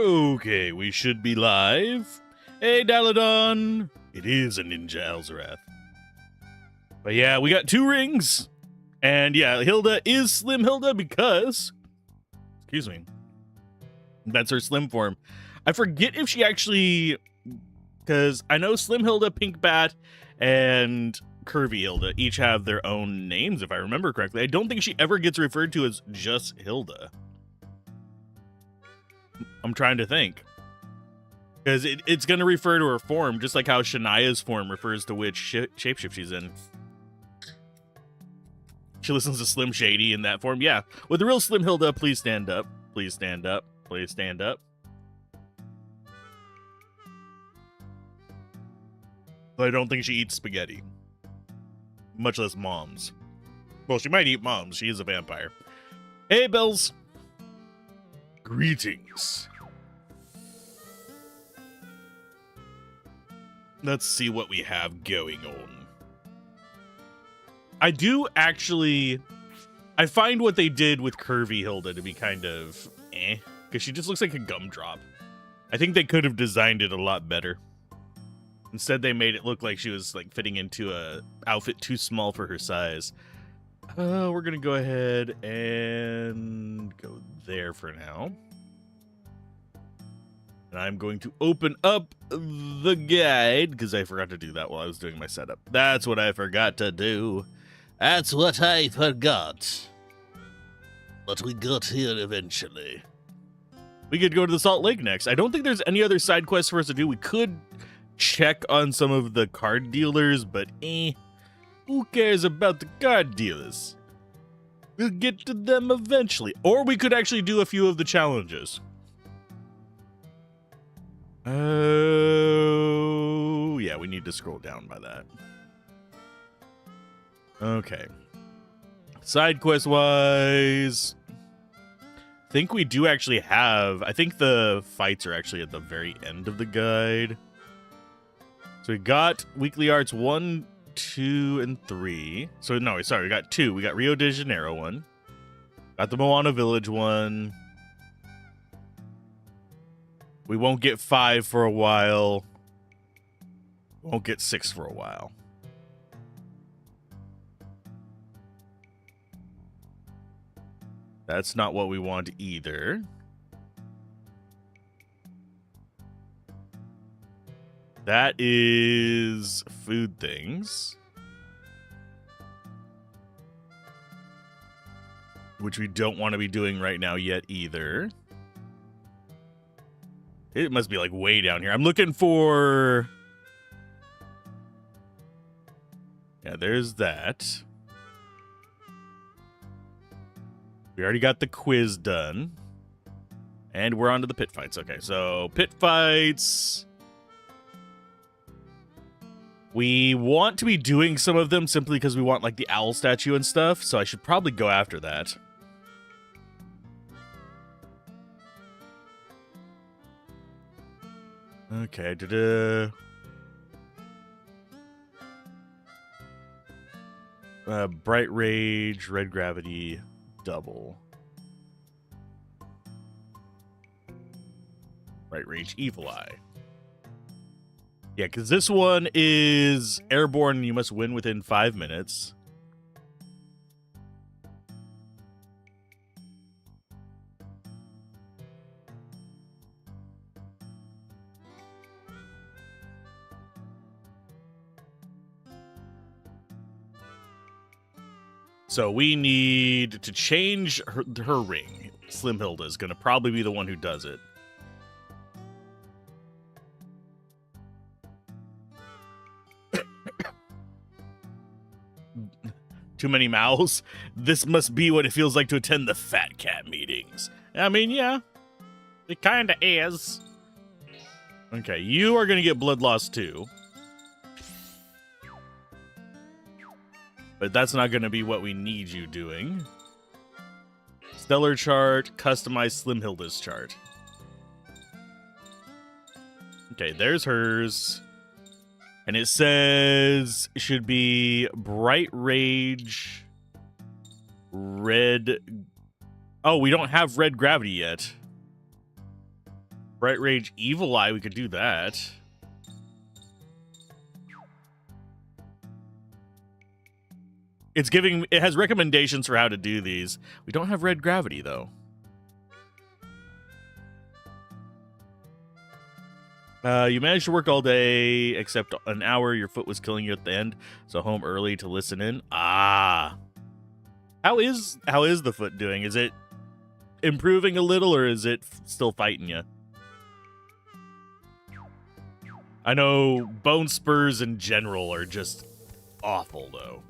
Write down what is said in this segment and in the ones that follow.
Okay, we should be live. Hey, Daladon. It is a Ninja Alzorath. But yeah, we got 2 rings. And yeah, Hilda is Slim Hilda because... Excuse me. That's her slim form. I forget if she actually... Because I know Slim Hilda, Pink Bat, and Curvy Hilda each have their own names, if I remember correctly. I don't think she ever gets referred to as just Hilda. I'm trying to think. Because it's going to refer to her form, just like how Shania's form refers to which shapeshift she's in. She listens to Slim Shady in that form. Yeah. With the real Slim Hilda, please stand up. Please stand up. Please stand up. But I don't think she eats spaghetti. Much less moms. Well, she might eat moms. She is a vampire. Hey, Bells. Greetings. Let's see what we have going on. I do actually... I find what they did with Curvy Hilda to be kind of because she just looks like a gumdrop. I think they could have designed it a lot better. Instead, they made it look like she was like fitting into a outfit too small for her size. We're going to go ahead and go there for now. And I'm going to open up the guide, because I forgot to do that while I was doing my setup. That's what I forgot to do. That's what I forgot. But we got here eventually. We could go to the Salt Lake next. I don't think there's any other side quests for us to do. We could check on some of the card dealers, but who cares about the card dealers? We'll get to them eventually. Or we could actually do a few of the challenges. Oh, yeah, we need to scroll down by that. Okay. Side quest wise, I think we do actually have, I think the fights are actually at the very end of the guide. So we got weekly arts 1, 2, and 3. So no, sorry, we got 2. We got Rio de Janeiro one. Got the Moana Village one. We won't get 5 for a while. Won't get 6 for a while. That's not what we want either. That is food things. Which we don't want to be doing right now yet either. It must be like way down here. I'm looking for... Yeah, there's that. We already got the quiz done. And we're on to the pit fights. Okay, so pit fights. We want to be doing some of them simply because we want like the owl statue and stuff. So I should probably go after that. Okay, Bright Rage, Red Gravity, Double. Bright Rage, Evil Eye. Yeah, because this one is airborne. You must win within 5 minutes. So we need to change her ring. Slim Hilda is going to probably be the one who does it. Too many mouths? This must be what it feels like to attend the Fat Cat meetings. I mean, yeah. It kind of is. Okay, you are going to get blood loss too. But that's not going to be what we need you doing. Stellar chart, customize Slim Hilda's chart. Okay, there's hers. And it says it should be Bright Rage, Red... Oh, we don't have Red Gravity yet. Bright Rage, Evil Eye, we could do that. It has recommendations for how to do these. We don't have Red Gravity, though. You managed to work all day, except an hour. Your foot was killing you at the end, so home early to listen in. Ah. How is the foot doing? Is it improving a little, or is it still fighting you? I know bone spurs in general are just awful, though.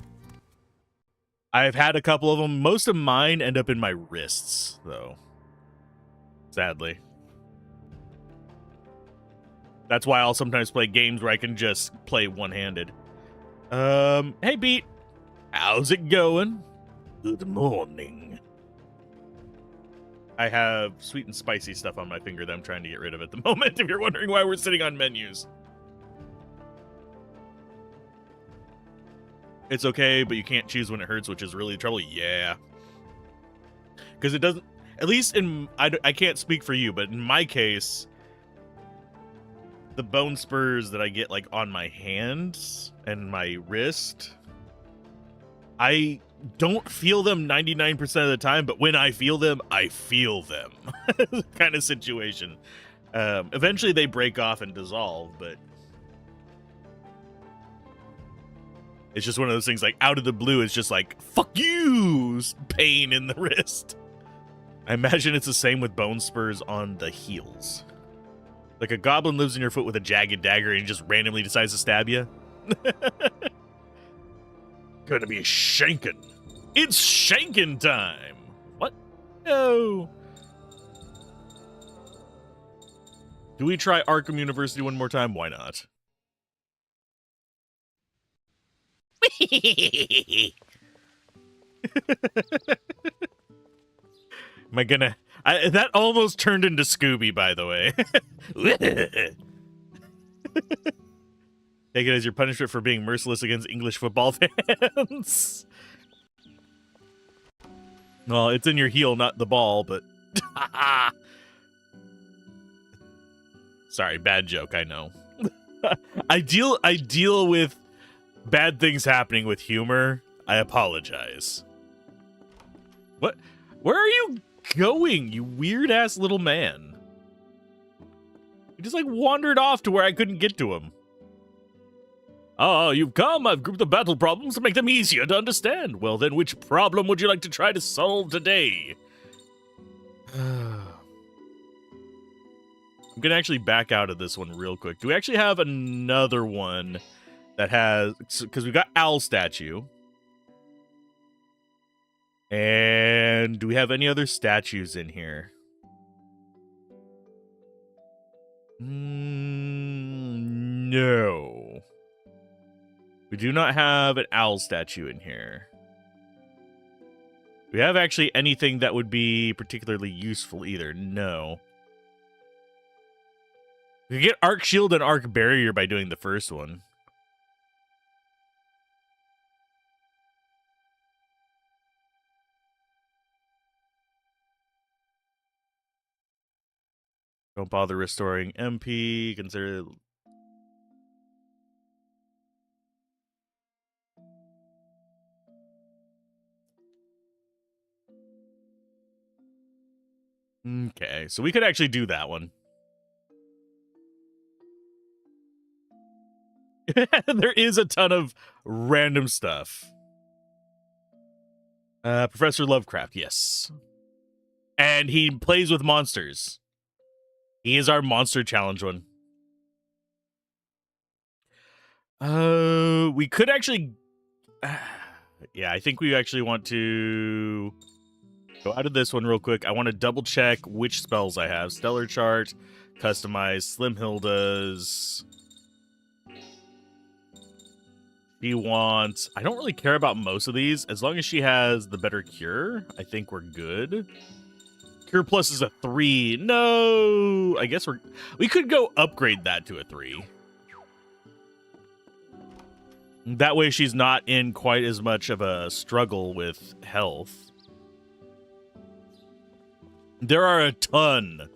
I've had a couple of them. Most of mine end up in my wrists, though. Sadly. That's why I'll sometimes play games where I can just play one-handed. Hey, Beat. How's it going? Good morning. I have sweet and spicy stuff on my finger that I'm trying to get rid of at the moment, if you're wondering why we're sitting on menus. It's okay, but you can't choose when it hurts, which is really trouble. Yeah. Because it doesn't... At least in... I can't speak for you, but in my case... The bone spurs that I get, like, on my hands and my wrist... I don't feel them 99% of the time, but when I feel them, I feel them. Kind of situation. Eventually they break off and dissolve, but... It's just one of those things, like, out of the blue, it's just like, fuck you! Pain in the wrist. I imagine it's the same with bone spurs on the heels. Like a goblin lives in your foot with a jagged dagger and just randomly decides to stab you. Gonna be shanking. It's shanking time! What? No! Do we try Arkham University one more time? Why not? Am I gonna... that almost turned into Scooby, by the way. Take it as your punishment for being merciless against English football fans. Well, it's in your heel, not the ball, but... Sorry, bad joke, I know. I deal with bad things happening with humor. I apologize. What? Where are you going, you weird-ass little man? He just, like, wandered off to where I couldn't get to him. Oh, you've come. I've grouped the battle problems to make them easier to understand. Well, then, which problem would you like to try to solve today? I'm going to actually back out of this one real quick. Do we actually have another one that has... Because we've got Owl Statue. And do we have any other statues in here? No. We do not have an owl statue in here. Do we have actually anything that would be particularly useful either? No. We could get Arc Shield and Arc Barrier by doing the first one. Don't bother restoring MP. Consider... Okay, so we could actually do that one. There is a ton of random stuff. Professor Lovecraft, yes. And he plays with monsters. He is our monster challenge one. We could actually... yeah, I think we actually want to... go out of this one real quick. I want to double check which spells I have. Stellar Chart, Customize, Slim Hilda's. She wants... I don't really care about most of these. As long as she has the better cure, I think we're good. Cure Plus is a 3. No! I guess we could go upgrade that to a 3. That way she's not in quite as much of a struggle with health. There are a ton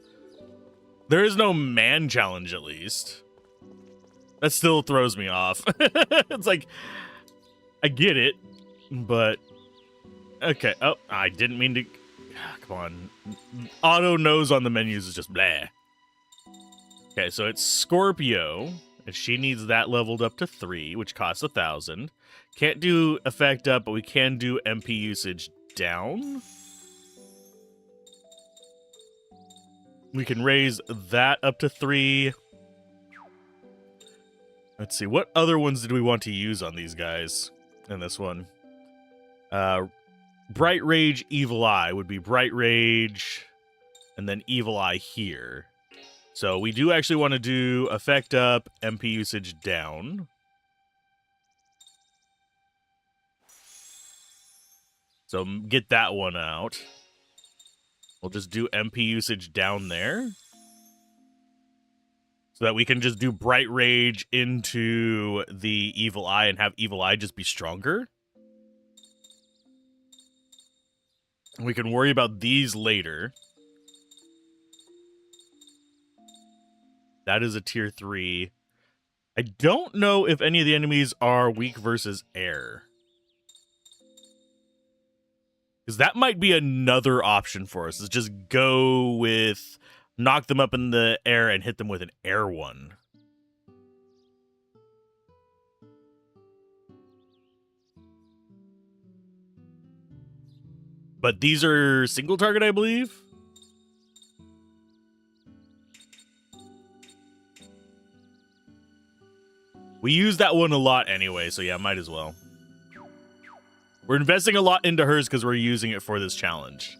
There is no man challenge, at least. That still throws me off. It's like, I get it, but... Okay, oh, I didn't mean to... Come on. Auto nose on the menus is just blah. Okay, so it's Scorpio, and she needs that leveled up to 3, which costs 1,000. Can't do effect up, but we can do MP usage down. We can raise that up to 3. Let's see, what other ones did we want to use on these guys in this one? Bright Rage, Evil Eye would be Bright Rage, and then Evil Eye here. So we do actually want to do effect up, MP usage down. So get that one out. We'll just do MP usage down there. So that we can just do Bright Rage into the Evil Eye and have Evil Eye just be stronger. We can worry about these later. That is a tier 3. I don't know if any of the enemies are weak versus air. Because that might be another option for us, is just go with... knock them up in the air and hit them with an air one. But these are single target, I believe. We use that one a lot anyway, so yeah, might as well. We're investing a lot into hers because we're using it for this challenge.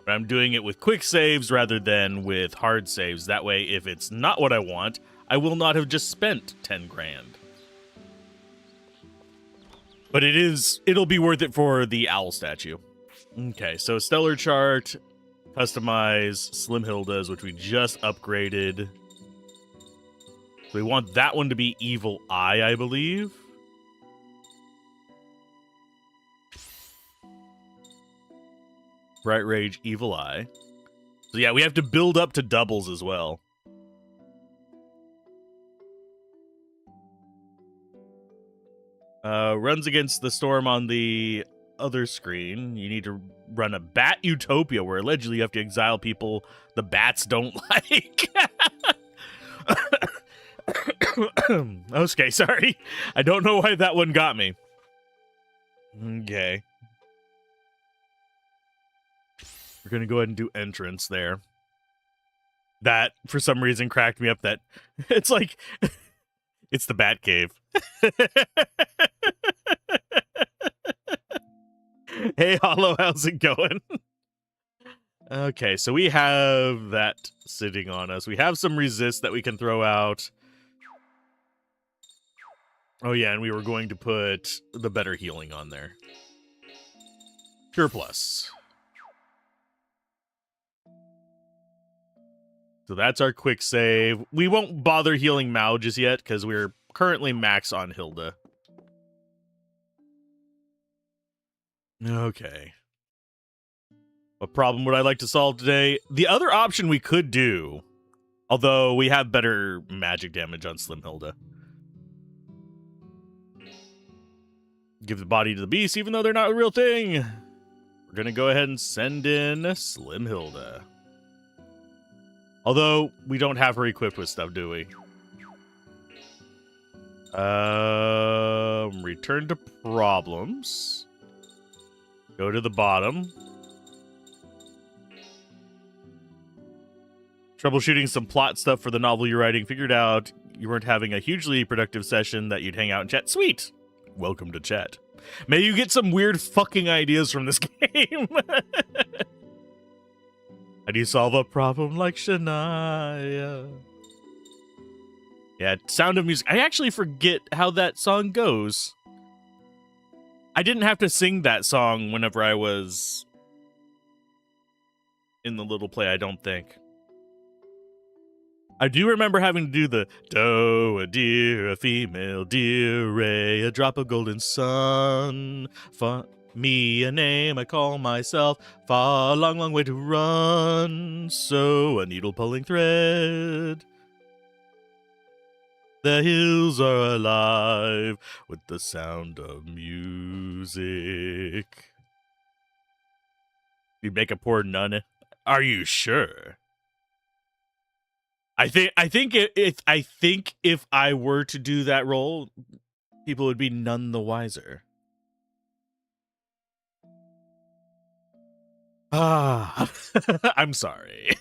But I'm doing it with quick saves rather than with hard saves. That way, if it's not what I want, I will not have just spent 10 grand. But it'll be worth it for the owl statue. Okay, so Stellar Chart, customize Slim Hilda's, which we just upgraded. So we want that one to be Evil Eye, I believe. Bright Rage, Evil Eye. So yeah, we have to build up to doubles as well. Runs against the storm on the other screen. You need to run a Bat Utopia, where allegedly you have to exile people the bats don't like. Okay, sorry. I don't know why that one got me. Okay. We're going to go ahead and do entrance there. That, for some reason, cracked me up that it's like, it's the Bat Cave. Hey, Hollow, how's it going? Okay, so we have that sitting on us. We have some resist that we can throw out. Oh yeah, and we were going to put the better healing on there. Pure Plus. So that's our quick save. We won't bother healing Mao just yet, because we're currently max on Hilda. Okay. What problem would I like to solve today? The other option we could do, although we have better magic damage on Slim Hilda. Give the body to the beast, even though they're not a real thing. We're going to go ahead and send in Slim Hilda. Although, we don't have her equipped with stuff, do we? Return to problems. Go to the bottom. Troubleshooting some plot stuff for the novel you're writing. Figured out you weren't having a hugely productive session, that you'd hang out and chat. Sweet! Welcome to chat. May you get some weird fucking ideas from this game. How do you solve a problem like Shania? Yeah, Sound of Music. I actually forget how that song goes. I didn't have to sing that song whenever I was in the little play, I don't think. I do remember having to do the doe, a deer, a female deer, ray, a drop of golden sun. Fun. Me a name I call myself, far long, long way to run, so a needle pulling thread. The hills are alive with the sound of music. You make a poor nun. Are you sure? I think if I were to do that role, people would be none the wiser. Ah, I'm sorry.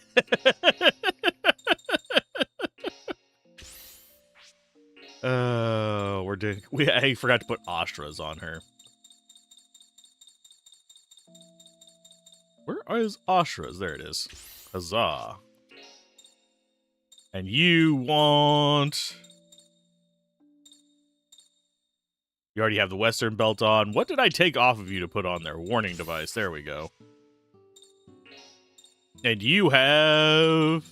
I forgot to put Astras on her. Where is Astras? There it is. Huzzah. And you want... You already have the Western belt on. What did I take off of you to put on there? Warning device. There we go. And you have...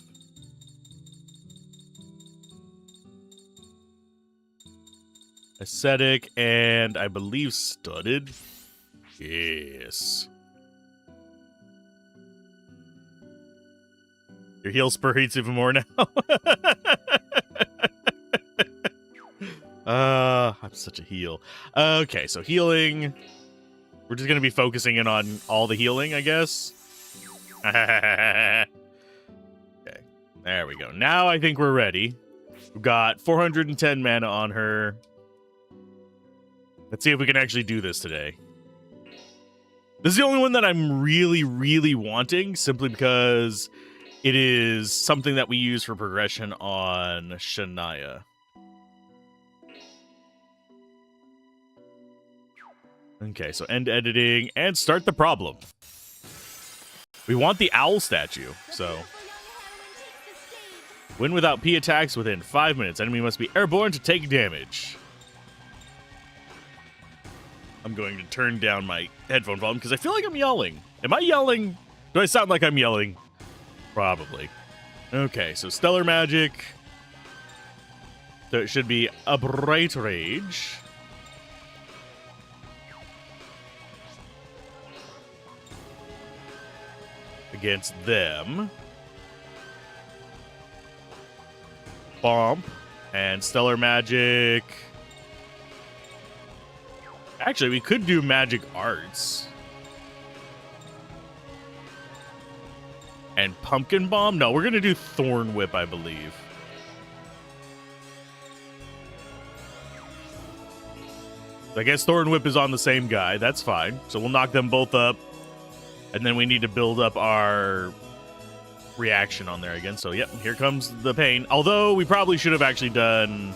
Ascetic and I believe studded. Yes. Your heal spur heats even more now. I'm such a heal. Okay, so healing. We're just going to be focusing in on all the healing, I guess. Okay, there we go. Now I think we're ready. We've got 410 mana on her. Let's see if we can actually do this today. This is the only one that I'm really, really wanting, simply because it is something that we use for progression on Shania. Okay, so end editing and start the problem. We want the owl statue, so... Win without P attacks within 5 minutes. Enemy must be airborne to take damage. I'm going to turn down my headphone volume because I feel like I'm yelling. Am I yelling? Do I sound like I'm yelling? Probably. Okay, so Stellar Magic. So it should be a Bright Rage. Against them. Bump. And Stellar Magic. Actually, we could do Magic Arts. And Pumpkin Bomb? No, we're going to do Thorn Whip, I believe. I guess Thorn Whip is on the same guy. That's fine. So we'll knock them both up. And then we need to build up our reaction on there again. So, yep, here comes the pain. Although, we probably should have actually done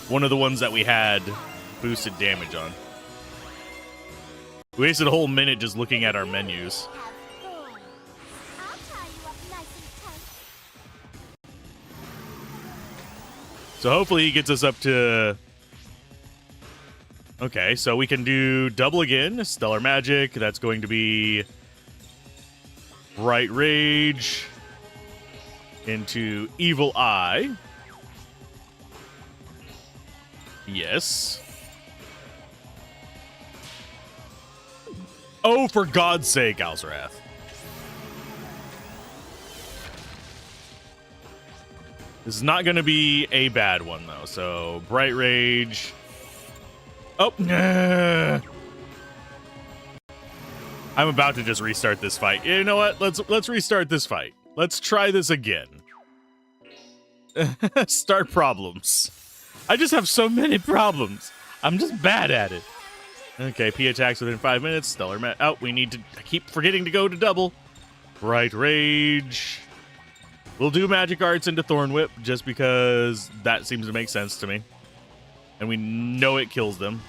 one of the ones that we had boosted damage on. We wasted a whole minute just looking at our menus. So hopefully he gets us up to... Okay, so we can do double again. Stellar Magic. That's going to be... Bright Rage. Into Evil Eye. Yes. Oh, for God's sake, Alzorath. This is not going to be a bad one, though. So, Bright Rage. Oh, nah. I'm about to just restart this fight. You know what? Let's restart this fight. Let's try this again. Start problems. I just have so many problems. I'm just bad at it. Okay, P attacks within 5 minutes. Stellar Oh, we need to... I keep forgetting to go to double. Bright Rage. We'll do Magic Arts into Thorn Whip, just because that seems to make sense to me. And we know it kills them.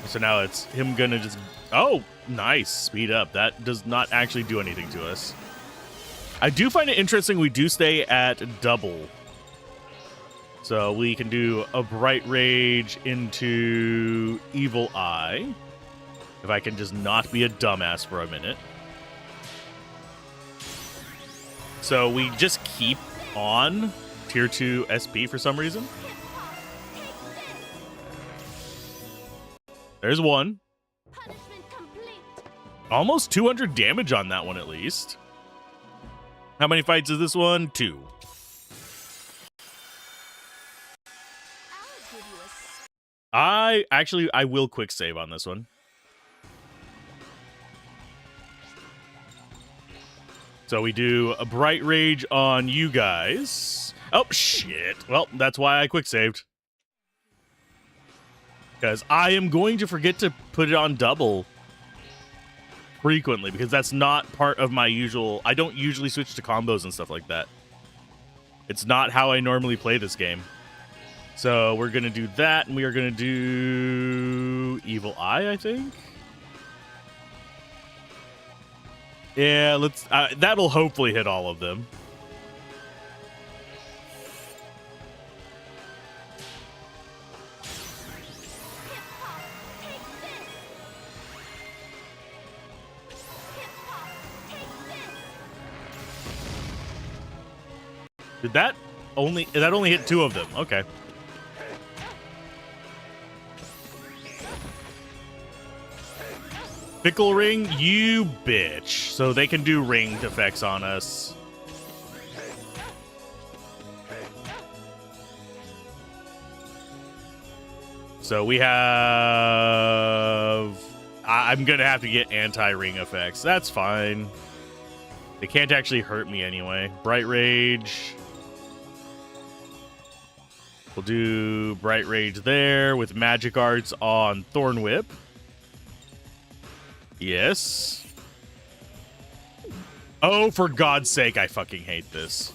So now it's him gonna just... Oh, nice. Speed up. That does not actually do anything to us. I do find it interesting we do stay at double. So we can do a Bright Rage into Evil Eye. If I can just not be a dumbass for a minute. So we just keep on tier 2 SP for some reason. There's one. Almost 200 damage on that one at least. How many fights is this one? 2. I will quick save on this one. So we do a Bright Rage on you guys. Oh, shit. Well, that's why I quick saved. Because I am going to forget to put it on double frequently, because that's not part of my usual... I don't usually switch to combos and stuff like that. It's not how I normally play this game. So we're going to do that, and we are going to do Evil Eye, I think. Yeah, let's... that'll hopefully hit all of them. Did that only... That only hit 2 of them. Okay. Fickle Ring, you bitch. So they can do ringed effects on us. So we have... I'm going to have to get anti-ring effects. That's fine. They can't actually hurt me anyway. Bright Rage. We'll do Bright Rage there with Magic Arts on Thorn Whip. Yes. Oh, for God's sake, I fucking hate this.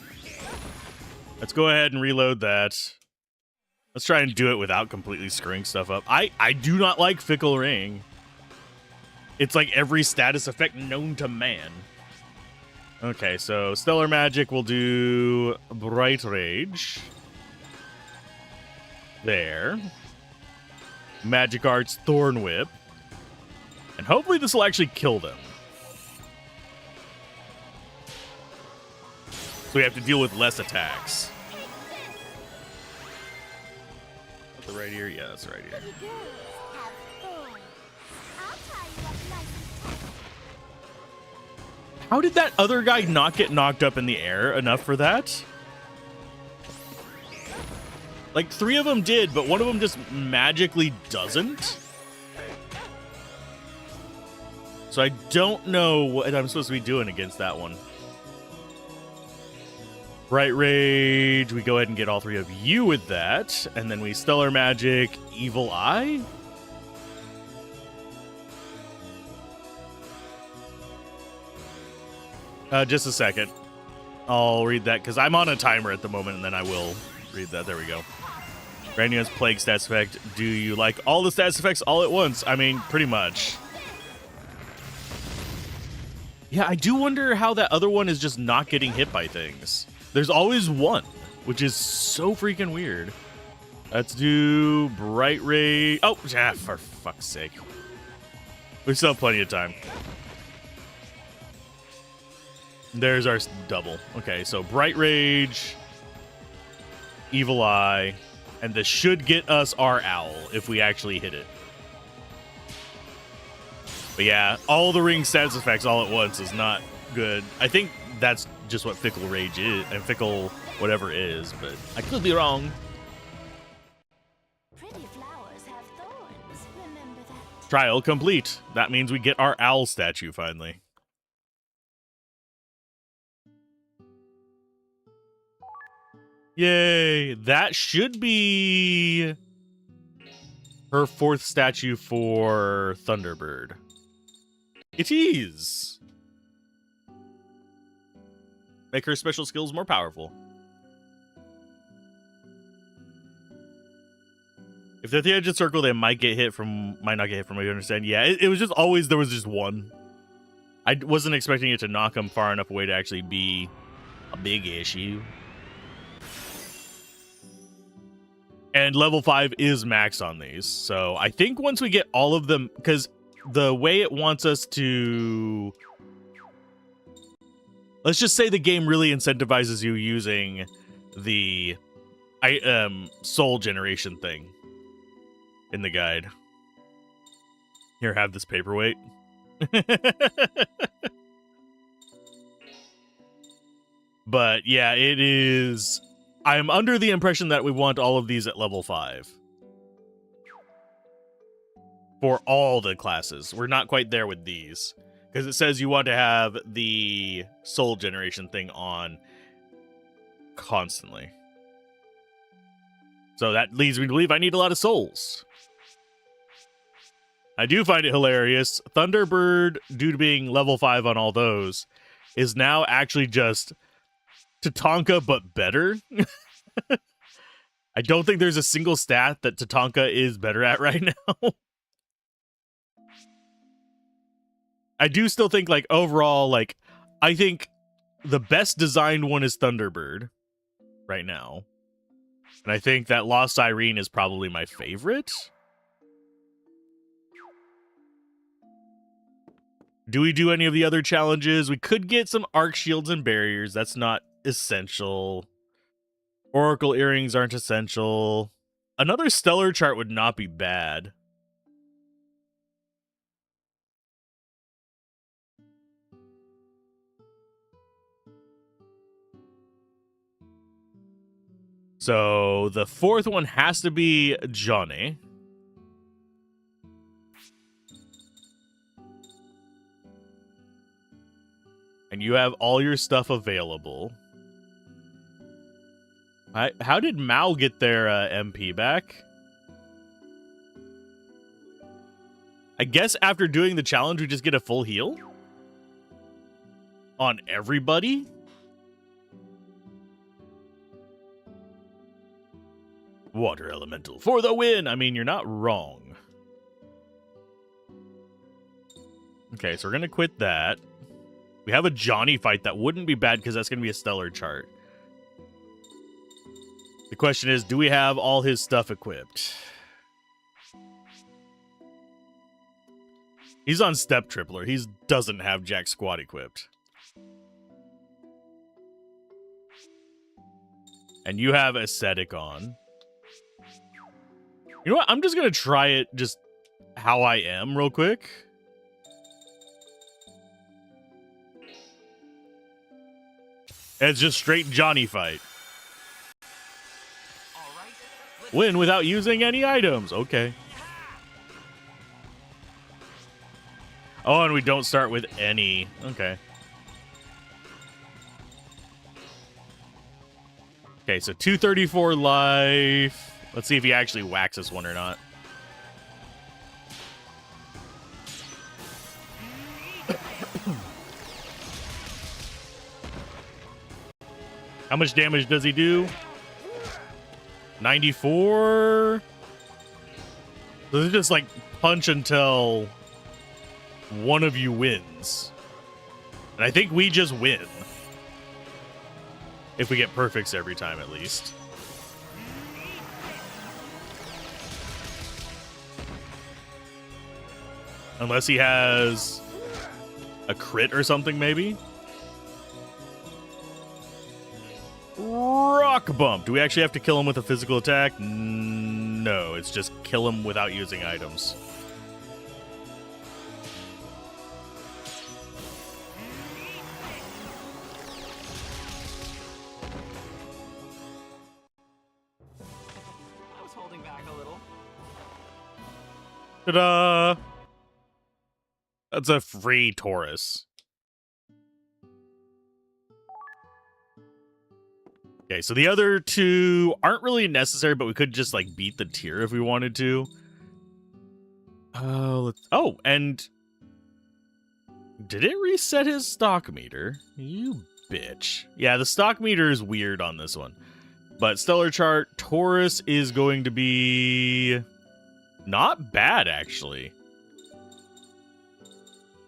Let's go ahead and reload that. Let's try and do it without completely screwing stuff up. I do not like Fickle Ring. It's like every status effect known to man. Okay, so Stellar Magic will do Bright Rage. There. Magic Arts Thorn Whip. And hopefully this will actually kill them. So we have to deal with less attacks. The right ear? Yeah, that's right here. How did that other guy not get knocked up in the air enough for that? Like, 3 of them did, but one of them just magically doesn't. So I don't know what I'm supposed to be doing against that one. Bright Rage, we go ahead and get all 3 of you with that. And then we Stellar Magic, Evil Eye? Just a second. I'll read that, because I'm on a timer at the moment, and then I will read that. There we go. Randy's Plague stats effect. Do you like all the stats effects all at once? I mean, pretty much. Yeah, I do wonder how that other one is just not getting hit by things. There's always one, which is so freaking weird. Let's do Bright Ray. Oh, yeah, for fuck's sake. We still have plenty of time. There's our double. Okay, so Bright Rage, Evil Eye, and this should get us our Owl if we actually hit it. But yeah, all the ring stats effects all at once is not good. I think that's just what Fickle Rage is, and Fickle whatever is, but I could be wrong. Pretty flowers have thorns. Remember that. Trial complete. That means we get our owl statue finally. Yay! That should be her 4th statue for Thunderbird. It is! Make her special skills more powerful. If they're at the edge of the circle, they might not get hit from what you understand. Yeah, it was just always, there was just one. I wasn't expecting it to knock them far enough away to actually be a big issue. And level 5 is max on these. So I think once we get all of them, because the way it wants us to let's just say the game really incentivizes you using the soul generation thing in the guide. Here, have this paperweight. But yeah, it is. I'm under the impression that we want all of these at level 5 for all the classes. We're not quite there with these because it says you want to have the soul generation thing on constantly. So that leads me to believe I need a lot of souls. I do find it hilarious. Thunderbird, due to being level 5 on all those, is now actually just Tatanka, but better. I don't think there's a single stat that Tatanka is better at right now. I do still think, like, overall, like, I think the best designed one is Thunderbird right now. And I think that Lost Irene is probably my favorite. Do we do any of the other challenges? We could get some arc shields and barriers. That's not essential. Oracle earrings aren't essential. Another stellar chart would not be bad. So the fourth one has to be Johnny. And you have all your stuff available. How did Mao get their MP back? I guess after doing the challenge, we just get a full heal? On everybody? Water Elemental for the win! I mean, you're not wrong. Okay, so we're going to quit that. We have a Johnny fight that wouldn't be bad because that's going to be a stellar chart. The question is, do we have all his stuff equipped? He's on Step Tripler. He doesn't have Jack Squad equipped. And you have Ascetic on. You know what? I'm just going to try it just how I am real quick. It's just straight Johnny fight. Win without using any items. Okay. Oh, and we don't start with any. Okay. Okay, so 234 life. Let's see if he actually whacks us one or not. How much damage does he do? 94? So this is just like punch until one of you wins. And I think we just win. If we get perfects every time, at least. Unless he has a crit or something, maybe. Rock Bump. Do we actually have to kill him with a physical attack? No, it's just kill him without using items. I was holding back a little. Ta-da! That's a free Taurus. Okay, so the other two aren't really necessary, but we could just, like, beat the tier if we wanted to. Oh, and did it reset his stock meter? You bitch. Yeah, the stock meter is weird on this one. But Stellar Chart, Taurus is going to be not bad, actually.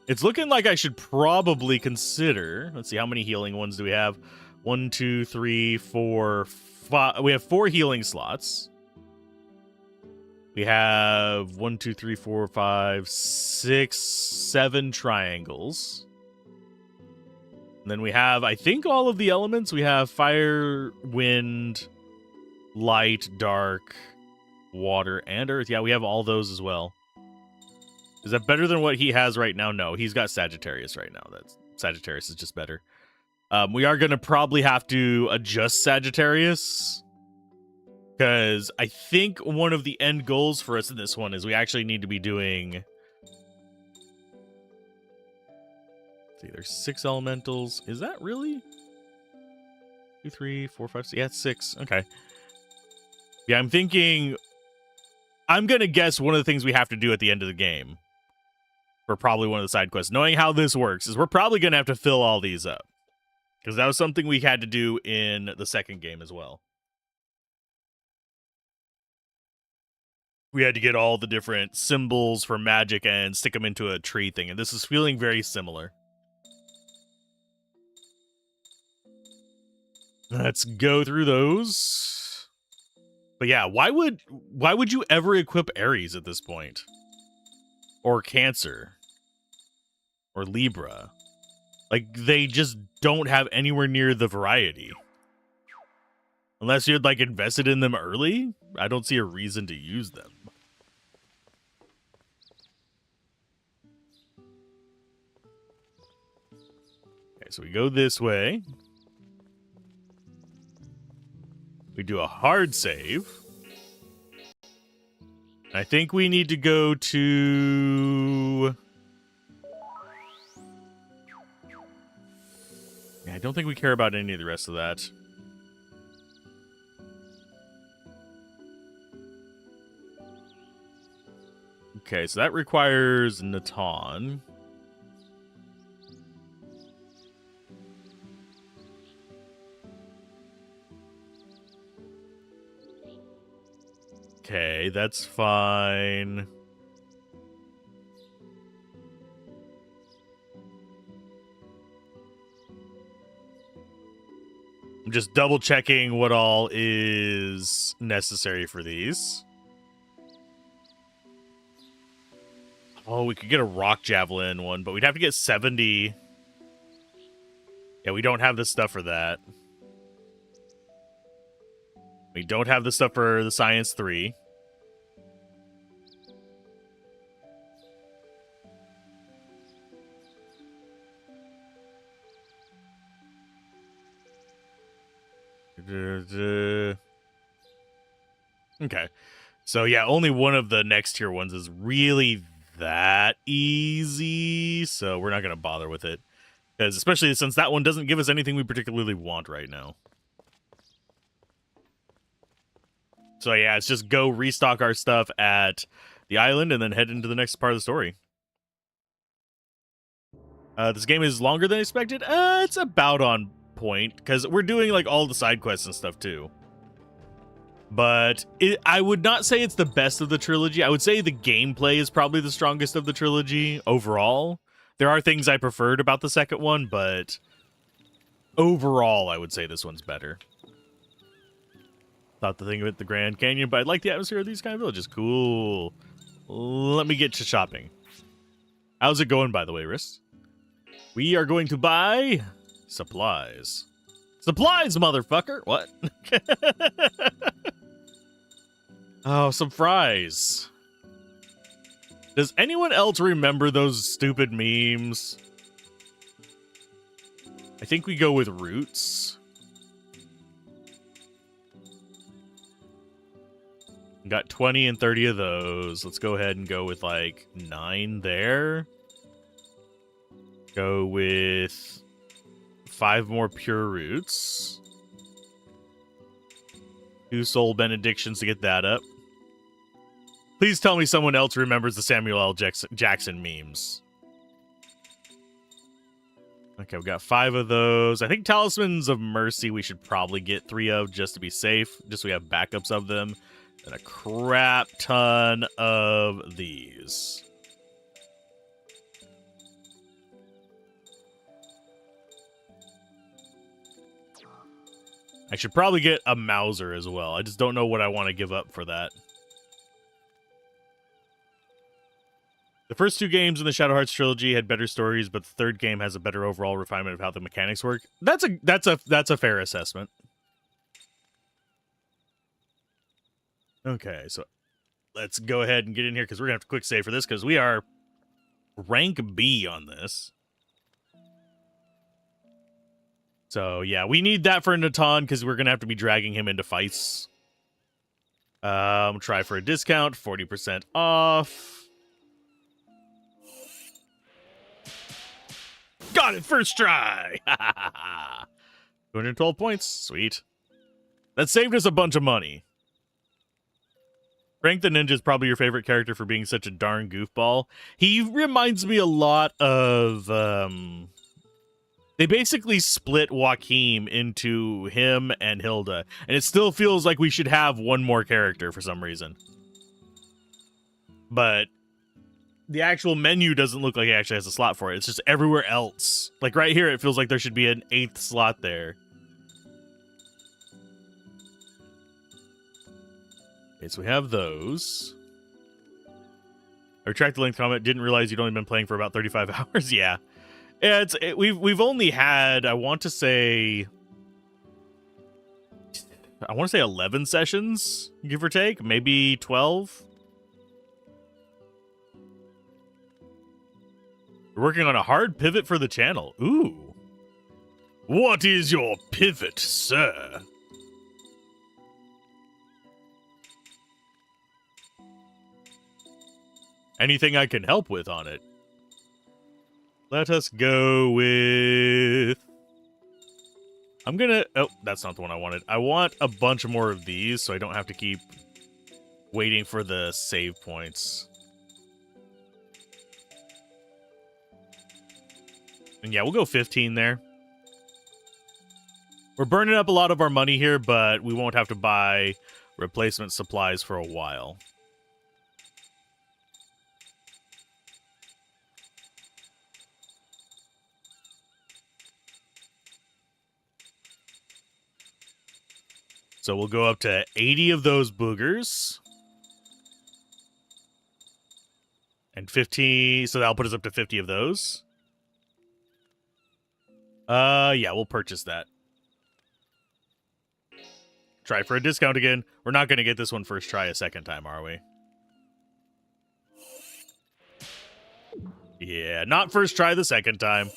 It's looking like I should probably consider... Let's see, how many healing ones do we have? 1, 2, 3, 4, 5. We have 4 healing slots. We have 1, 2, 3, 4, 5, 6, 7 triangles. And then we have, I think, all of the elements. We have fire, wind, light, dark, water, and earth. Yeah, we have all those as well. Is that better than what he has right now? No, he's got Sagittarius right now. Sagittarius is just better. We are going to probably have to adjust Sagittarius, because I think one of the end goals for us in this one is we actually need to be doing... Let's see, there's 6 elementals. Is that really? 2, 3, 4, 5, 6. Yeah, it's 6. Okay. Yeah, I'm thinking... I'm going to guess one of the things we have to do at the end of the game, for probably one of the side quests, knowing how this works, is we're probably going to have to fill all these up. Because that was something we had to do in the second game as well. We had to get all the different symbols for magic and stick them into a tree thing. And this is feeling very similar. Let's go through those. But yeah, why would you ever equip Aries at this point? Or Cancer? Or Libra? Like, they just don't have anywhere near the variety. Unless you'd, like, invested in them early, I don't see a reason to use them. Okay, so we go this way. We do a hard save. I think we need to go to... Yeah, I don't think we care about any of the rest of that. Okay, so that requires Natan. Okay, that's fine. I'm just double checking what all is necessary for these. Oh, we could get a rock javelin one, but we'd have to get 70. Yeah, we don't have the stuff for that. We don't have the stuff for the Science 3. Okay. So yeah, only one of the next tier ones is really that easy, so we're not going to bother with it. Because especially since that one doesn't give us anything we particularly want right now. So yeah, it's just go restock our stuff at the island and then head into the next part of the story. This game is longer than expected. It's about on point, because we're doing like all the side quests and stuff too. But I would not say it's the best of the trilogy. I would say the gameplay is probably the strongest of the trilogy overall. There are things I preferred about the second one, but overall, I would say this one's better. Thought the thing about the Grand Canyon, but I like the atmosphere of these kind of villages. Cool. Let me get to shopping. How's it going, by the way, Riss? We are going to buy supplies. Supplies, motherfucker! What? Oh, some fries. Does anyone else remember those stupid memes? I think we go with roots. Got 20 and 30 of those. Let's go ahead and go with like 9 there. Go with 5 more pure roots. 2 soul benedictions to get that up. Please tell me someone else remembers the Samuel L. Jackson memes. Okay, we got 5 of those. I think Talismans of Mercy we should probably get 3 of just to be safe. Just so we have backups of them. And a crap ton of these. I should probably get a Mauser as well. I just don't know what I want to give up for that. The first 2 games in the Shadow Hearts trilogy had better stories, but the third game has a better overall refinement of how the mechanics work. That's a fair assessment. Okay, so let's go ahead and get in here because we're gonna have to quick save for this because we are rank B on this. So yeah, we need that for Natan because we're gonna have to be dragging him into fights. Try for a discount, 40% off. Got it first try. 212 points, sweet. That saved us a bunch of money. Frank the Ninja is probably your favorite character for being such a darn goofball. He reminds me a lot of, they basically split Joaquin into him and Hilda, and it still feels like we should have one more character for some reason. But the actual menu doesn't look like it actually has a slot for it. It's just everywhere else. Like right here, it feels like there should be an 8th slot there. Okay, so we have those. I retract the length comment. Didn't realize you'd only been playing for about 35 hours. Yeah. We've only had, I want to say 11 sessions, give or take, maybe 12. We're working on a hard pivot for the channel. Ooh. What is your pivot, sir? Anything I can help with on it? Let us go with... I'm gonna... Oh, that's not the one I wanted. I want a bunch more of these so I don't have to keep waiting for the save points. And yeah, we'll go 15 there. We're burning up a lot of our money here, but we won't have to buy replacement supplies for a while. So we'll go up to 80 of those boogers. And 50, so that'll put us up to 50 of those. Yeah, we'll purchase that. Try for a discount again. We're not going to get this one first try a second time, are we? Yeah, not first try the second time.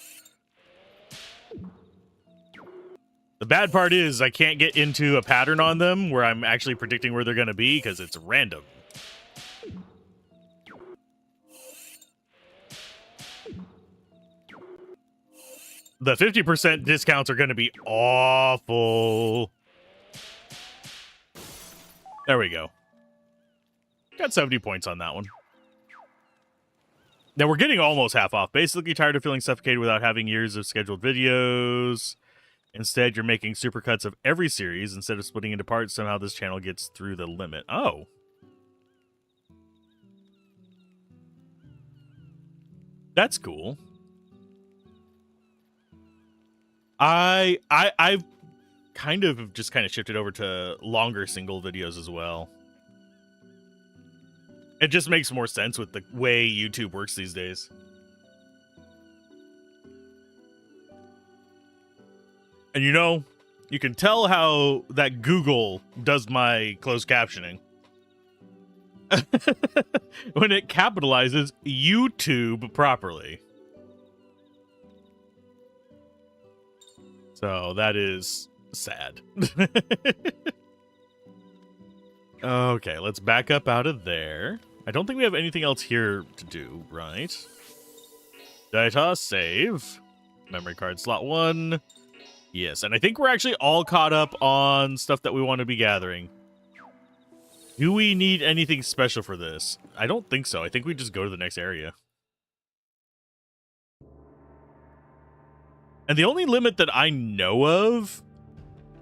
The bad part is I can't get into a pattern on them where I'm actually predicting where they're going to be because it's random. The 50% discounts are going to be awful. There we go. Got 70 points on that one. Now we're getting almost half off. Basically tired of feeling suffocated without having years of scheduled videos. Instead, you're making supercuts of every series instead of splitting into parts. Somehow this channel gets through the limit. Oh. That's cool. I've kind of just shifted over to longer single videos as well. It just makes more sense with the way YouTube works these days. And you know, you can tell how that Google does my closed captioning. When it capitalizes YouTube properly. So that is sad. Okay, let's back up out of there. I don't think we have anything else here to do, right? Data, save. Memory card slot 1. Yes, and I think we're actually all caught up on stuff that we want to be gathering. Do we need anything special for this? I don't think so. I think we just go to the next area. And the only limit that I know of,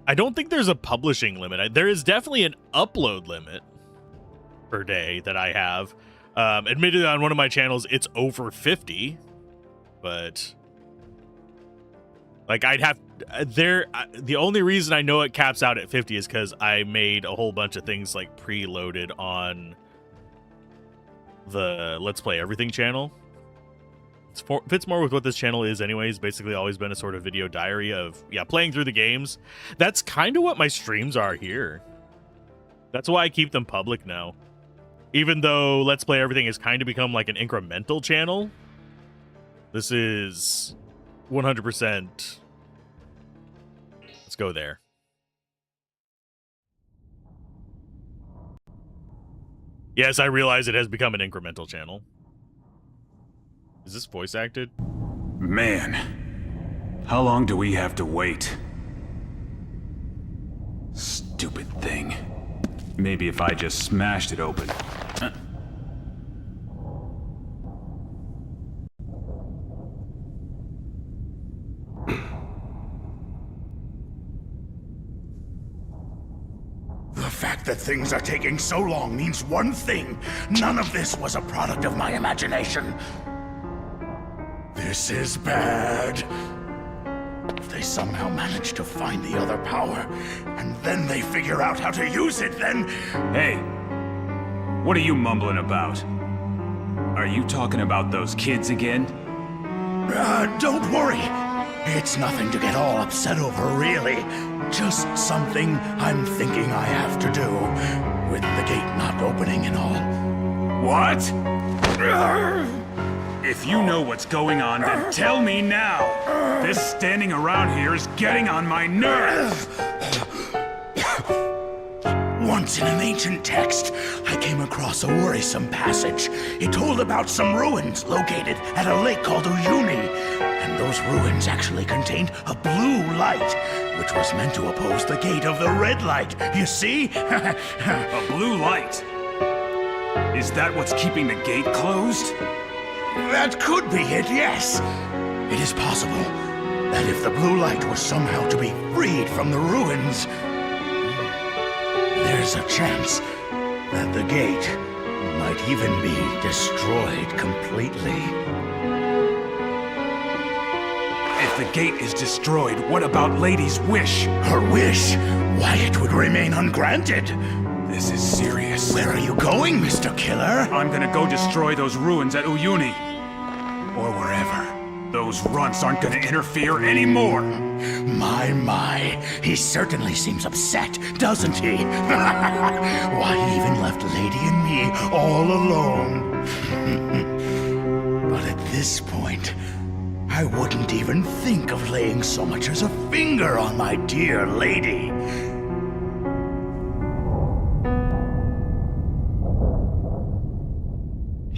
I don't think there's a publishing limit. There is definitely an upload limit per day that I have. Admittedly, on one of my channels, it's over 50. But like I'd have the only reason I know it caps out at 50 is because I made a whole bunch of things like preloaded on the Let's Play Everything channel. Fits more with what this channel is anyways. Basically always been a sort of video diary of, yeah, playing through the games. That's kind of what my streams are here. That's why I keep them public now. Even though Let's Play Everything has kind of become like an incremental channel, this is 100%. Let's go there. Yes, I realize it has become an incremental channel. Is this voice acted? Man, how long do we have to wait? Stupid thing. Maybe if I just smashed it open. The fact that things are taking so long means one thing. None of this was a product of my imagination. This is bad. If they somehow manage to find the other power, and then they figure out how to use it, then... Hey, what are you mumbling about? Are you talking about those kids again? Don't worry. It's nothing to get all upset over, really. Just something I'm thinking I have to do, with the gate not opening and all. What? If you know what's going on, then tell me now. This standing around here is getting on my nerves. Once in an ancient text, I came across a worrisome passage. It told about some ruins located at a lake called Uyuni. And those ruins actually contained a blue light, which was meant to oppose the gate of the red light. You see? A blue light? Is that what's keeping the gate closed? That could be it, yes. It is possible that if the blue light was somehow to be freed from the ruins, there's a chance that the gate might even be destroyed completely. If the gate is destroyed, what about Lady's wish? Her wish? Why, it would remain ungranted. This is serious. Where are you going, Mr. Killer? I'm gonna go destroy those ruins at Uyuni. Or wherever. Those runts aren't gonna interfere anymore. My, he certainly seems upset, doesn't he? Why, he even left Lady and me all alone. But at this point, I wouldn't even think of laying so much as a finger on my dear lady.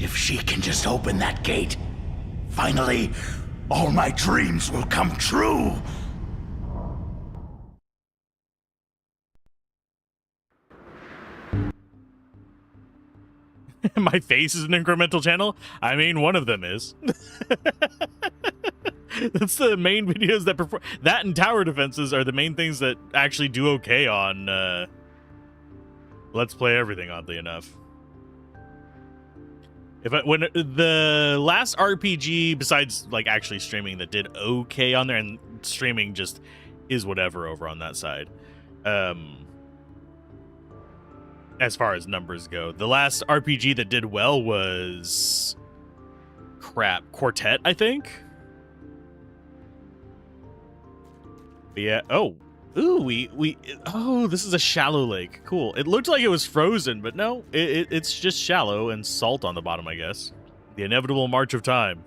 If she can just open that gate, finally, all my dreams will come true. My face is an incremental channel? I mean, one of them is. That's the main videos that perform. That and tower defenses are the main things that actually do okay on Let's Play Everything, oddly enough. When the last RPG, besides like actually streaming, that did okay on there, and streaming just is whatever over on that side. As far as numbers go, the last RPG that did well was Quartet, I think. But yeah. Oh, ooh, oh, this is a shallow lake. Cool. It looked like it was frozen, but no, it's just shallow and salt on the bottom, I guess. The inevitable march of time.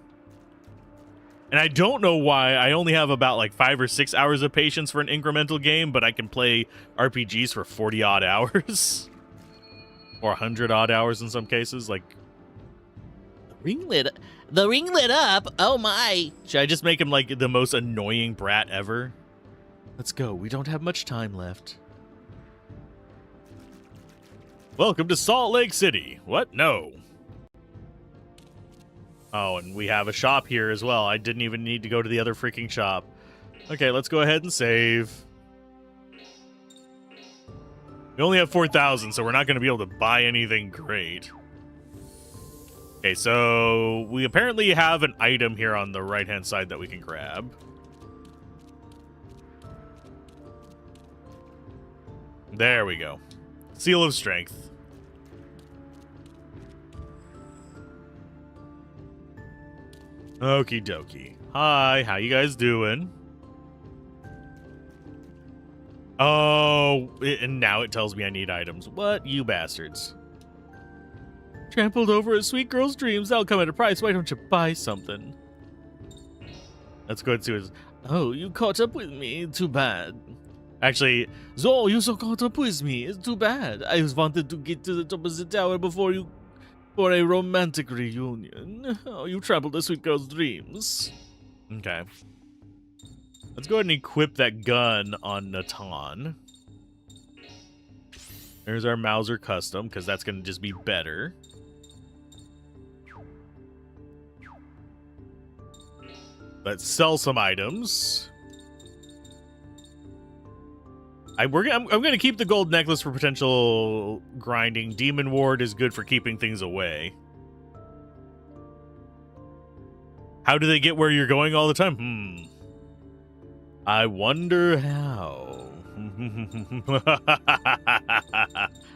And I don't know why I only have about like 5 or 6 hours of patience for an incremental game, but I can play RPGs for 40 odd hours. Or 100 odd hours in some cases. Like, the ring lit up. Oh my. Should I just make him like the most annoying brat ever? Let's go. We don't have much time left. Welcome to Salt Lake City. What? No. Oh, and we have a shop here as well. I didn't even need to go to the other freaking shop. Okay, let's go ahead and save. We only have 4,000, so we're not going to be able to buy anything great. Okay, so we apparently have an item here on the right-hand side that we can grab. There we go. Seal of Strength. Okie dokie. Hi, how you guys doing? Oh, and now it tells me I need items. What? You bastards. Trampled over a sweet girl's dreams. That'll come at a price. Why don't you buy something? Let's go and see what's... Oh, you caught up with me. Too bad. Actually, Zol, you so caught up with me. It's too bad. I just wanted to get to the top of the tower before you... For a romantic reunion. Oh, you trampled a sweet girl's dreams. Okay. Let's go ahead and equip that gun on Natan. There's our Mauser custom, because that's going to just be better. Let's sell some items. I'm going to keep the gold necklace for potential grinding. Demon Ward is good for keeping things away. How do they get where you're going all the time? I wonder how.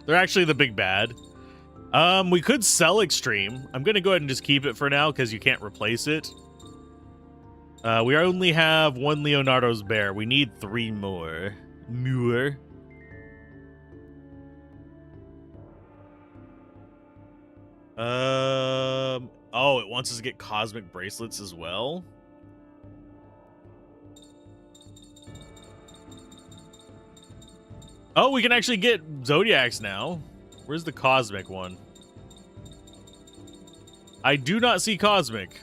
They're actually the big bad. We could sell Extreme. I'm going to go ahead and just keep it for now because you can't replace it. We only have one Leonardo's bear. We need 3 more. Oh, it wants us to get cosmic bracelets as well. Oh, we can actually get Zodiacs now. Where's the cosmic one? I do not see cosmic.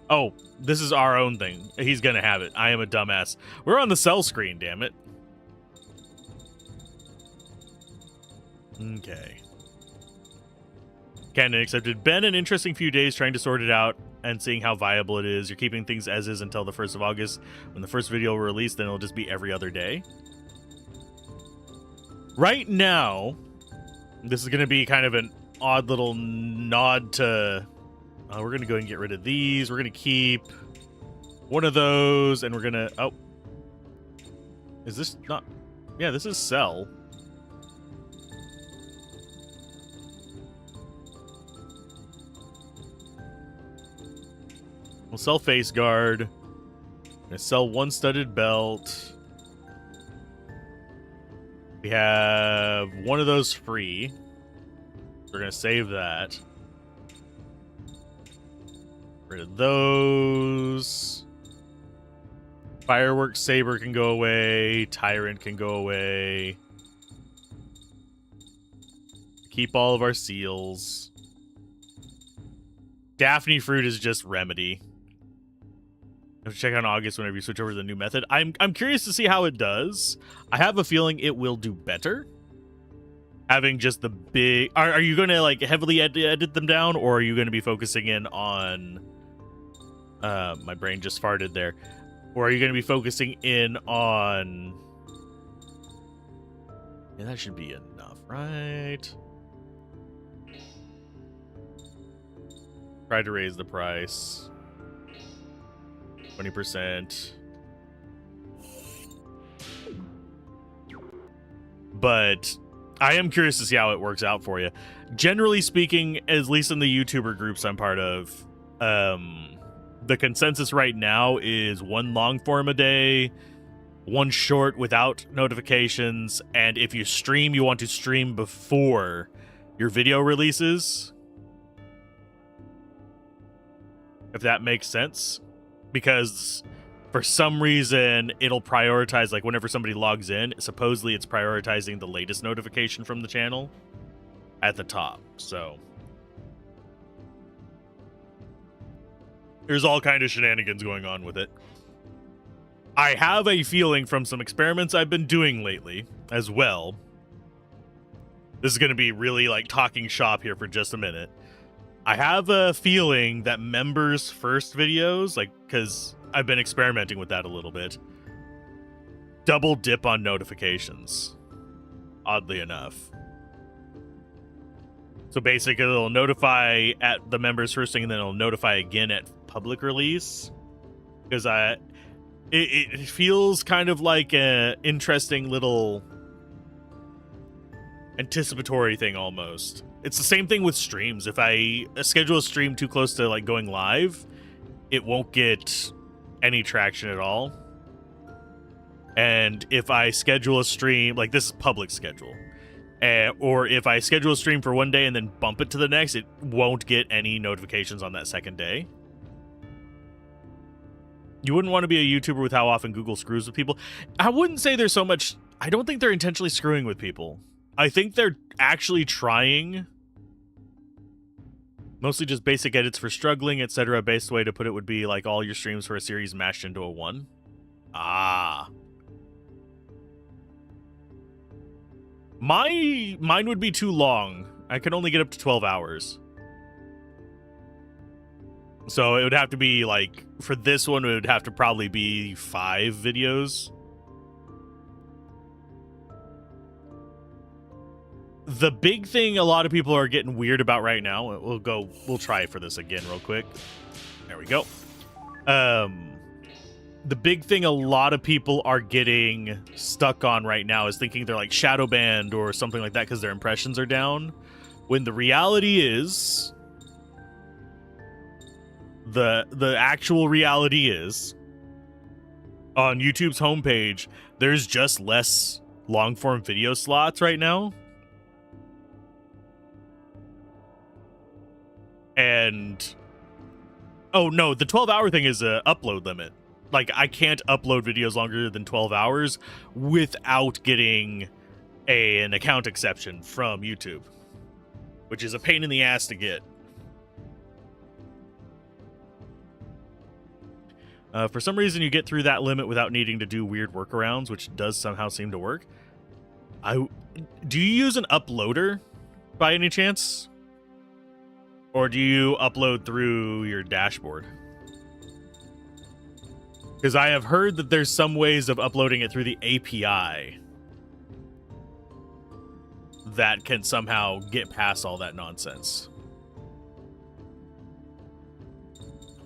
Oh, this is our own thing. He's gonna have it. I am a dumbass. We're on the sell screen, damn it. Okay. Canon accepted. Been an interesting few days trying to sort it out and seeing how viable it is. You're keeping things as is until the 1st of August. When the first video will release, then it'll just be every other day. Right now, this is going to be kind of an odd little nod to... we're going to go and get rid of these. We're going to keep one of those, and we're going to... Oh. Is this not... Yeah, this is sell. We'll sell face guard. I'm gonna sell 1 studded belt. We have 1 of those free. We're gonna save that. Rid of those. Fireworks saber can go away. Tyrant can go away. Keep all of our seals. Daphne fruit is just remedy. Have to check out August whenever you switch over to the new method. I'm curious to see how it does. I have a feeling it will do better. Having just the big... Are you going to like heavily edit them down, or are you going to be focusing in on... my brain just farted there. Or are you going to be focusing in on... Yeah, that should be enough, right? Try to raise the price. 20%. But I am curious to see how it works out for you. Generally speaking, at least in the YouTuber groups I'm part of, the consensus right now is 1 long form a day, 1 short without notifications, and if you stream, you want to stream before your video releases. If that makes sense. Because for some reason, it'll prioritize, like, whenever somebody logs in, supposedly it's prioritizing the latest notification from the channel at the top. So there's all kind of shenanigans going on with it. I have a feeling from some experiments I've been doing lately as well. This is going to be really like talking shop here for just a minute. I have a feeling that members' first videos, like, because I've been experimenting with that a little bit, double dip on notifications, oddly enough. So basically, it'll notify at the members' first thing, and then it'll notify again at public release. Because it feels kind of like an interesting little anticipatory thing almost. It's the same thing with streams. If I schedule a stream too close to like going live, it won't get any traction at all. And if I schedule a stream, like this is public schedule, or if I schedule a stream for one day and then bump it to the next, it won't get any notifications on that second day. You wouldn't want to be a YouTuber with how often Google screws with people. I wouldn't say there's so much. I don't think they're intentionally screwing with people. I think they're actually trying. Mostly just basic edits for struggling, etc. Best way to put it would be like all your streams for a series mashed into a one. Ah. Mine would be too long. I could only get up to 12 hours. So it would have to be like, for this one, it would have to probably be 5 videos. The big thing a lot of people are getting weird about right now, we'll try for this again real quick. There we go. The big thing a lot of people are getting stuck on right now is thinking they're like shadow banned or something like that because their impressions are down. When the reality is, the actual reality is, on YouTube's homepage, there's just less long form video slots right now. And oh no, the 12-hour thing is a upload limit. Like, I can't upload videos longer than 12 hours without getting an account exception from YouTube, which is a pain in the ass to get. For some reason, you get through that limit without needing to do weird workarounds, which does somehow seem to work. Do you use an uploader by any chance? Or do you upload through your dashboard? Because I have heard that there's some ways of uploading it through the API that can somehow get past all that nonsense.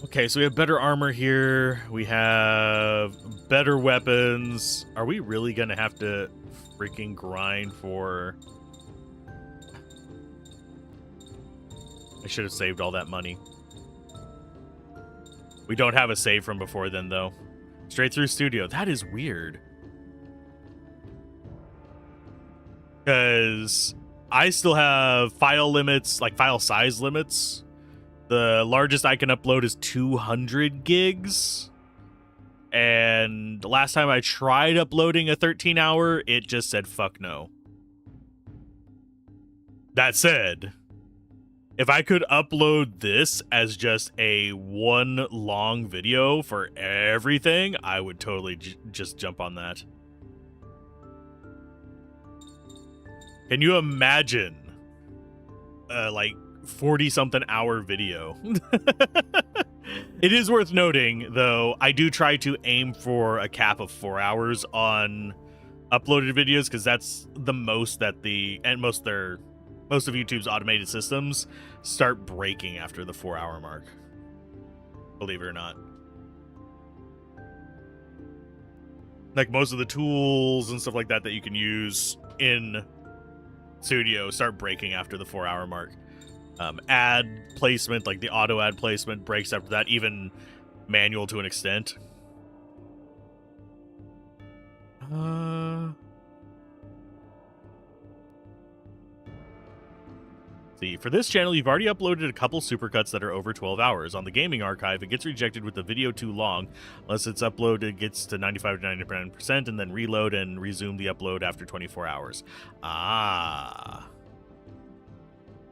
Okay, so we have better armor here. We have better weapons. Are we really going to have to freaking grind for... I should have saved all that money. We don't have a save from before then, though. Straight through studio. That is weird. Because I still have file limits, like file size limits. The largest I can upload is 200 gigs. And the last time I tried uploading a 13-hour, it just said fuck no. That said, if I could upload this as just a one long video for everything, I would totally just jump on that. Can you imagine like 40-something hour video? It is worth noting, though, I do try to aim for a cap of 4 hours on uploaded videos, because that's the most that most of YouTube's automated systems start breaking after the 4-hour mark. Believe it or not. Like, most of the tools and stuff like that that you can use in Studio start breaking after the 4-hour mark. Ad placement, like the auto ad placement, breaks after that, even manual to an extent. See, for this channel, you've already uploaded a couple supercuts that are over 12 hours. On the gaming archive, it gets rejected with the video too long. Unless it's uploaded, it gets to 95 to 99%, and then reload and resume the upload after 24 hours. Ah.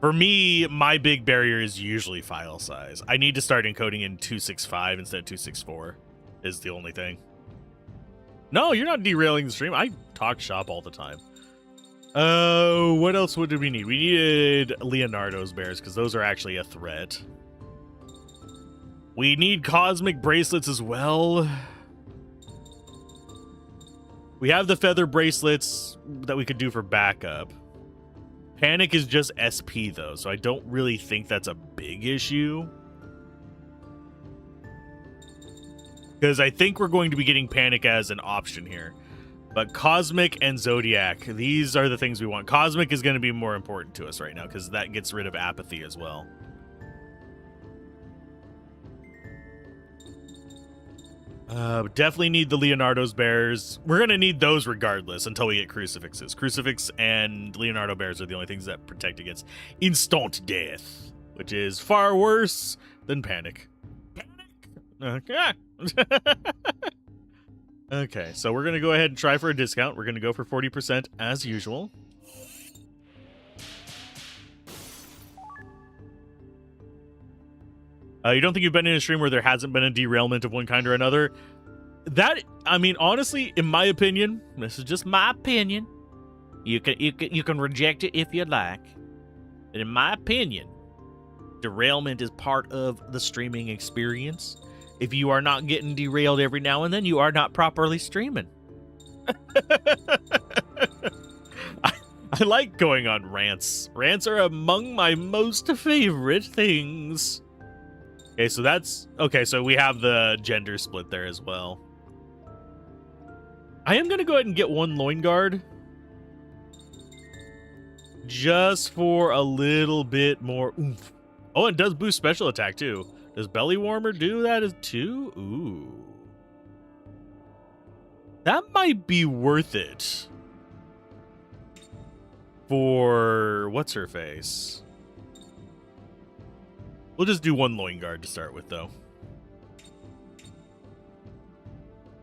For me, my big barrier is usually file size. I need to start encoding in 265 instead of 264, is the only thing. No, you're not derailing the stream. I talk shop all the time. What else did we need? We needed Leonardo's bears, because those are actually a threat. We need cosmic bracelets as well. We have the feather bracelets that we could do for backup. Panic is just SP, though, so I don't really think that's a big issue. Because I think we're going to be getting Panic as an option here. But Cosmic and Zodiac, these are the things we want. Cosmic is going to be more important to us right now because that gets rid of apathy as well. Definitely need the Leonardo's bears. We're going to need those regardless until we get crucifixes. Crucifix and Leonardo bears are the only things that protect against instant death, which is far worse than panic. Panic? Okay. Okay, so we're going to go ahead and try for a discount. We're going to go for 40% as usual. You don't think you've been in a stream where there hasn't been a derailment of one kind or another? That, I mean, honestly, in my opinion, this is just my opinion. You can reject it if you like. But in my opinion, derailment is part of the streaming experience. If you are not getting derailed every now and then, you are not properly streaming. I like going on rants. Rants are among my most favorite things. Okay, so that's... Okay, so we have the gender split there as well. I am going to go ahead and get one loin guard. Just for a little bit more oomph. Oh, it does boost special attack, too. Does Belly Warmer do that too? Ooh. That might be worth it. For... What's-her-face? We'll just do one loin guard to start with, though.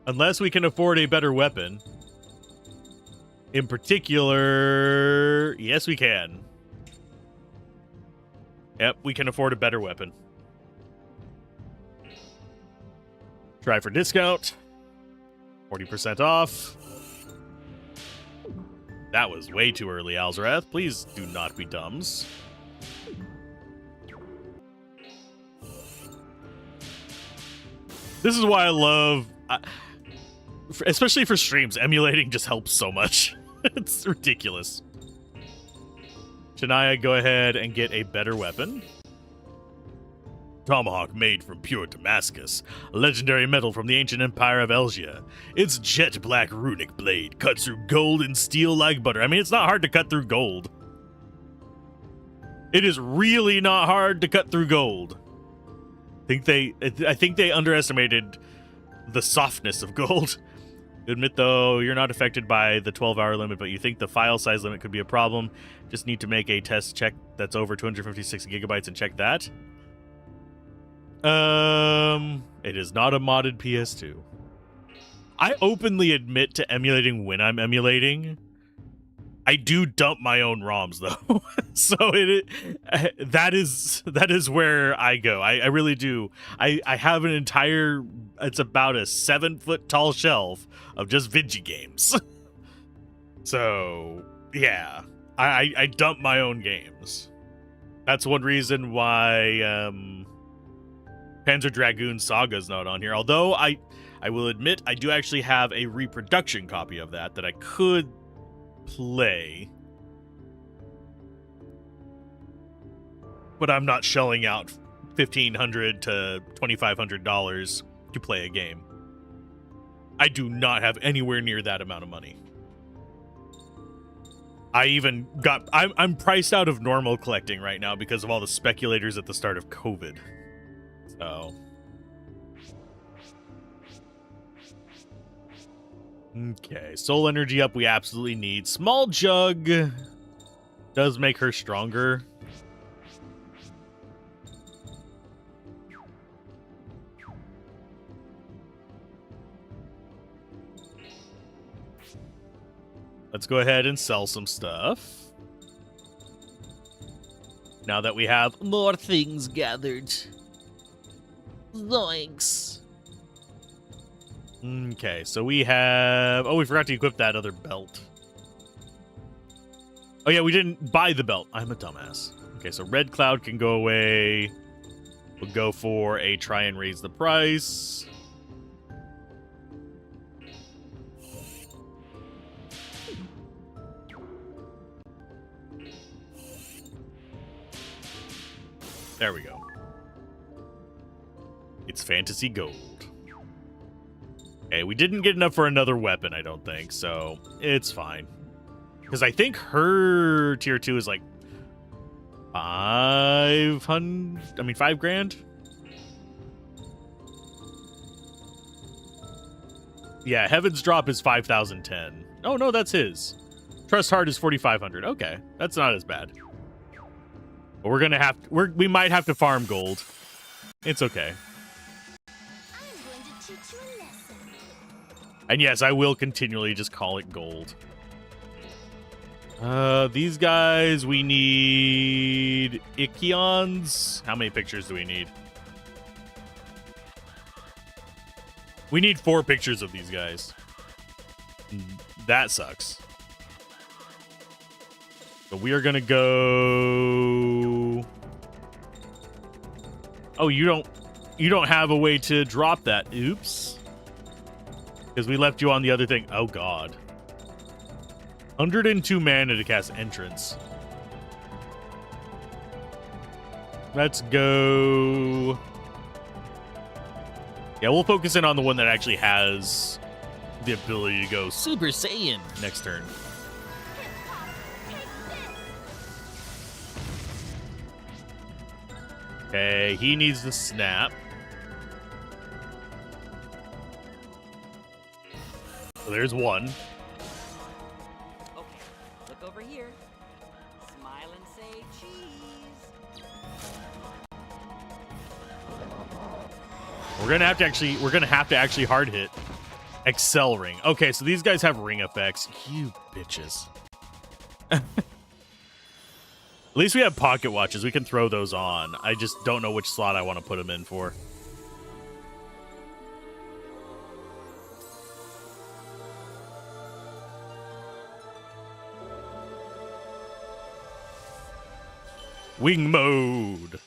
Unless we can afford a better weapon. In particular... Yes, we can. Yep, we can afford a better weapon. Try for discount. 40% off. That was way too early, Alzorath. Please do not be dumbs. This is why I love... especially for streams, emulating just helps so much. It's ridiculous. Shania, go ahead and get a better weapon. Tomahawk made from pure Damascus, a legendary metal from the ancient empire of Elgia. Its jet black runic blade cuts through gold and steel like butter. I mean, it's not hard to cut through gold. It is really not hard to cut through gold. I think they underestimated the softness of gold. You admit, though, you're not affected by the 12-hour limit, but you think the file size limit could be a problem. Just need to make a test check that's over 256 gigabytes and check that. It is not a modded PS2. I openly admit to emulating when I'm emulating. I do dump my own ROMs though, so that is where I go. I really do. I have an entire. It's about a 7-foot tall shelf of just Vigi games. So yeah, I dump my own games. That's one reason why Panzer Dragoon Saga's not on here. Although I will admit I do actually have a reproduction copy of that I could play, but I'm not shelling out $1,500 to $2,500 to play a game. I do not have anywhere near that amount of money. I'm priced out of normal collecting right now because of all the speculators at the start of COVID. So okay, soul energy up we absolutely need. Small jug does make her stronger. Let's go ahead and sell some stuff. Now that we have more things gathered. Zoinks. Okay, so we have... Oh, we forgot to equip that other belt. Oh, yeah, we didn't buy the belt. I'm a dumbass. Okay, so Red Cloud can go away. We'll go for a try and raise the price. There we go. It's fantasy gold. Okay, we didn't get enough for another weapon, I don't think, so it's fine. Because I think her tier 2 is like 5 grand? Yeah, Heaven's Drop is 5,010. Oh, no, that's his. Trust Heart is 4,500. Okay, that's not as bad. But we're gonna have we might have to farm gold. It's okay. I'm going to teach you a lesson. And yes, I will continually just call it gold. These guys, we need Ichions. How many pictures do we need? We need 4 pictures of these guys. That sucks. So we are gonna go. Oh, you don't have a way to drop that. Oops. Because we left you on the other thing. Oh god. 102 mana to cast Entrance. Let's go. Yeah, we'll focus in on the one that actually has the ability to go Super Saiyan next turn. Okay, he needs the snap. So there's one. Okay, look over here. Smile and say cheese. We're gonna have to actually hard hit Excel Ring. Okay, so these guys have ring effects. You bitches. At least we have pocket watches. We can throw those on. I just don't know which slot I want to put them in for. Wing mode.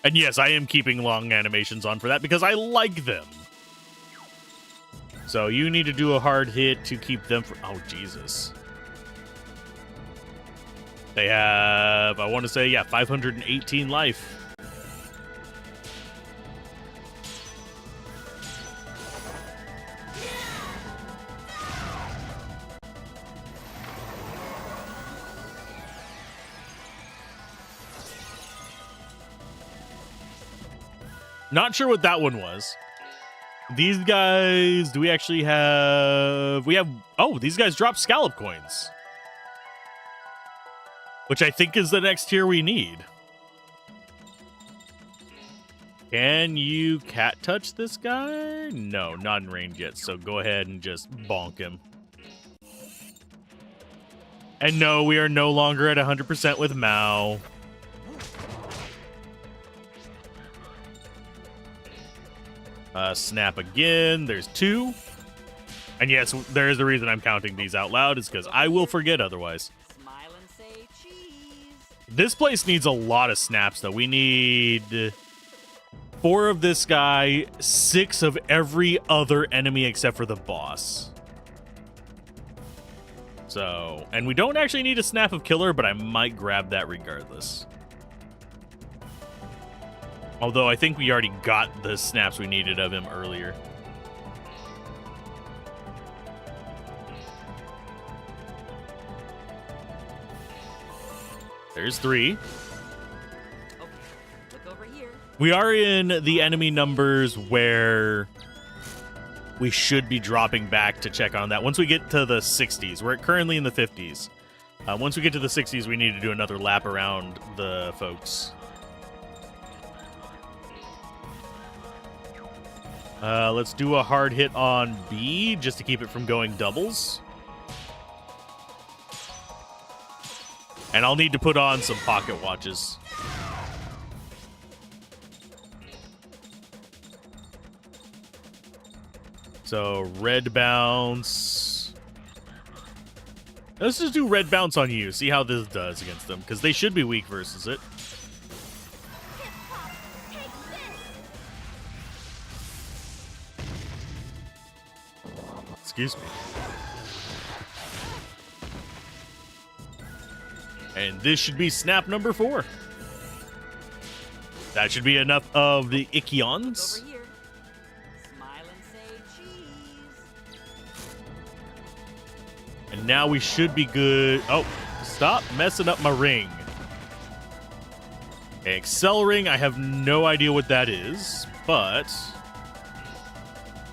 And yes, I am keeping long animations on for that because I like them. So you need to do a hard hit to keep them from... Oh, Jesus. They have, I want to say, yeah, 518 life. Not sure what that one was. These guys, do we actually have... We have... Oh, these guys drop scallop coins. Which I think is the next tier we need. Can you cat touch this guy? No, not in range yet, so go ahead and just bonk him. And no, we are no longer at 100% with Mao. Snap again. There's 2. And yes, there is the reason I'm counting these out loud is because I will forget otherwise. Smile and say cheese. This place needs a lot of snaps, though. We need 4 of this guy, 6 of every other enemy except for the boss. So, and we don't actually need a snap of killer, but I might grab that regardless. Although I think we already got the snaps we needed of him earlier. There's 3. Okay, look over here. We are in the enemy numbers where we should be dropping back to check on that. Once we get to the 60s, we're currently in the 50s. Once we get to the 60s, we need to do another lap around the folks. Let's do a hard hit on B just to keep it from going doubles. And I'll need to put on some pocket watches. So, red bounce. Let's just do red bounce on you. See how this does against them. Because they should be weak versus it. Excuse me. And this should be snap number 4. That should be enough of the Ichions. Over here. Smile and say And now we should be good. Oh, stop messing up my ring. Okay, Excel ring, I have no idea what that is, but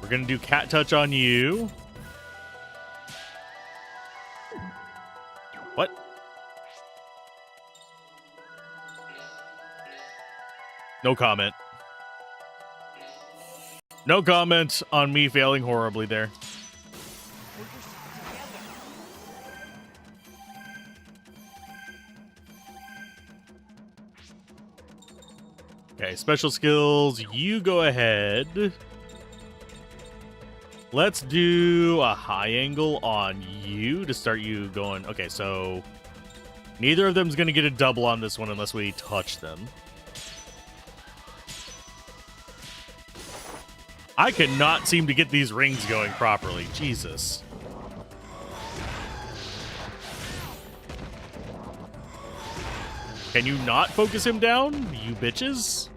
we're going to do cat touch on you. What? No comment. No comment on me failing horribly there. Okay, special skills, you go ahead. Let's do a high angle on you to start you going. Okay, so neither of them's going to get a double on this one unless we touch them. I cannot seem to get these rings going properly. Jesus. Can you not focus him down, you bitches?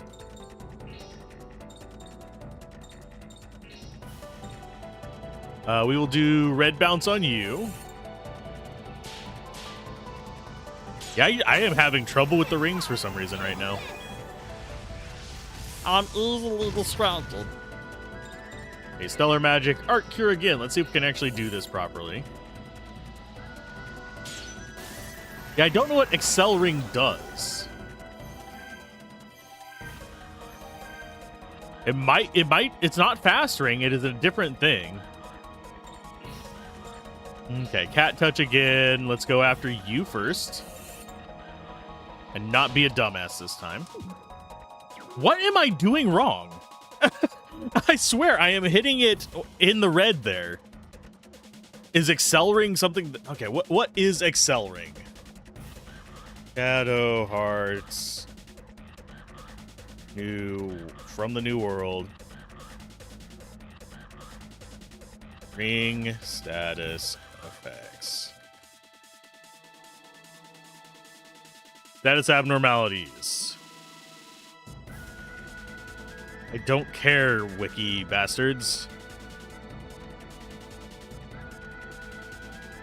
We will do red bounce on you. Yeah, I am having trouble with the rings for some reason right now. I'm easily distracted. Okay, Stellar Magic, Art Cure again. Let's see if we can actually do this properly. Yeah, I don't know what Excel Ring does. It's not Fast Ring, it is a different thing. Okay, Cat Touch again. Let's go after you first. And not be a dumbass this time. What am I doing wrong? I swear, I am hitting it in the red there. Is Excel Ring something... Okay, what is Excel Ring? Shadow Hearts. From the New World. Ring status effects. Status abnormalities. I don't care, wiki bastards.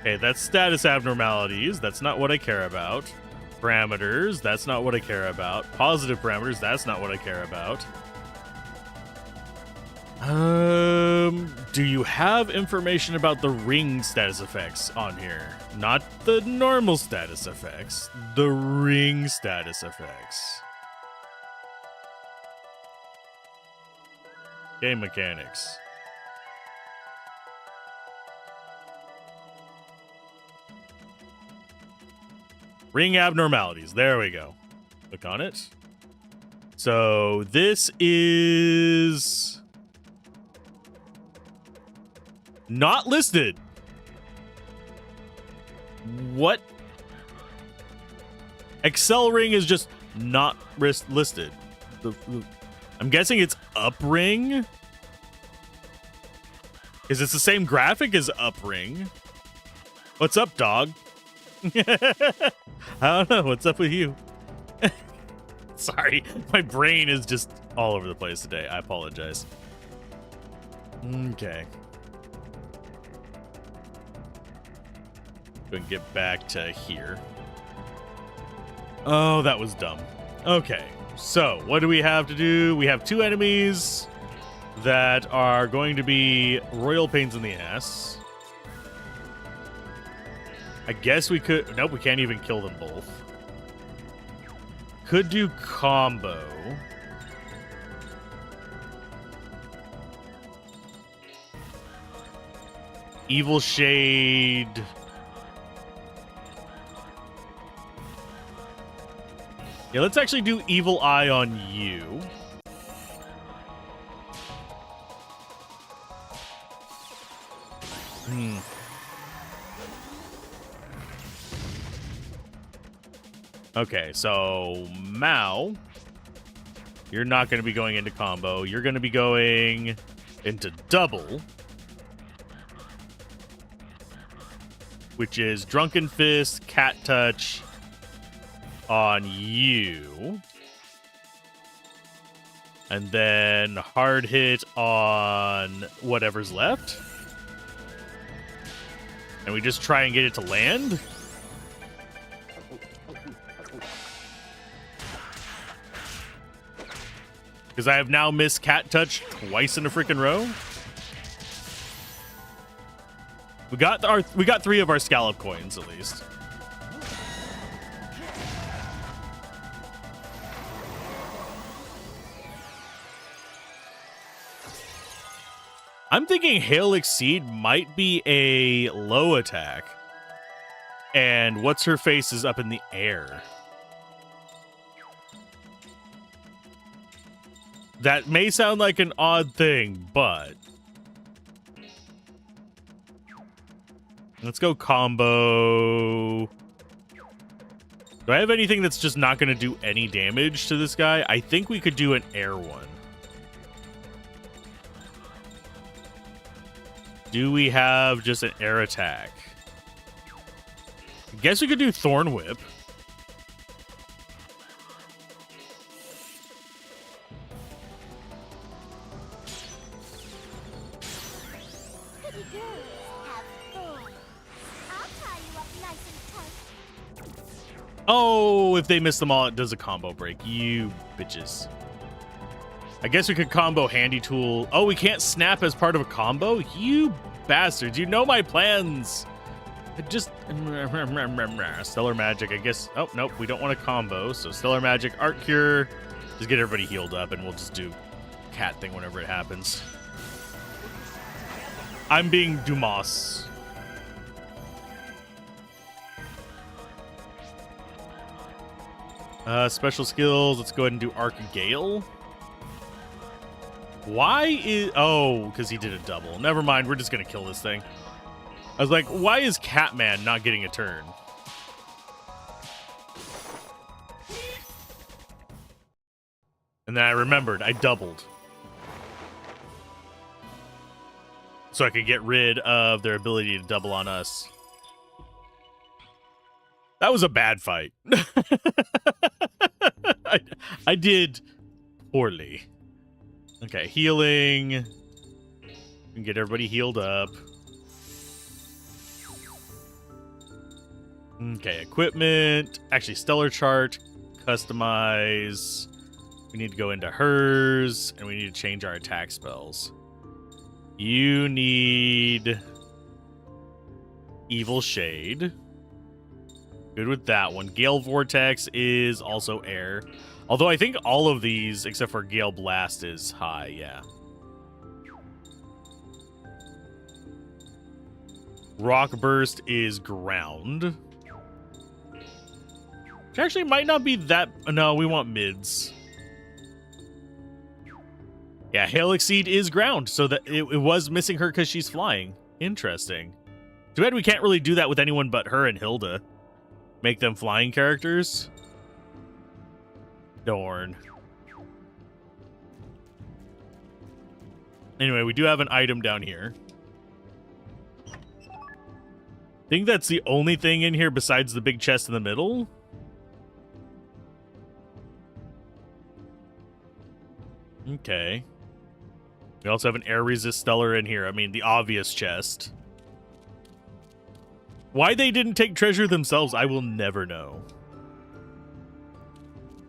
Okay, that's status abnormalities. That's not what I care about. Parameters. That's not what I care about. Positive parameters. That's not what I care about. Do you have information about the ring status effects on here? Not the normal status effects. The ring status effects. Game mechanics. Ring abnormalities. There we go. Click on it. So this is not listed. What? Excel Ring is just not listed. I'm guessing it's Up Ring. Is it the same graphic as Up Ring? What's up, dog? I don't know. What's up with you? Sorry, my brain is just all over the place today. I apologize. Okay. Go and get back to here. Oh, that was dumb. Okay, so what do we have to do? We have two enemies that are going to be royal pains in the ass. I guess we could... Nope, we can't even kill them both. Could do combo. Evil Shade. Yeah, let's actually do Evil Eye on you. Okay, so Mao, you're not going to be going into combo. You're going to be going into double, which is Drunken Fist, Cat Touch on you, and then hard hit on whatever's left. And we just try and get it to land? Because I have now missed cat touch twice in a freaking row. We got 3 of our scallop coins at least. I'm thinking Hail Exceed might be a low attack. And what's her face is up in the air. That may sound like an odd thing, but let's go combo. Do I have anything that's just not going to do any damage to this guy? I think we could do an air one. Do we have just an air attack? I guess we could do Thorn Whip. Pretty girls have thorns. I'll tie you up nice and tight. Oh, if they miss them all, it does a combo break. You bitches. I guess we could combo Handy Tool. Oh, we can't snap as part of a combo? You bastards. You know my plans. I just... Stellar Magic, I guess. Oh, nope. We don't want a combo. So Stellar Magic, Art Cure. Just get everybody healed up, and we'll just do cat thing whenever it happens. I'm being Dumas. Special skills. Let's go ahead and do Arc Gale. Why is... Oh, because he did a double. Never mind. We're just going to kill this thing. I was like, why is Catman not getting a turn? And then I remembered. I doubled. So I could get rid of their ability to double on us. That was a bad fight. I did poorly. Okay, healing. We can get everybody healed up. Okay, equipment. Actually, Stellar Chart. Customize. We need to go into hers, and we need to change our attack spells. You need Evil Shade. Good with that one. Gale Vortex is also air. Although I think all of these, except for Gale Blast, is high, yeah. Rock Burst is ground. Which actually might not be that... No, we want mids. Yeah, Hail Exceed is ground, so that it was missing her because she's flying. Interesting. Too bad we can't really do that with anyone but her and Hilda. Make them flying characters. Darn. Anyway, we do have an item down here. I think that's the only thing in here besides the big chest in the middle. Okay. We also have an air resist stellar in here. I mean, the obvious chest. Why they didn't take treasure themselves, I will never know.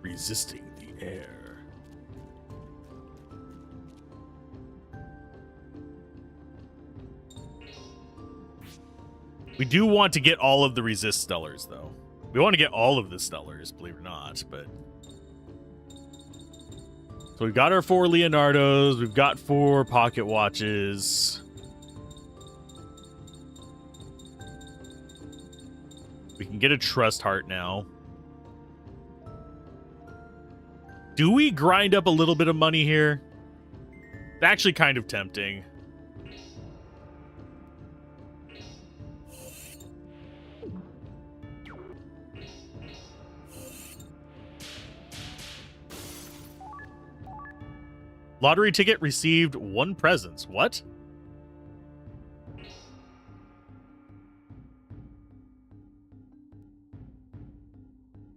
Resisting the air. We do want to get all of the resist stellars, though. We want to get all of the stellars, believe it or not, but... So we've got our 4 Leonardos, we've got 4 pocket watches. We can get a trust heart now. Do we grind up a little bit of money here? It's actually kind of tempting. Lottery ticket received 1 presents. What?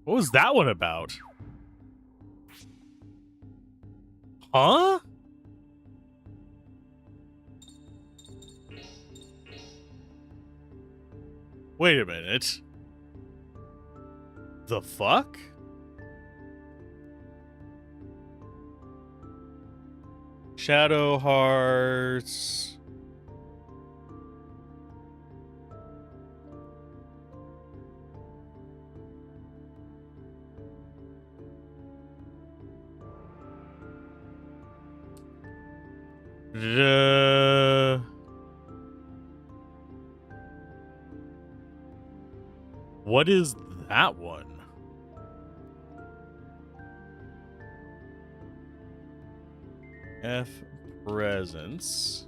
What was that one about? Huh? Wait a minute. The fuck? Shadow Hearts. What is that one? F presence.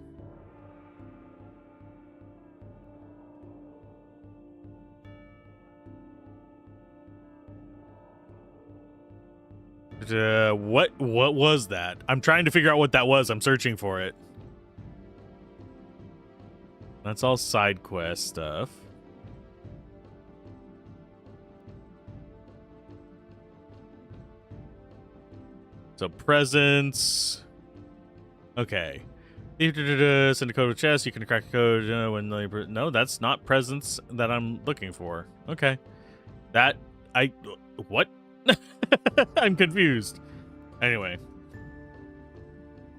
What was that? I'm trying to figure out what that was. I'm searching for it. That's all side quest stuff. So presence. Okay. Send a code with chest. You can crack a code when no, that's not presence that I'm looking for. Okay. That what? I'm confused. Anyway.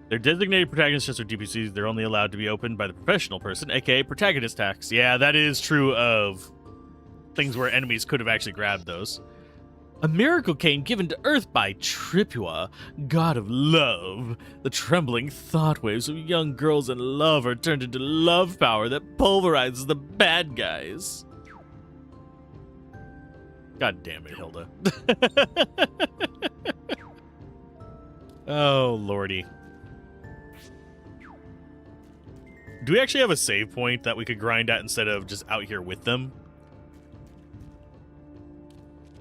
They're designated protagonist chests or DPCs. They're only allowed to be opened by the professional person, aka protagonist tax. Yeah, that is true of things where enemies could have actually grabbed those. A miracle cane given to Earth by Tripua, god of love. The trembling thought waves of young girls in love are turned into love power that pulverizes the bad guys. God damn it, Hilda. Oh, lordy. Do we actually have a save point that we could grind at instead of just out here with them?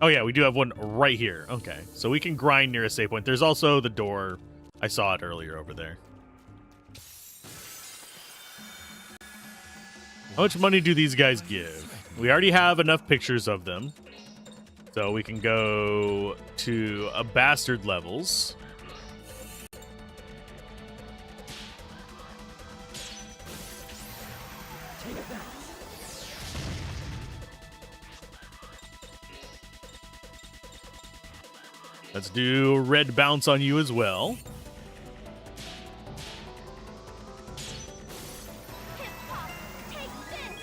Oh yeah, we do have one right here. Okay, so we can grind near a save point. There's also the door. I saw it earlier over there. How much money do these guys give? We already have enough pictures of them. So we can go to a bastard levels. Let's do red bounce on you as well. Hip-hop, take this!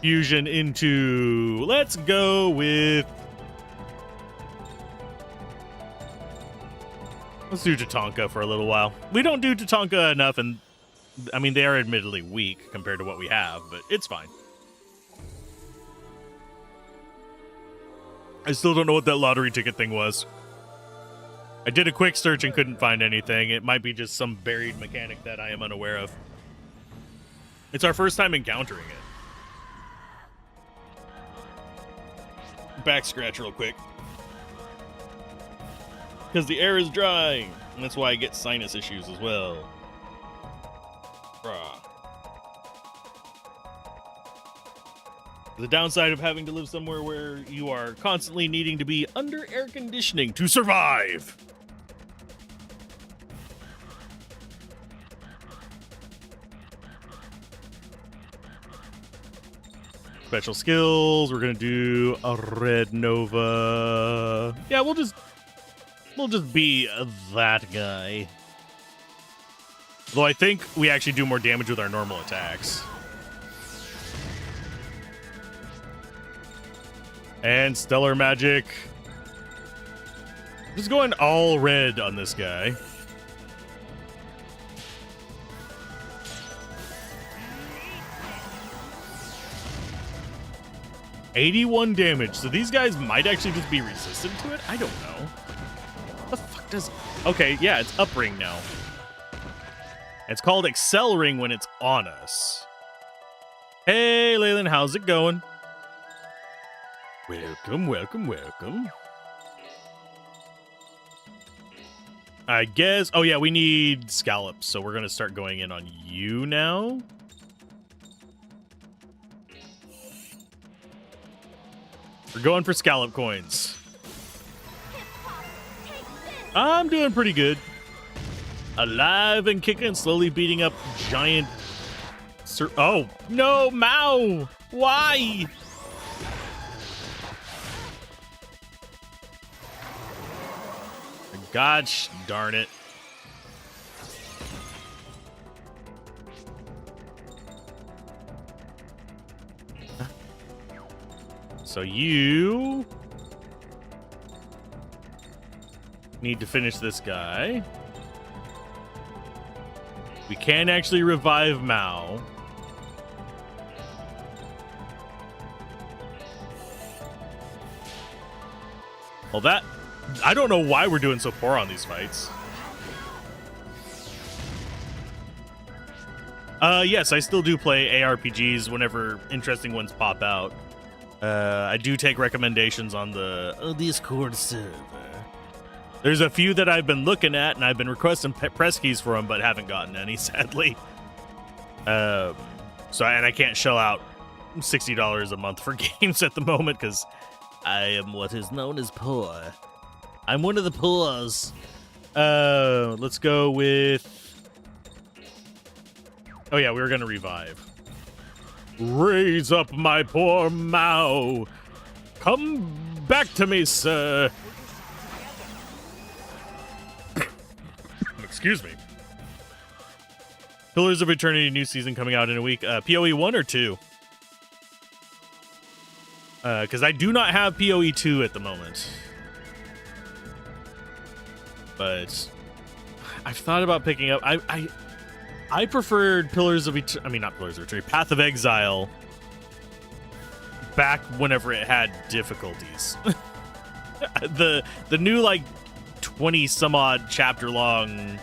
Fusion into... Let's go with... Let's do Tatanka for a little while. We don't do Tatanka enough, and... I mean, they are admittedly weak compared to what we have, but it's fine. I still don't know what that lottery ticket thing was. I did a quick search and couldn't find anything. It might be just some buried mechanic that I am unaware of. It's our first time encountering it. Back scratch real quick. Because the air is dry. And that's why I get sinus issues as well. Bruh. The downside of having to live somewhere where you are constantly needing to be under air conditioning to survive. Special skills. We're gonna do a red nova. Yeah, we'll just be that guy. Though I think we actually do more damage with our normal attacks. And stellar magic. Just going all red on this guy. $81 damage. So these guys might actually just be resistant to it. I don't know. What the fuck does... Okay, yeah, it's up ring now. It's called Excel Ring when it's on us. Hey, Leyland, how's it going? Welcome, welcome, welcome. I guess... Oh, yeah, we need scallops, so we're going to start going in on you now. We're going for scallop coins. I'm doing pretty good. Alive and kicking, slowly beating up giant Oh, no, Mao! Why? Gosh darn it. So you need to finish this guy. We can actually revive Mao. Well, that... I don't know why we're doing so poor on these fights. Yes, I still do play ARPGs whenever interesting ones pop out. I do take recommendations on the Discord server. There's a few that I've been looking at, and I've been requesting press keys for them, but haven't gotten any, sadly. And I can't shell out $60 a month for games at the moment, because I am what is known as poor. I'm one of the poors. Let's go with... Oh yeah, we were gonna revive. Raise up my poor Mao. Come back to me, sir. Excuse me. Pillars of Eternity new season coming out in a week. PoE 1 or 2? Because I do not have PoE 2 at the moment. But I've thought about picking up... I preferred Pillars of Eternity... I mean, not Pillars of Eternity. Path of Exile back whenever it had difficulties. The new, like, 20-some-odd chapter-long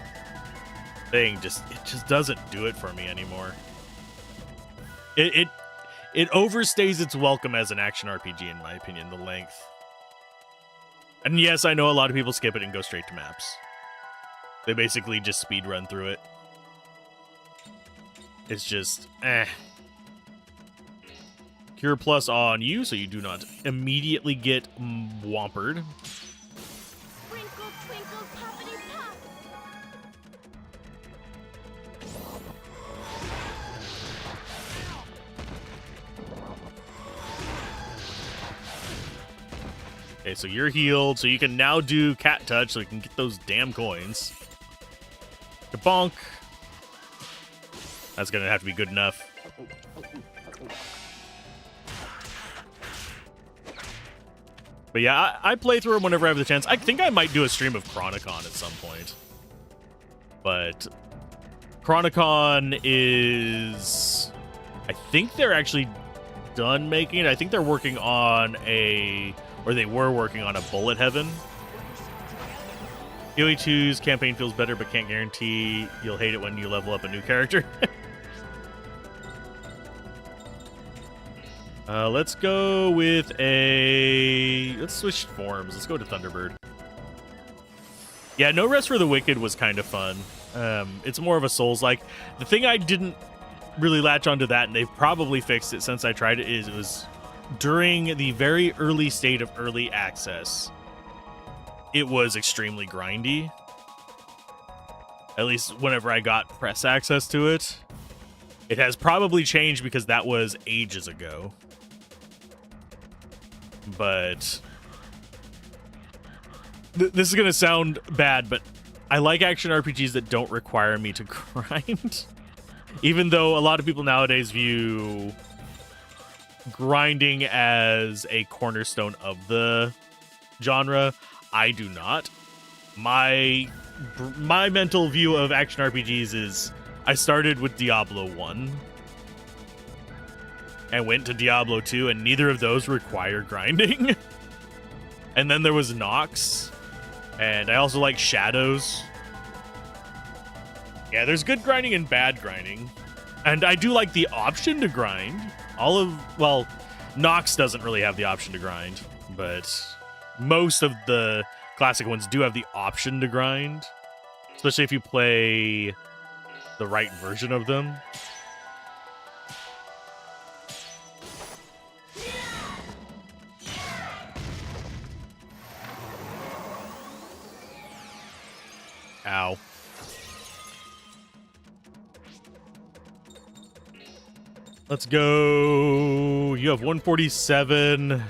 thing it just doesn't do it for me anymore. It overstays its welcome as an action RPG, in my opinion, the length. And yes, I know a lot of people skip it and go straight to maps. They basically just speed run through it. It's just, Cure Plus on you, so you do not immediately get whompered. Twinkle, twinkle, poppity pop. Okay, so you're healed, so you can now do Cat Touch, so you can get those damn coins. Kabonk. That's gonna have to be good enough. But yeah, I play through them whenever I have the chance. I think I might do a stream of Chronicon at some point. But Chronicon is... I think they're actually done making it. I think they're working on a... Or they were working on a Bullet Heaven. PoE 2's campaign feels better, but can't guarantee you'll hate it when you level up a new character. Let's go with a... Let's switch forms. Let's go to Thunderbird. Yeah, No Rest for the Wicked was kind of fun. It's more of a Souls-like. The thing I didn't really latch onto that, and they've probably fixed it since I tried it, is it was during the very early state of early access. It was extremely grindy. At least whenever I got press access to it. It has probably changed because that was ages ago. But this is going to sound bad, but I like action RPGs that don't require me to grind. Even though a lot of people nowadays view grinding as a cornerstone of the genre, I do not. My mental view of action RPGs is I started with Diablo 1 and went to Diablo 2, and neither of those require grinding. And then there was Nox, and I also like Shadows. Yeah, there's good grinding and bad grinding. And I do like the option to grind. Well, Nox doesn't really have the option to grind, but most of the classic ones do have the option to grind, especially if you play the right version of them. Ow. Let's go. You have 147. I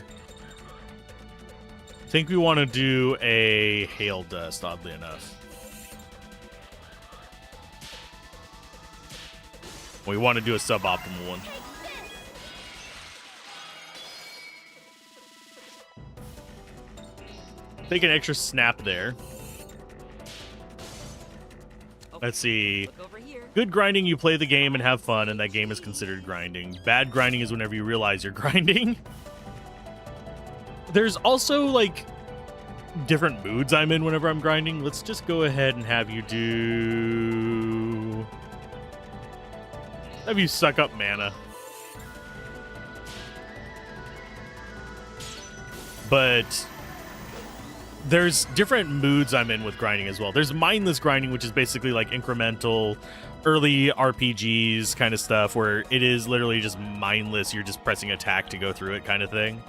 think we want to do a hail dust, oddly enough. We want to do a suboptimal one. Take an extra snap there. Let's see. Look over here. Good grinding, you play the game and have fun, and that game is considered grinding. Bad grinding is whenever you realize you're grinding. There's also, like, different moods I'm in whenever I'm grinding. Let's just go ahead and have you do... Have you suck up mana. But there's different moods I'm in with grinding as well. There's mindless grinding, which is basically like incremental, early RPGs kind of stuff, where it is literally just mindless. You're just pressing attack to go through it kind of thing.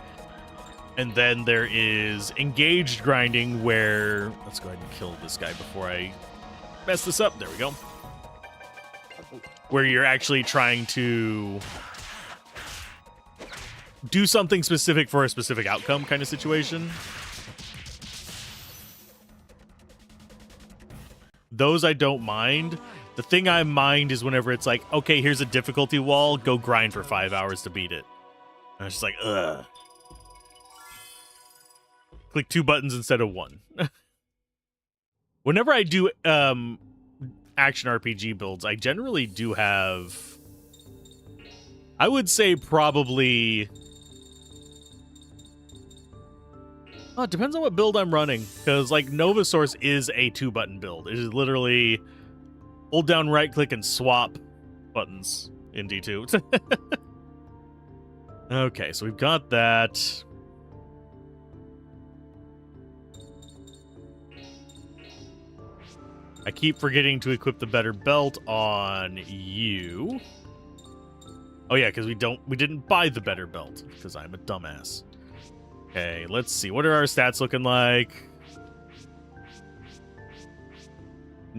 And then there is engaged grinding, where... Let's go ahead and kill this guy before I mess this up. There we go. Where you're actually trying to do something specific for a specific outcome kind of situation. Those I don't mind. The thing I mind is whenever it's like, okay, here's a difficulty wall, go grind for 5 hours to beat it. And it's just like, ugh. Click 2 buttons instead of 1. Whenever I do action RPG builds, I generally do have, I would say probably, it depends on what build I'm running, because like Nova Source is a 2-button build. It is literally hold down right click and swap buttons in D2. Okay, so we've got that. I keep forgetting to equip the better belt on you. Oh yeah, because we didn't buy the better belt, because I'm a dumbass. Okay, let's see. What are our stats looking like?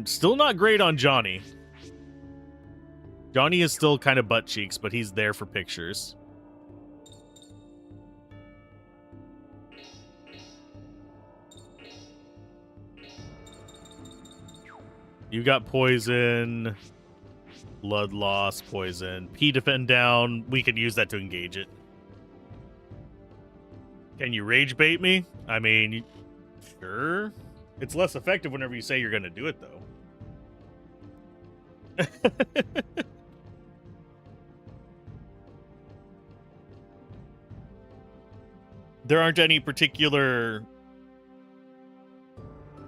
Still not great on Johnny. Johnny is still kind of butt cheeks, but he's there for pictures. You got poison, blood loss, poison. P defend down. We could use that to engage it. Can you rage bait me? I mean, sure. It's less effective whenever you say you're going to do it, though. There aren't any particular...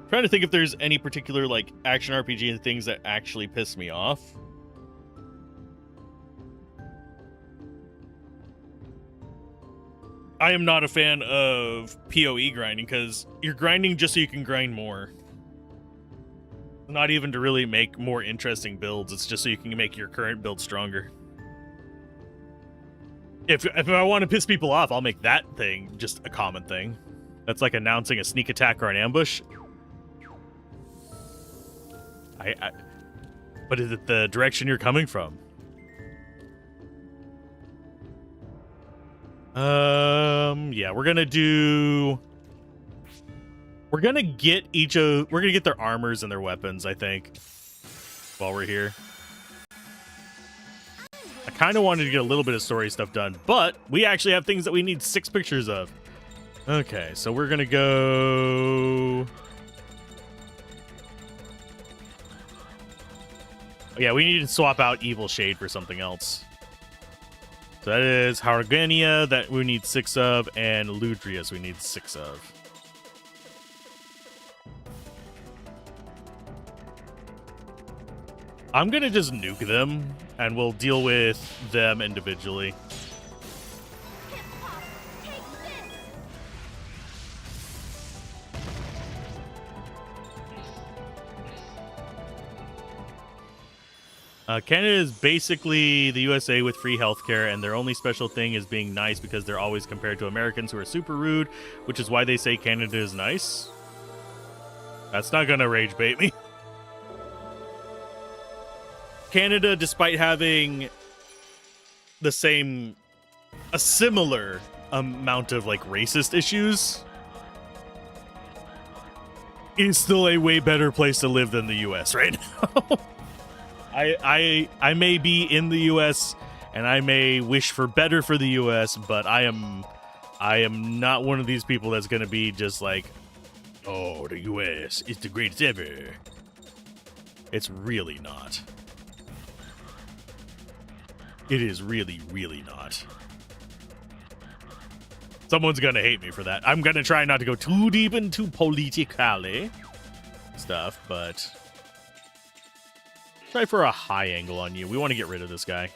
Trying to think if there's any particular, like, action RPG things that actually piss me off. I am not a fan of PoE grinding, because you're grinding just so you can grind more. Not even to really make more interesting builds, it's just so you can make your current build stronger. If I want to piss people off, I'll make that thing just a common thing. That's like announcing a sneak attack or an ambush. But is it the direction you're coming from? Yeah, we're gonna get their armors and their weapons, I think, while we're here. I kind of wanted to get a little bit of story stuff done, but we actually have things that we need 6 pictures of. Okay, so we're gonna go... Yeah, we need to swap out Evil Shade for something else. So that is Hargania, that we need 6 of, and Ludrius we need 6 of. I'm gonna just nuke them, and we'll deal with them individually. Canada is basically the USA with free healthcare, and their only special thing is being nice because they're always compared to Americans who are super rude, which is why they say Canada is nice. That's not gonna rage bait me. Canada, despite having a similar amount of like racist issues, is still a way better place to live than the US right now. I may be in the US and I may wish for better for the US, but I am not one of these people that's going to be just like, oh, the US is the greatest ever. It's really not. It is really, really not. Someone's gonna hate me for that. I'm gonna try not to go too deep into politically stuff, but try for a high angle on you. We want to get rid of this guy.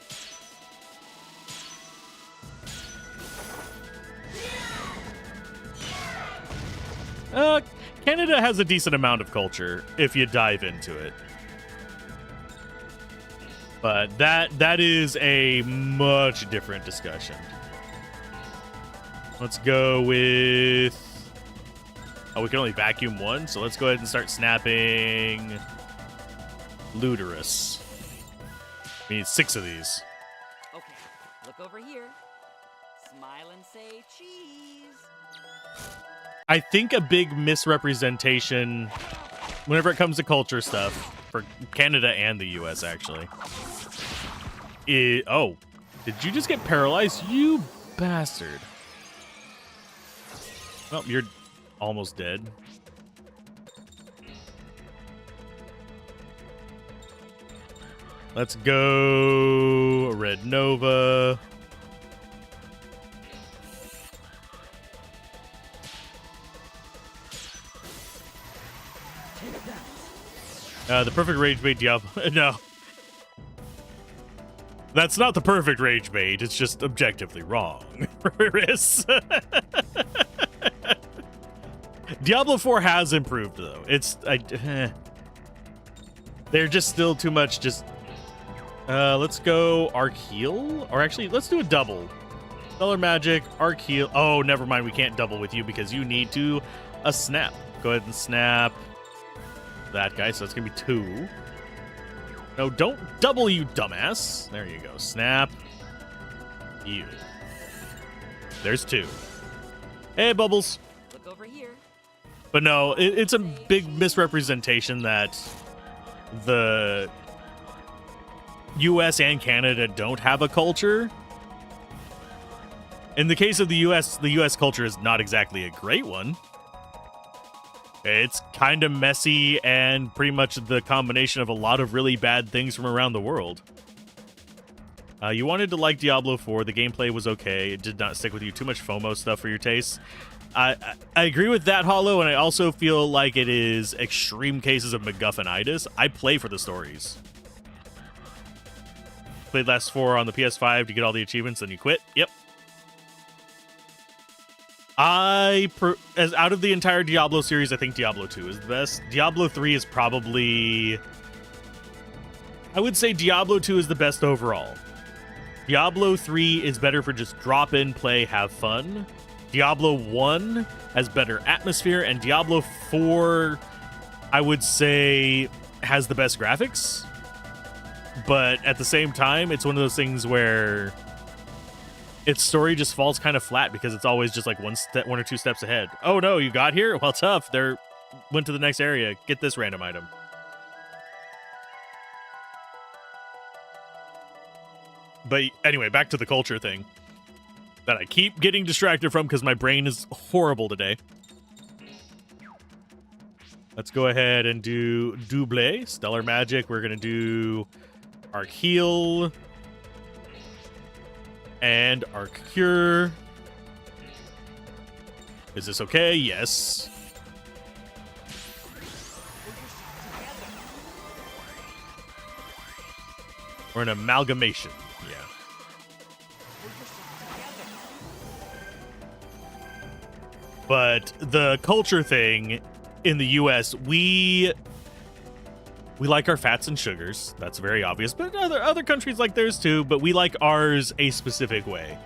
Canada has a decent amount of culture if you dive into it. But that is a much different discussion. Let's go with... Oh, we can only vacuum one, so let's go ahead and start snapping... Ludorous. We need 6 of these. Okay, look over here. Smile and say cheese. I think a big misrepresentation whenever it comes to culture stuff, for Canada and the US actually, oh, did you just get paralyzed? You bastard. Well, you're almost dead. Let's go Red Nova. The perfect rage bait Diablo. No. That's not the perfect rage bait. It's just objectively wrong. Riss. Diablo 4 has improved, though. They're just still too much. Just let's go Arc Heal. Or actually, let's do a double. Stellar Magic, Arc Heal. Oh, never mind. We can't double with you because you need to snap. Go ahead and snap that guy, so it's gonna be 2. No, don't double, you dumbass. There you go. Snap you. There's 2. Hey, Bubbles. Look over here. But no, it's a big misrepresentation that the US and Canada don't have a culture. In the case of the US culture is not exactly a great one. It's kind of messy and pretty much the combination of a lot of really bad things from around the world. You wanted to like Diablo 4. The gameplay was okay. It did not stick with you. Too much FOMO stuff for your taste. I agree with that, Hollow, and I also feel like it is extreme cases of MacGuffinitis. I play for the stories. Played Last 4 on the PS5 to get all the achievements, then you quit. Yep. As out of the entire Diablo series, I think Diablo 2 is the best. Diablo 3 is probably... I would say Diablo 2 is the best overall. Diablo 3 is better for just drop in, play, have fun. Diablo 1 has better atmosphere, and Diablo 4, I would say, has the best graphics. But at the same time, it's one of those things where its story just falls kind of flat because it's always just like one or two steps ahead. Oh no, you got here? Well, tough. Went to the next area. Get this random item. But anyway, back to the culture thing that I keep getting distracted from because my brain is horrible today. Let's go ahead and do Double. Stellar Magic. We're going to do Arc Heal and Arc Cure. Is this okay? Yes. Or an amalgamation. Yeah. But the culture thing in the US, we like our fats and sugars. That's very obvious. But other countries like theirs too, but we like ours a specific way.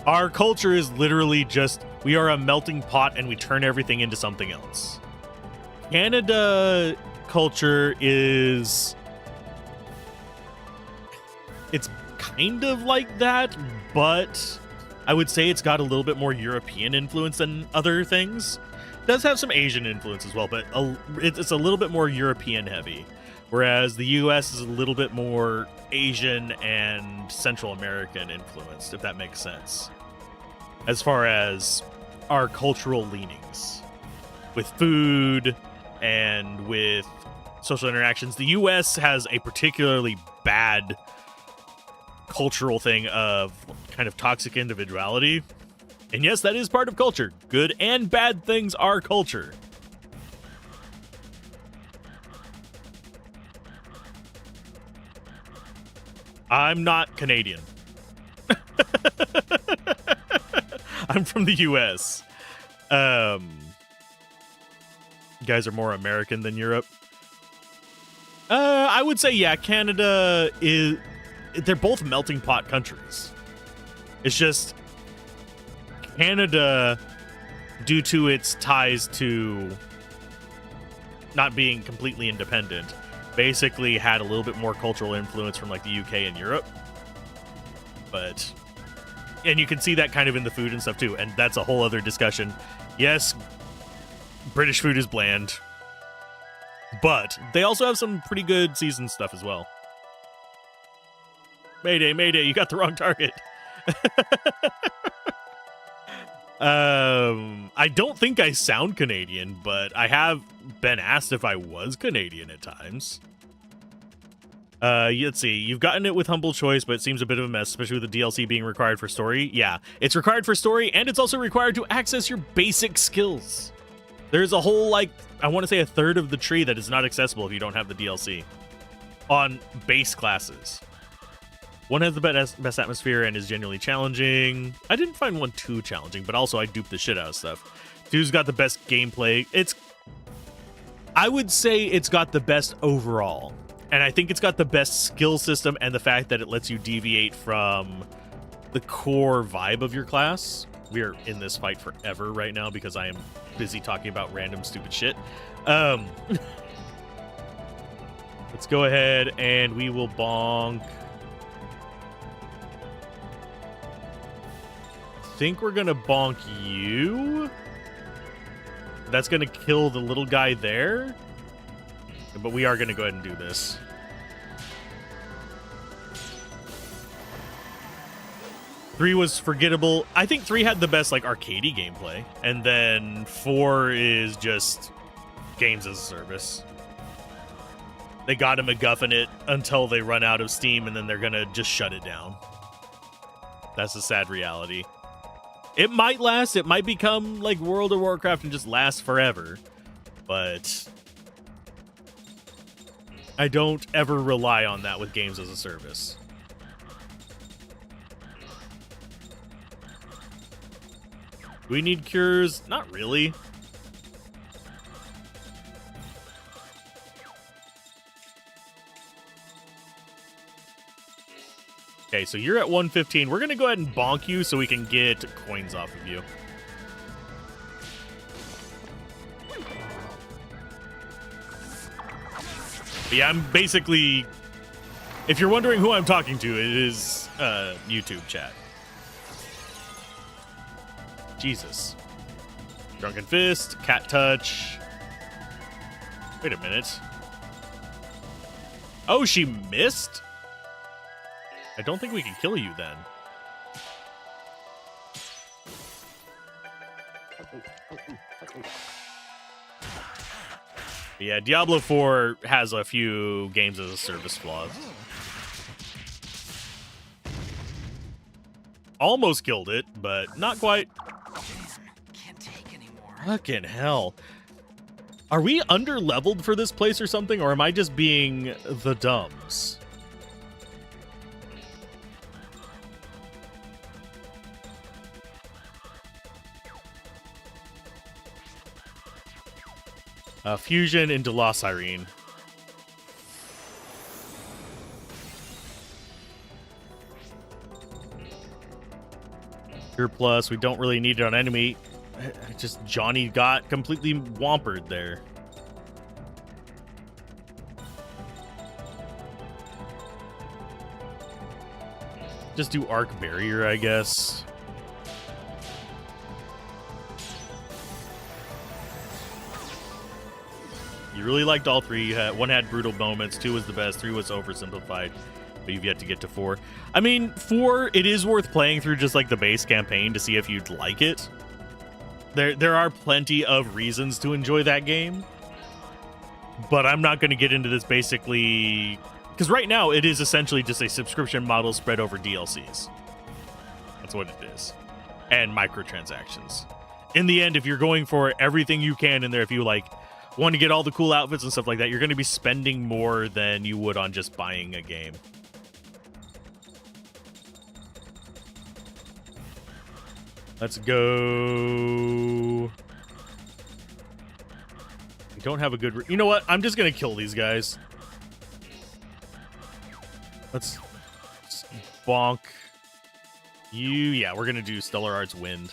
Our culture is literally just, we are a melting pot and we turn everything into something else. Canada culture is... it's kind of like that, but I would say it's got a little bit more European influence than other things. It does have some Asian influence as well, but it's a little bit more European heavy, whereas the US is a little bit more Asian and Central American influenced, if that makes sense, as far as our cultural leanings with food and with social interactions. The US has a particularly bad cultural thing of kind of toxic individuality. And yes, that is part of culture. Good and bad things are culture. I'm not Canadian. I'm from the US. You guys are more American than Europe. I would say, yeah, Canada is... They're both melting pot countries. It's just Canada, due to its ties to not being completely independent, basically had a little bit more cultural influence from like the UK and Europe. But, and you can see that kind of in the food and stuff too, and that's a whole other discussion. Yes, British food is bland, but they also have some pretty good seasoned stuff as well. Mayday, mayday, you got the wrong target. I don't think I sound Canadian, but I have been asked if I was Canadian at times. Let's see. You've gotten it with humble choice, but it seems a bit of a mess, especially with the DLC being required for story. Yeah, it's required for story, and it's also required to access your basic skills. There's a whole, like, I want to say a third of the tree that is not accessible if you don't have the DLC on base classes. One has the best atmosphere and is genuinely challenging. I didn't find one too challenging, but also I duped the shit out of stuff. Two's got the best gameplay. I would say it's got the best overall. And I think it's got the best skill system and the fact that it lets you deviate from the core vibe of your class. We are in this fight forever right now because I am busy talking about random stupid shit. Let's go ahead and we will bonk. I think we're gonna bonk you. That's gonna kill the little guy there. But we are gonna go ahead and do this. 3 was forgettable. I think 3 had the best like arcadey gameplay, and then 4 is just games as a service. They got a MacGuffin it until they run out of steam, and then they're gonna just shut it down. That's the sad reality. It might last. It might become like World of Warcraft and just last forever, but I don't ever rely on that with games as a service. Do we need cures? Not really. Okay, so you're at 115. We're going to go ahead and bonk you so we can get coins off of you. But yeah, I'm basically... If you're wondering who I'm talking to, it is YouTube chat. Jesus. Drunken Fist, Cat Touch. Wait a minute. Oh, she missed? I don't think we can kill you then. Yeah, Diablo 4 has a few games as a service flaws. Almost killed it, but not quite. Can't take anymore. Fucking hell. Are we under-leveled for this place or something, or am I just being the dumbs? Fusion into Lost Irene. Cure plus, we don't really need it on enemy. Just Johnny got completely whompered there. Just do Arc Barrier, I guess. You really liked all three. One had brutal moments, 2 was the best, 3 was oversimplified, but you've yet to get to 4. I mean, 4, it is worth playing through just like the base campaign to see if you'd like it. There are plenty of reasons to enjoy that game, but I'm not going to get into this basically because right now it is essentially just a subscription model spread over DLCs. That's what it is, and microtransactions. In the end, if you're going for everything you can in there, if you like want to get all the cool outfits and stuff like that, you're going to be spending more than you would on just buying a game. Let's go. We don't have a good... You know what? I'm just going to kill these guys. Let's bonk. Yeah, we're going to do Stellar Arts Wind.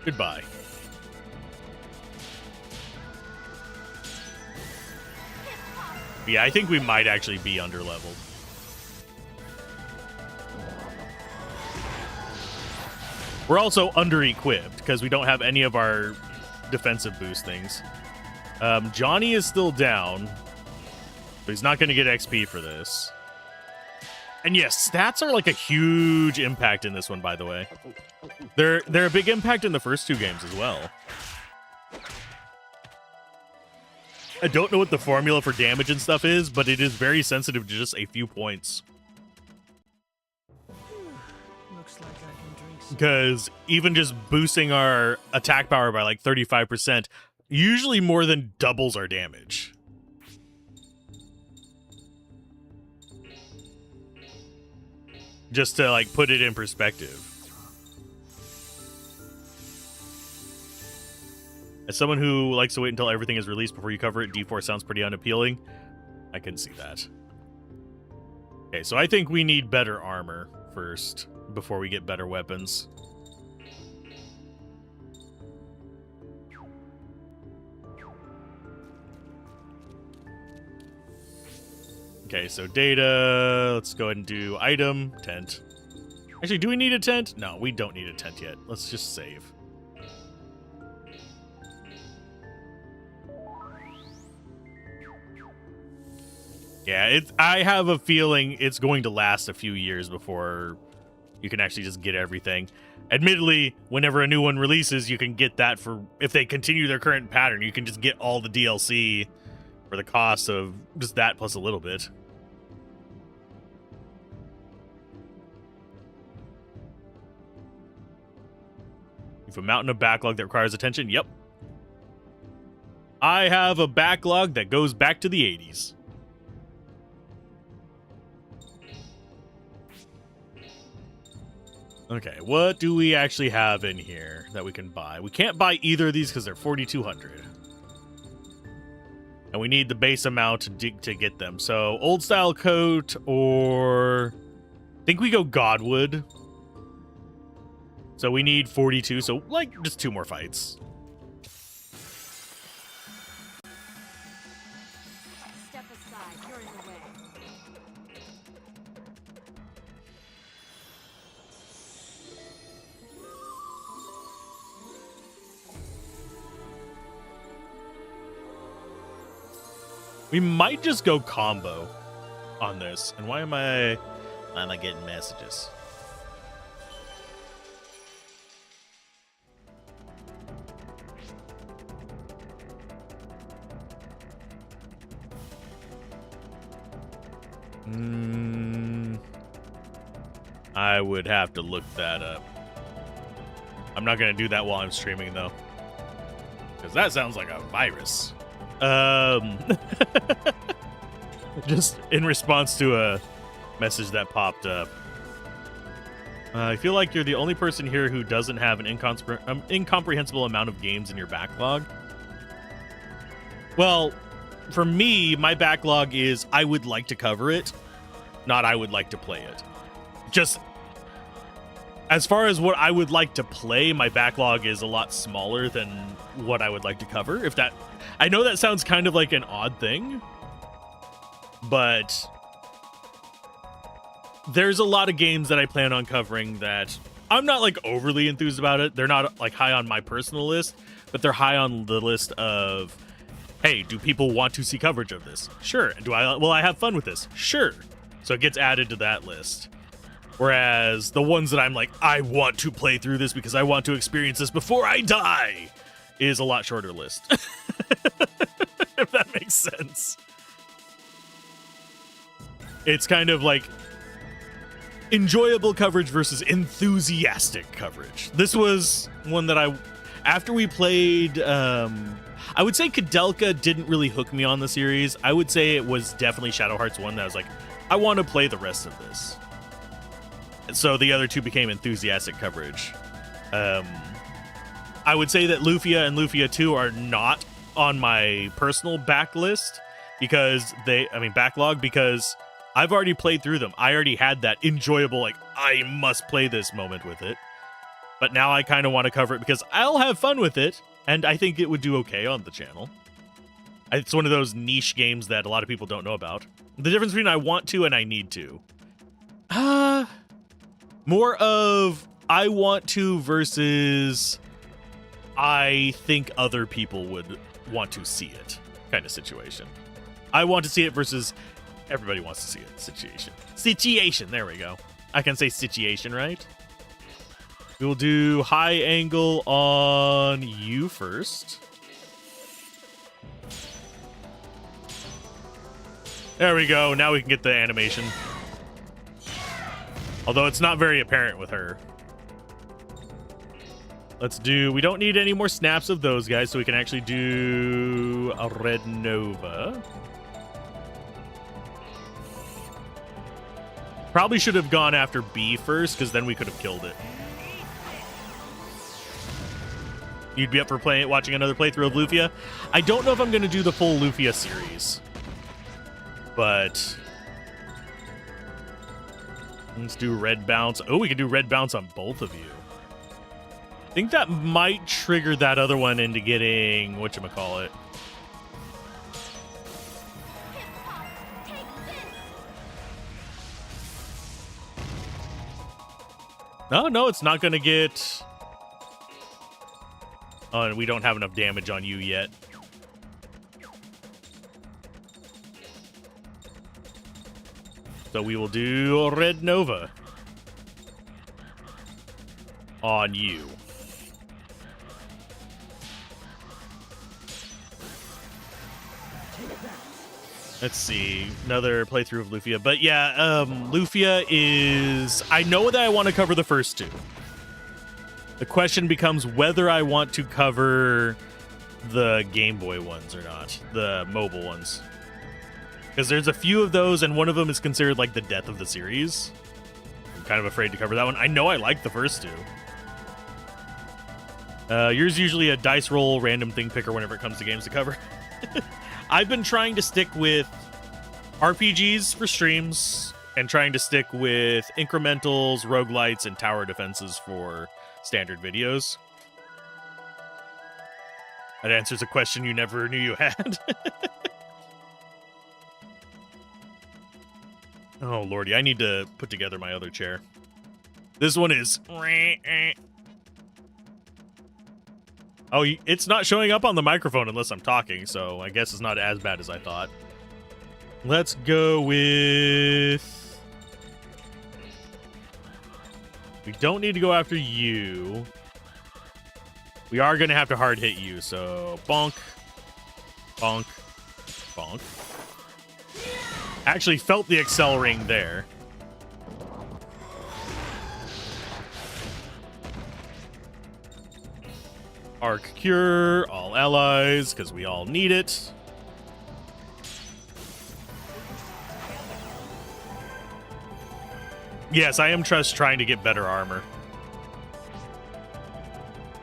Goodbye. Yeah, I think we might actually be underleveled. We're also under-equipped because we don't have any of our defensive boost things. Johnny is still down, but he's not going to get XP for this. And yes, stats are like a huge impact in this one, by the way. They're a big impact in the first 2 games as well. I don't know what the formula for damage and stuff is, but it is very sensitive to just a few points. Looks like I can drink some. Because even just boosting our attack power by like 35% usually more than doubles our damage. Just to like put it in perspective. As someone who likes to wait until everything is released before you cover it, D4 sounds pretty unappealing. I can see that. Okay, so I think we need better armor first before we get better weapons. Okay, so data. Let's go ahead and do item, tent. Actually, do we need a tent? No, we don't need a tent yet. Let's just save. Yeah, I have a feeling it's going to last a few years before you can actually just get everything. Admittedly, whenever a new one releases, you can get that for, if they continue their current pattern, you can just get all the DLC for the cost of just that plus a little bit. You have a mountain of backlog that requires attention? Yep. I have a backlog that goes back to the 80s. Okay, what do we actually have in here that we can buy? We can't buy either of these because they're 4,200. And we need the base amount to get them. So, old style coat or... I think we go Godwood. So we need 42, so like just 2 more fights. Step aside, you're in the way. We might just go combo on this. And why am I getting messages? I would have to look that up. I'm not going to do that while I'm streaming, though. Because that sounds like a virus. Just in response to a message that popped up. I feel like you're the only person here who doesn't have an incomprehensible amount of games in your backlog. Well, for me, my backlog is I would like to cover it, not I would like to play it. Just, as far as what I would like to play, my backlog is a lot smaller than what I would like to cover. If that, I know that sounds kind of like an odd thing, but there's a lot of games that I plan on covering that I'm not like overly enthused about it. They're not like high on my personal list, but they're high on the list of, hey, do people want to see coverage of this? Sure. Will I have fun with this? Sure. So it gets added to that list. Whereas the ones that I'm like, I want to play through this because I want to experience this before I die, is a lot shorter list. If that makes sense. It's kind of like enjoyable coverage versus enthusiastic coverage. This was one that after we played, I would say Koudelka didn't really hook me on the series. I would say it was definitely Shadow Hearts 1 that I was like, I want to play the rest of this. So the other two became enthusiastic coverage. I would say that Lufia and Lufia 2 are not on my personal backlist because backlog, because I've already played through them. I already had that enjoyable, like, I must play this moment with it. But now I kind of want to cover it because I'll have fun with it, and I think it would do okay on the channel. It's one of those niche games that a lot of people don't know about. The difference between I want to and I need to. More of I want to versus I think other people would want to see it kind of situation. I want to see it versus everybody wants to see it situation. Situation, there we go. I can say situation, right? We will do high angle on you first. There we go. Now we can get the animation. Although it's not very apparent with her. We don't need any more snaps of those guys, so we can actually do a Red Nova. Probably should have gone after B first, because then we could have killed it. You'd be up for watching another playthrough of Lufia? I don't know if I'm going to do the full Lufia series. But let's do red bounce. Oh, we can do red bounce on both of you. I think that might trigger that other one into getting whatchamacallit. No, it's not going to get... Oh, and we don't have enough damage on you yet. So we will do a Red Nova on you. Let's see, another playthrough of Lufia. But yeah, Lufia is... I know that I want to cover the first two. The question becomes whether I want to cover the Game Boy ones or not, the mobile ones. Because there's a few of those, and one of them is considered like the death of the series. I'm kind of afraid to cover that one. I know I like the first two. Yours usually a dice roll random thing picker whenever it comes to games to cover. I've been trying to stick with RPGs for streams and trying to stick with incrementals, roguelites, and tower defenses for standard videos. That answers a question you never knew you had. Oh, lordy, I need to put together my other chair. This one is... Oh, it's not showing up on the microphone unless I'm talking, so I guess it's not as bad as I thought. Let's go with... We don't need to go after you. We are going to have to hard hit you, so bonk, bonk, bonk. Actually felt the Excel ring there. Arc Cure, all allies, because we all need it. Yes, I am just trying to get better armor.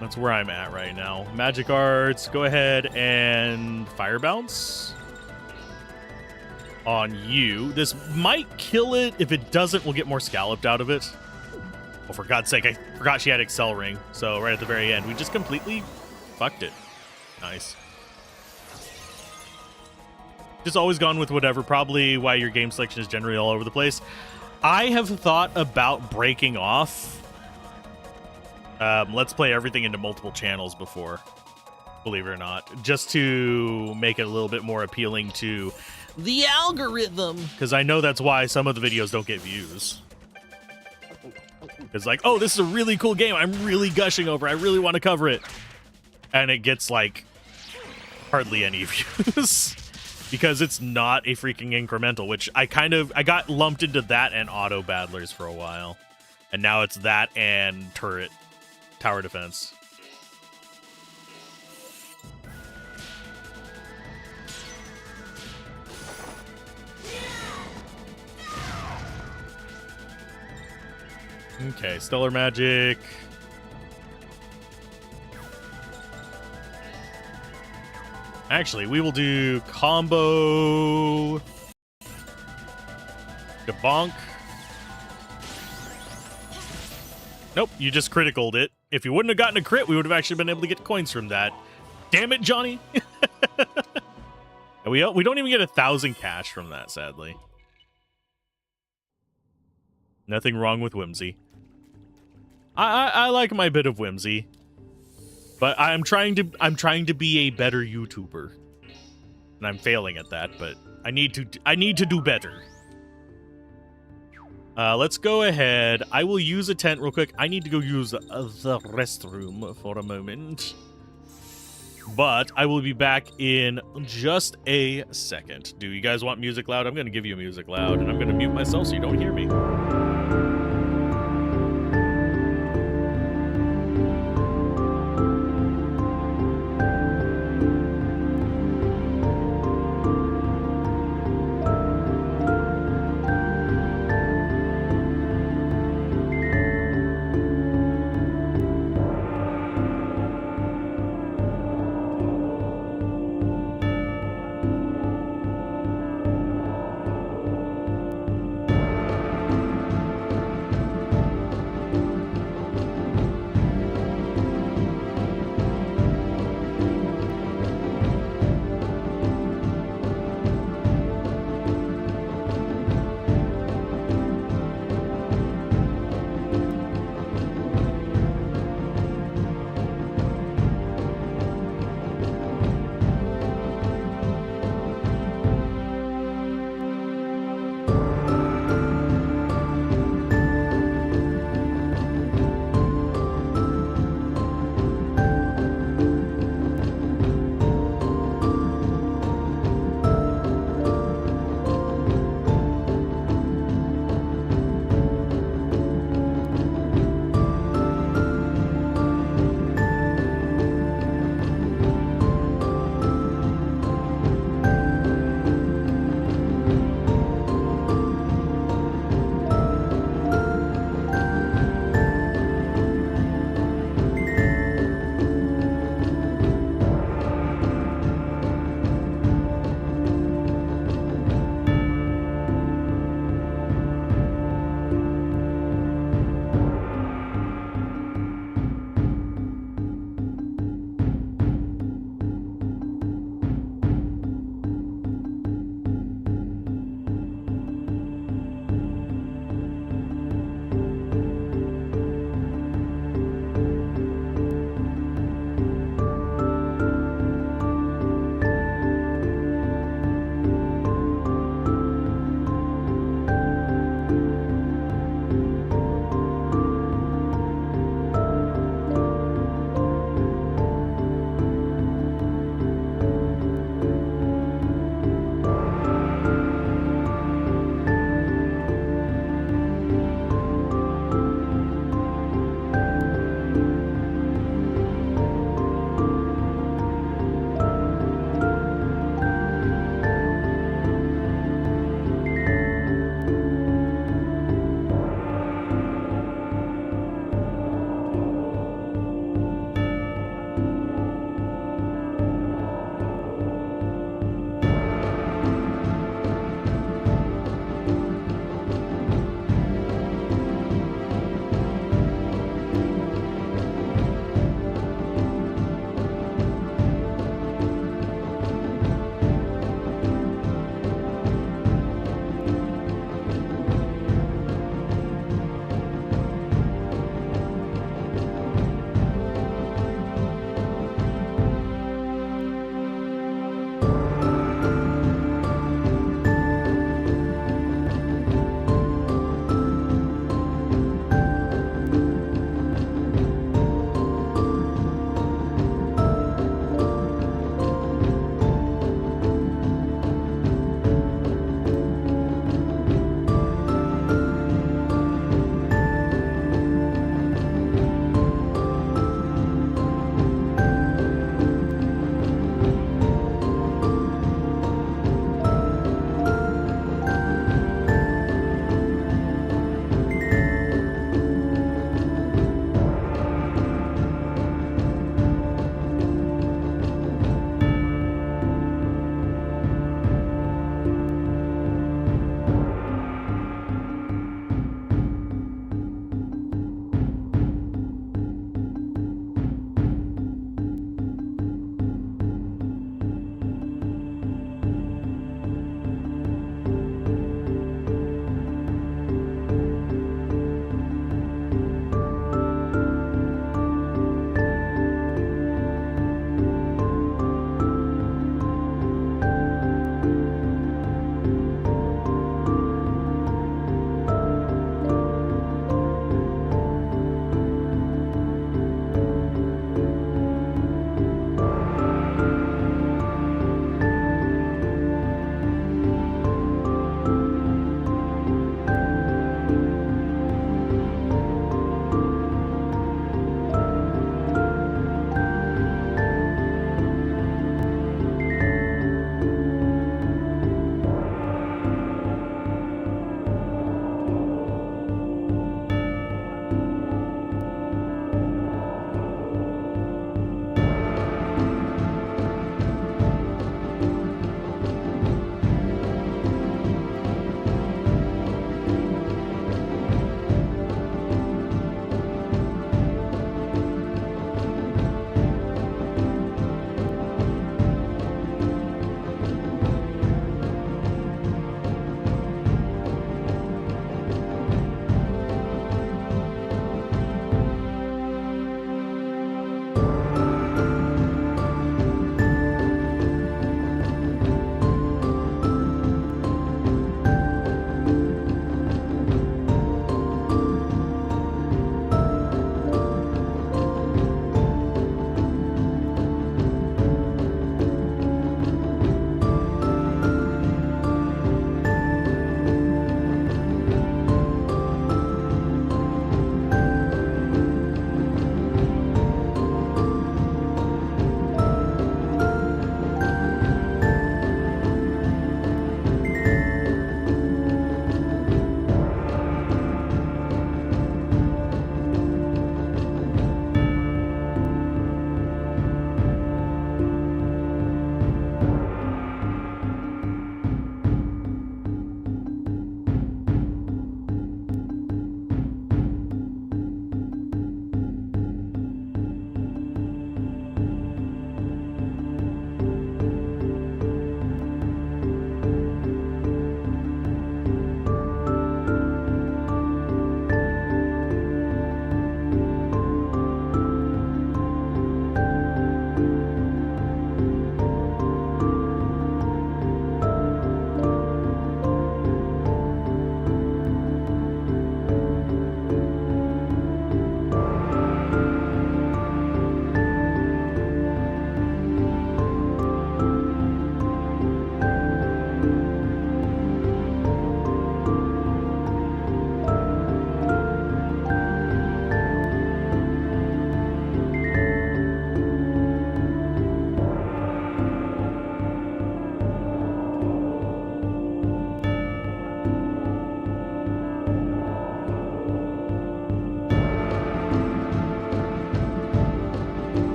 That's where I'm at right now. Magic Arts, go ahead and Fire Bounce on you. This might kill it. If it doesn't, we'll get more Scalloped out of it. Oh, for God's sake, I forgot she had Excel Ring. So right at the very end, we just completely fucked it. Nice. Just always gone with whatever, probably why your game selection is generally all over the place. I have thought about breaking off Let's Play everything into multiple channels before, believe it or not, just to make it a little bit more appealing to the algorithm, because I know that's why some of the videos don't get views. It's like, oh, this is a really cool game, I'm really gushing over, I really want to cover it, and it gets like hardly any views. Because it's not a freaking incremental, which I got lumped into that and auto battlers for a while. And now it's that and tower defense. Okay, stellar magic. Actually, we will do combo Debonk. Nope, you just criticaled it. If you wouldn't have gotten a crit, we would have actually been able to get coins from that. Damn it, Johnny! And we don't even get 1,000 cash from that, sadly. Nothing wrong with whimsy. I like my bit of whimsy. But I'm trying to be a better YouTuber. And I'm failing at that, but I need to do better. Let's go ahead. I will use a tent real quick. I need to go use the restroom for a moment. But I will be back in just a second. Do you guys want music loud? I'm going to give you music loud, and I'm going to mute myself so you don't hear me.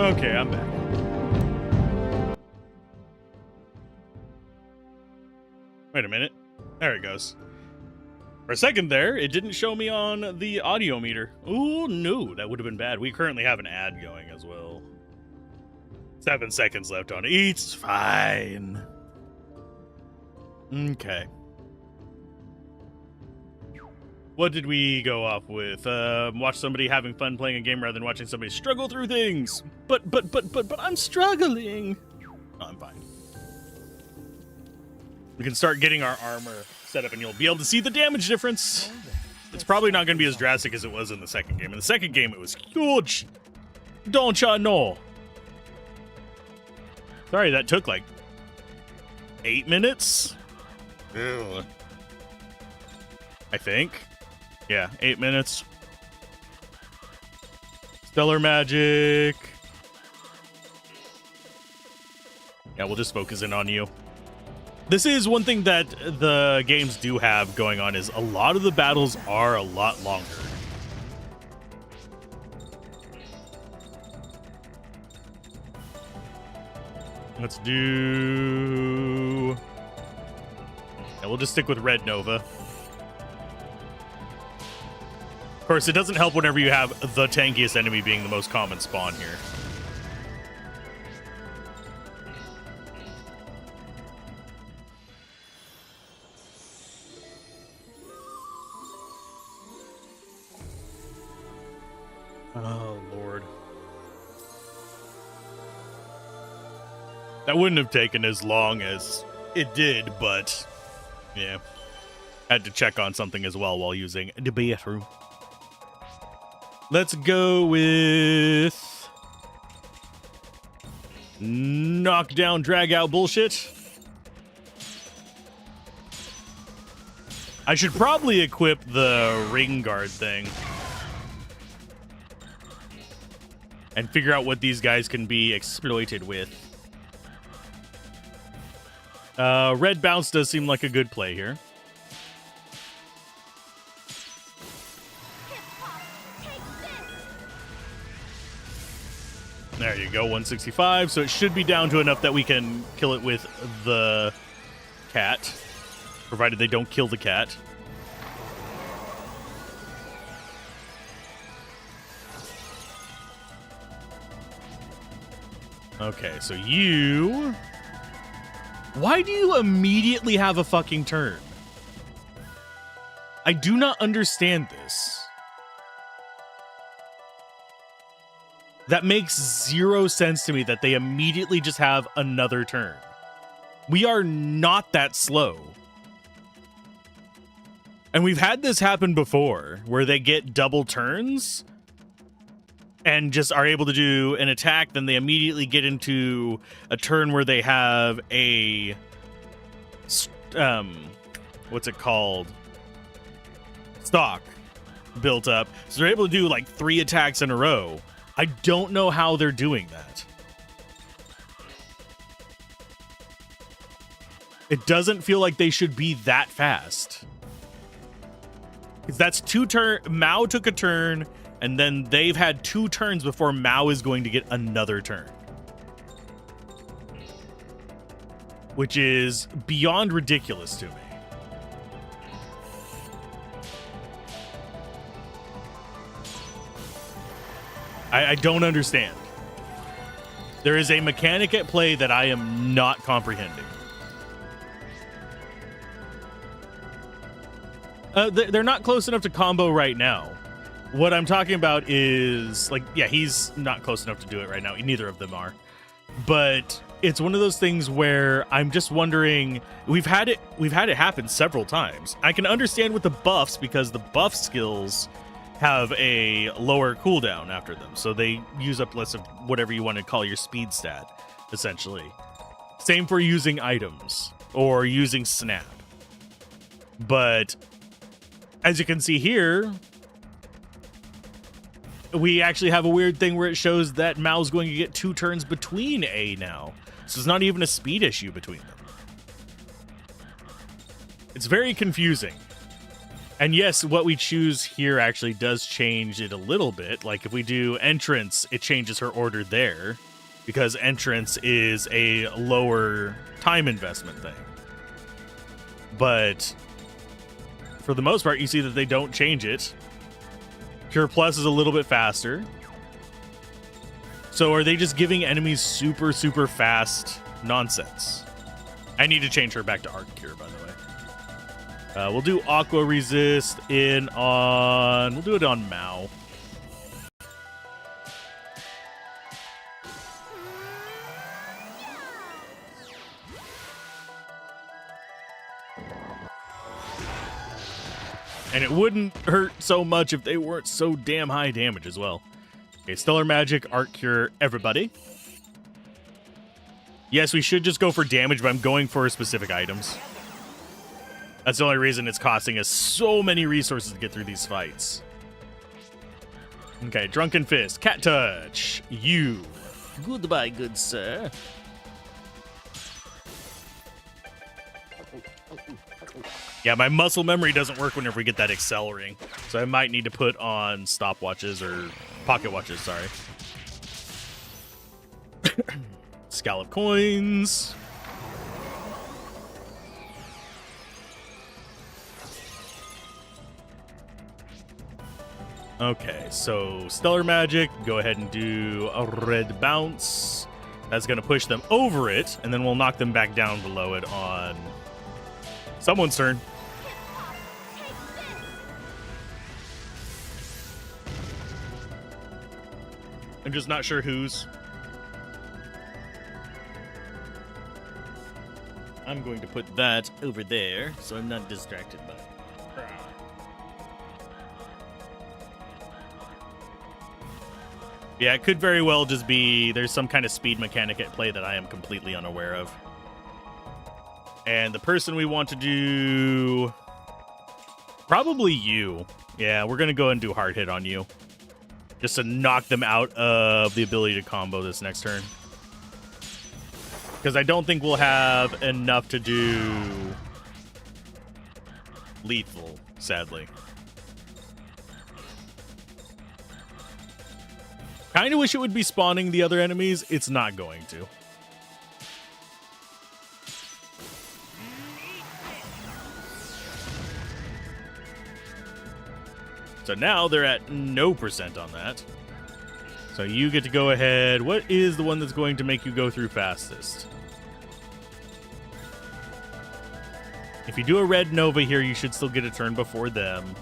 Okay, I'm back. Wait a minute. There it goes. For a second there, it didn't show me on the audio meter. Ooh, no, that would have been bad. We currently have an ad going as well. 7 seconds left on it. It's fine. Okay. What did we go off with? Watch somebody having fun playing a game rather than watching somebody struggle through things. But I'm struggling. Oh, I'm fine. We can start getting our armor set up and you'll be able to see the damage difference. It's probably not going to be as drastic as it was in the second game. In the second game, it was huge. Don't ya know? Sorry, that took like 8 minutes? Ew. I think. Yeah, 8 minutes. Stellar magic. Yeah, we'll just focus in on you. This is one thing that the games do have going on is a lot of the battles are a lot longer. Let's do... Yeah, we'll just stick with Red Nova. Of course, it doesn't help whenever you have the tankiest enemy being the most common spawn here. Oh, Lord. That wouldn't have taken as long as it did, but yeah. Had to check on something as well while using the bathroom. Let's go with knockdown, drag out bullshit. I should probably equip the ring guard thing. And figure out what these guys can be exploited with. Red bounce does seem like a good play here. There you go, 165. So it should be down to enough that we can kill it with the cat. Provided they don't kill the cat. Okay, so you... Why do you immediately have a fucking turn? I do not understand this. That makes zero sense to me that they immediately just have another turn. We are not that slow. And we've had this happen before, where they get double turns and just are able to do an attack, then they immediately get into a turn where they have a, what's it called? Stock built up. So they're able to do like 3 attacks in a row. I don't know how they're doing that. It doesn't feel like they should be that fast. Because that's 2 turns. Mao took a turn, and then they've had 2 turns before Mao is going to get another turn. Which is beyond ridiculous to me. I don't understand. There is a mechanic at play that I am not comprehending. They're not close enough to combo right now. What I'm talking about is, like, yeah, he's not close enough to do it right now. Neither of them are. But it's one of those things where I'm just wondering, we've had it happen several times. I can understand with the buffs because the buff skills have a lower cooldown after them. So they use up less of whatever you want to call your speed stat, essentially. Same for using items or using snap. But as you can see here, we actually have a weird thing where it shows that Mao's going to get 2 turns between A now. So it's not even a speed issue between them. It's very confusing. And yes, what we choose here actually does change it a little bit. Like if we do entrance, it changes her order there because entrance is a lower time investment thing. But for the most part, you see that they don't change it. Cure Plus is a little bit faster. So are they just giving enemies super, super fast nonsense? I need to change her back to Arc Cure, by the way. We'll do Aqua Resist we'll do it on Mao. And it wouldn't hurt so much if they weren't so damn high damage as well. Okay, Stellar Magic, Arc Cure, everybody. Yes, we should just go for damage, but I'm going for specific items. That's the only reason it's costing us so many resources to get through these fights. Okay, Drunken Fist, Cat Touch, you. Goodbye, good sir. Yeah, my muscle memory doesn't work whenever we get that Excel ring. So I might need to put on stopwatches or pocket watches, sorry. Scallop coins. Okay, so Stellar Magic, go ahead and do a red bounce. That's going to push them over it, and then we'll knock them back down below it on someone's turn. I'm just not sure whose. I'm going to put that over there, so I'm not distracted by it. Yeah, it could very well just be there's some kind of speed mechanic at play that I am completely unaware of. And the person we want to do... probably you. Yeah, we're going to go and do hard hit on you. Just to knock them out of the ability to combo this next turn. Because I don't think we'll have enough to do lethal, sadly. Kind of wish it would be spawning the other enemies. It's not going to. So now they're at no % on that. So you get to go ahead. What is the one that's going to make you go through fastest? If you do a Red Nova here, you should still get a turn before them.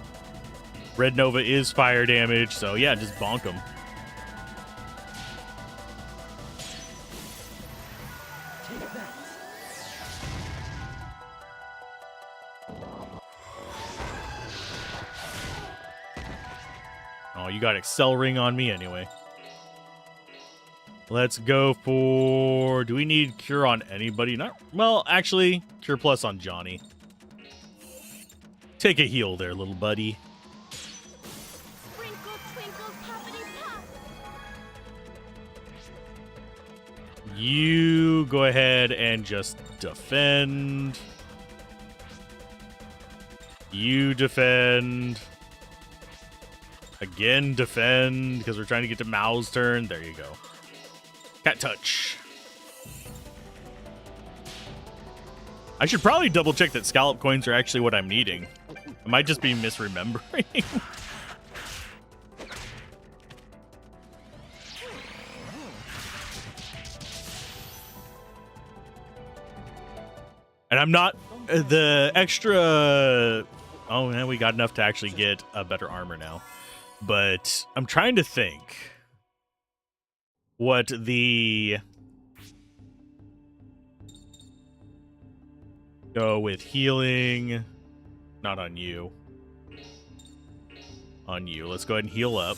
Red Nova is fire damage, so yeah, just bonk them. Oh, you got Excel Ring on me anyway. Let's go for... do we need Cure on anybody? Not... well, actually, Cure Plus on Johnny. Take a heal there, little buddy. Sprinkle, twinkle, poppity pop. You go ahead and just defend. You defend. Again, defend, because we're trying to get to Mao's turn. There you go. Cat Touch. I should probably double check that scallop coins are actually what I'm needing. I might just be misremembering. And I'm not the extra. Oh man, we got enough to actually get a better armor now. But I'm trying to think what the... go with healing. Not on you. On you. Let's go ahead and heal up.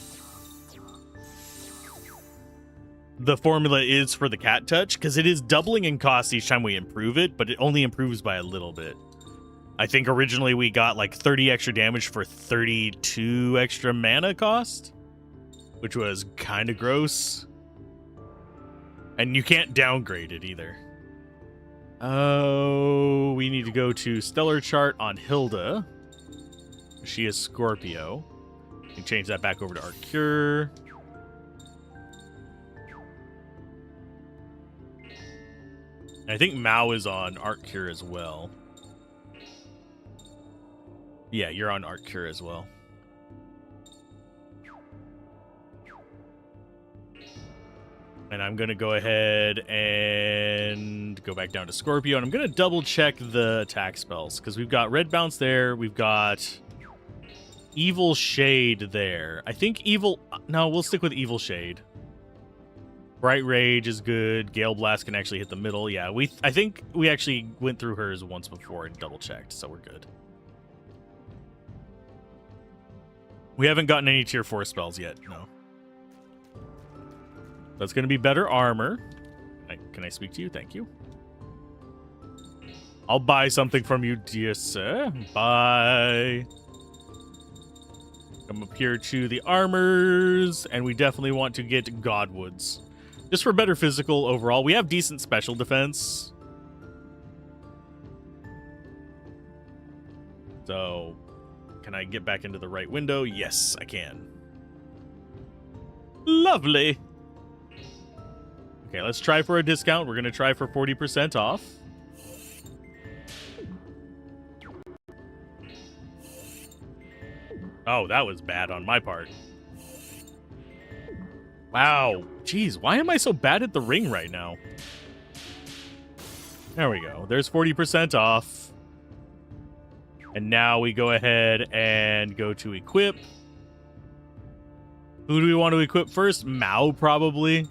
The formula is for the Cat Touch, because it is doubling in cost each time we improve it, but it only improves by a little bit. I think originally we got like 30 extra damage for 32 extra mana cost, which was kind of gross. And you can't downgrade it either. Oh, we need to go to Stellar Chart on Hilda. She is Scorpio. You can change that back over to Arcure. I think Mao is on Arcure as well. Yeah, you're on Arcure as well. And I'm going to go ahead and go back down to Scorpio. And I'm going to double check the attack spells. Because we've got Red Bounce there. We've got Evil Shade there. I think Evil... No, we'll stick with Evil Shade. Bright Rage is good. Gale Blast can actually hit the middle. Yeah, I think we actually went through hers once before and double checked. So we're good. We haven't gotten any tier 4 spells yet. No. That's going to be better armor. Can I speak to you? Thank you. I'll buy something from you, dear sir. Bye. Come up here to the armors, and we definitely want to get Godwoods. Just for better physical overall. We have decent special defense. So, can I get back into the right window? Yes, I can. Lovely. Okay, let's try for a discount. We're going to try for 40% off. Oh, that was bad on my part. Wow. Jeez, why am I so bad at the ring right now? There we go. There's 40% off. And now we go ahead and go to equip. Who do we want to equip first? Mao, probably.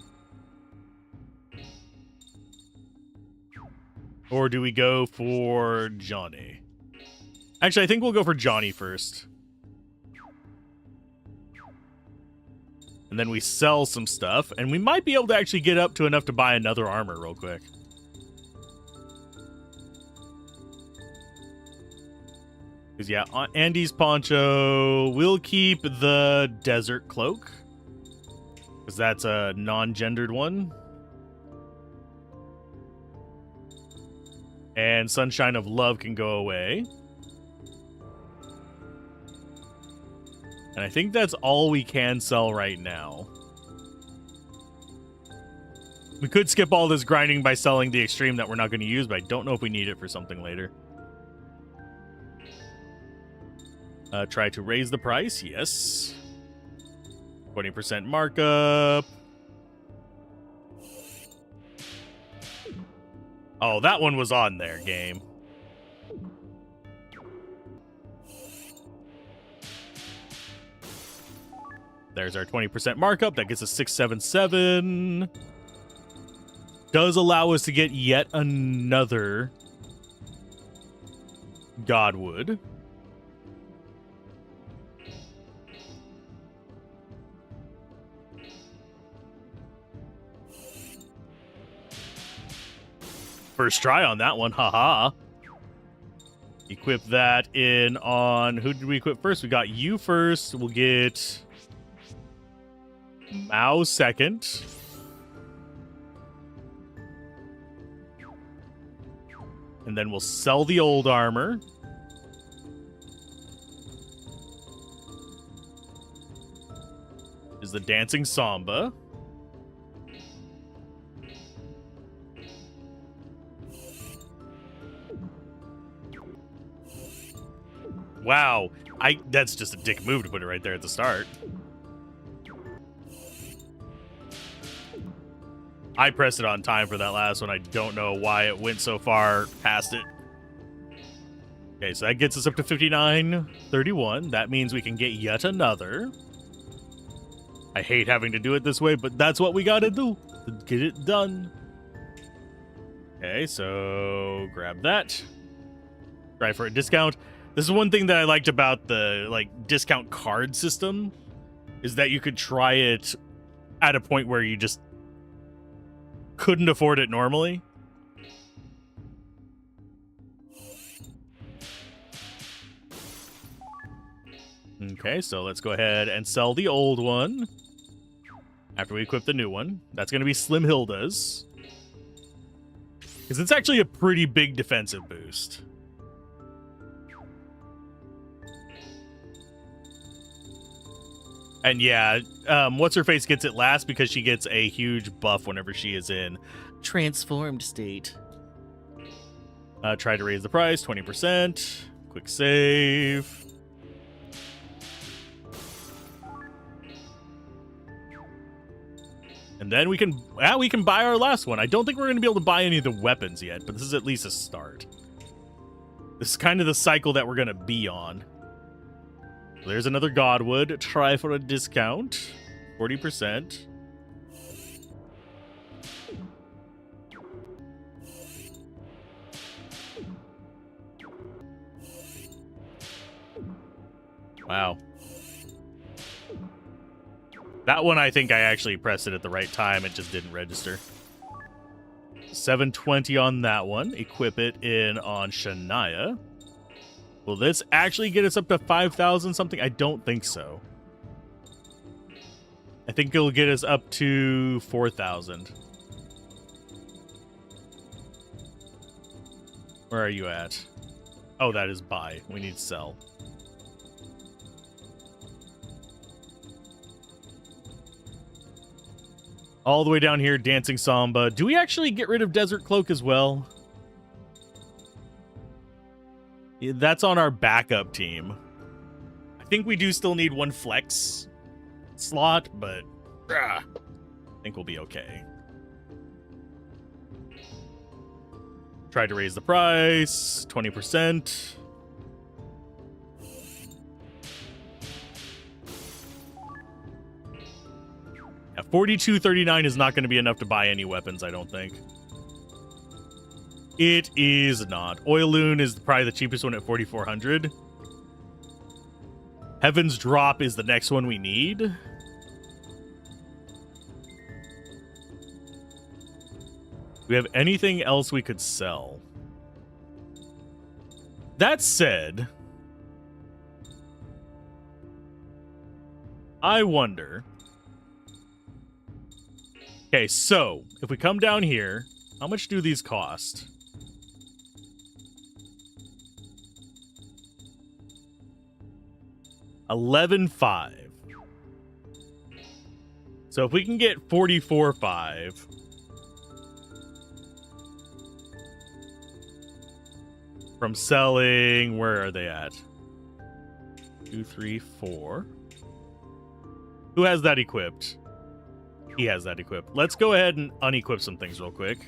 Or do we go for Johnny? Actually, I think we'll go for Johnny first. And then we sell some stuff. And we might be able to actually get up to enough to buy another armor real quick. Because, yeah, Andy's poncho. We'll keep the desert cloak. Because that's a non-gendered one. And Sunshine of Love can go away. And I think that's all we can sell right now. We could skip all this grinding by selling the extreme that we're not going to use, but I don't know if we need it for something later. Try to raise the price. Yes. 20% markup. Oh, that one was on there, game. There's our 20% markup. That gets us 677. Does allow us to get yet another Godwood. First try on that one, haha. Equip that in on... Who did we equip first? We got you first. We'll get Mao second. And then we'll sell the old armor. Is the Dancing Samba. Wow, that's just a dick move to put it right there at the start. I pressed it on time for that last one. I don't know why it went so far past it. Okay, so that gets us up to 59.31. That means we can get yet another. I hate having to do it this way, but that's what we gotta do to get it done. Okay, so grab that. Try for a discount. This is one thing that I liked about the discount card system, is that you could try it at a point where you just couldn't afford it normally. Okay, so let's go ahead and sell the old one after we equip the new one. That's going to be Slim Hilda's, because it's actually a pretty big defensive boost. And yeah, what's her face gets it last because she gets a huge buff whenever she is in transformed state. Try to raise the price 20%. Quick save. And then we can buy our last one. I don't think we're going to be able to buy any of the weapons yet, but this is at least a start. This is kind of the cycle that we're going to be on. There's another Godwood. Try for a discount. 40%. Wow. That one, I think I actually pressed it at the right time. It just didn't register. 720 on that one. Equip it in on Shania. Will this actually get us up to 5,000 something? I don't think so. I think it'll get us up to 4,000. Where are you at? Oh, that is buy. We need sell. All the way down here, Dancing Samba. Do we actually get rid of Desert Cloak as well? Yeah, that's on our backup team. I think we do still need one flex slot, but I think we'll be okay. Tried to raise the price, 20%. Yeah, 42.39 is not going to be enough to buy any weapons, I don't think. It is not. Oiloon is probably the cheapest one at 4,400. Heaven's Drop is the next one we need. Do we have anything else we could sell? That said, I wonder. Okay, so if we come down here, how much do these cost? $11,500. So if we can get $44,500 from selling, where are they at? 2, 3, 4. Who has that equipped? He has that equipped. Let's go ahead and unequip some things real quick.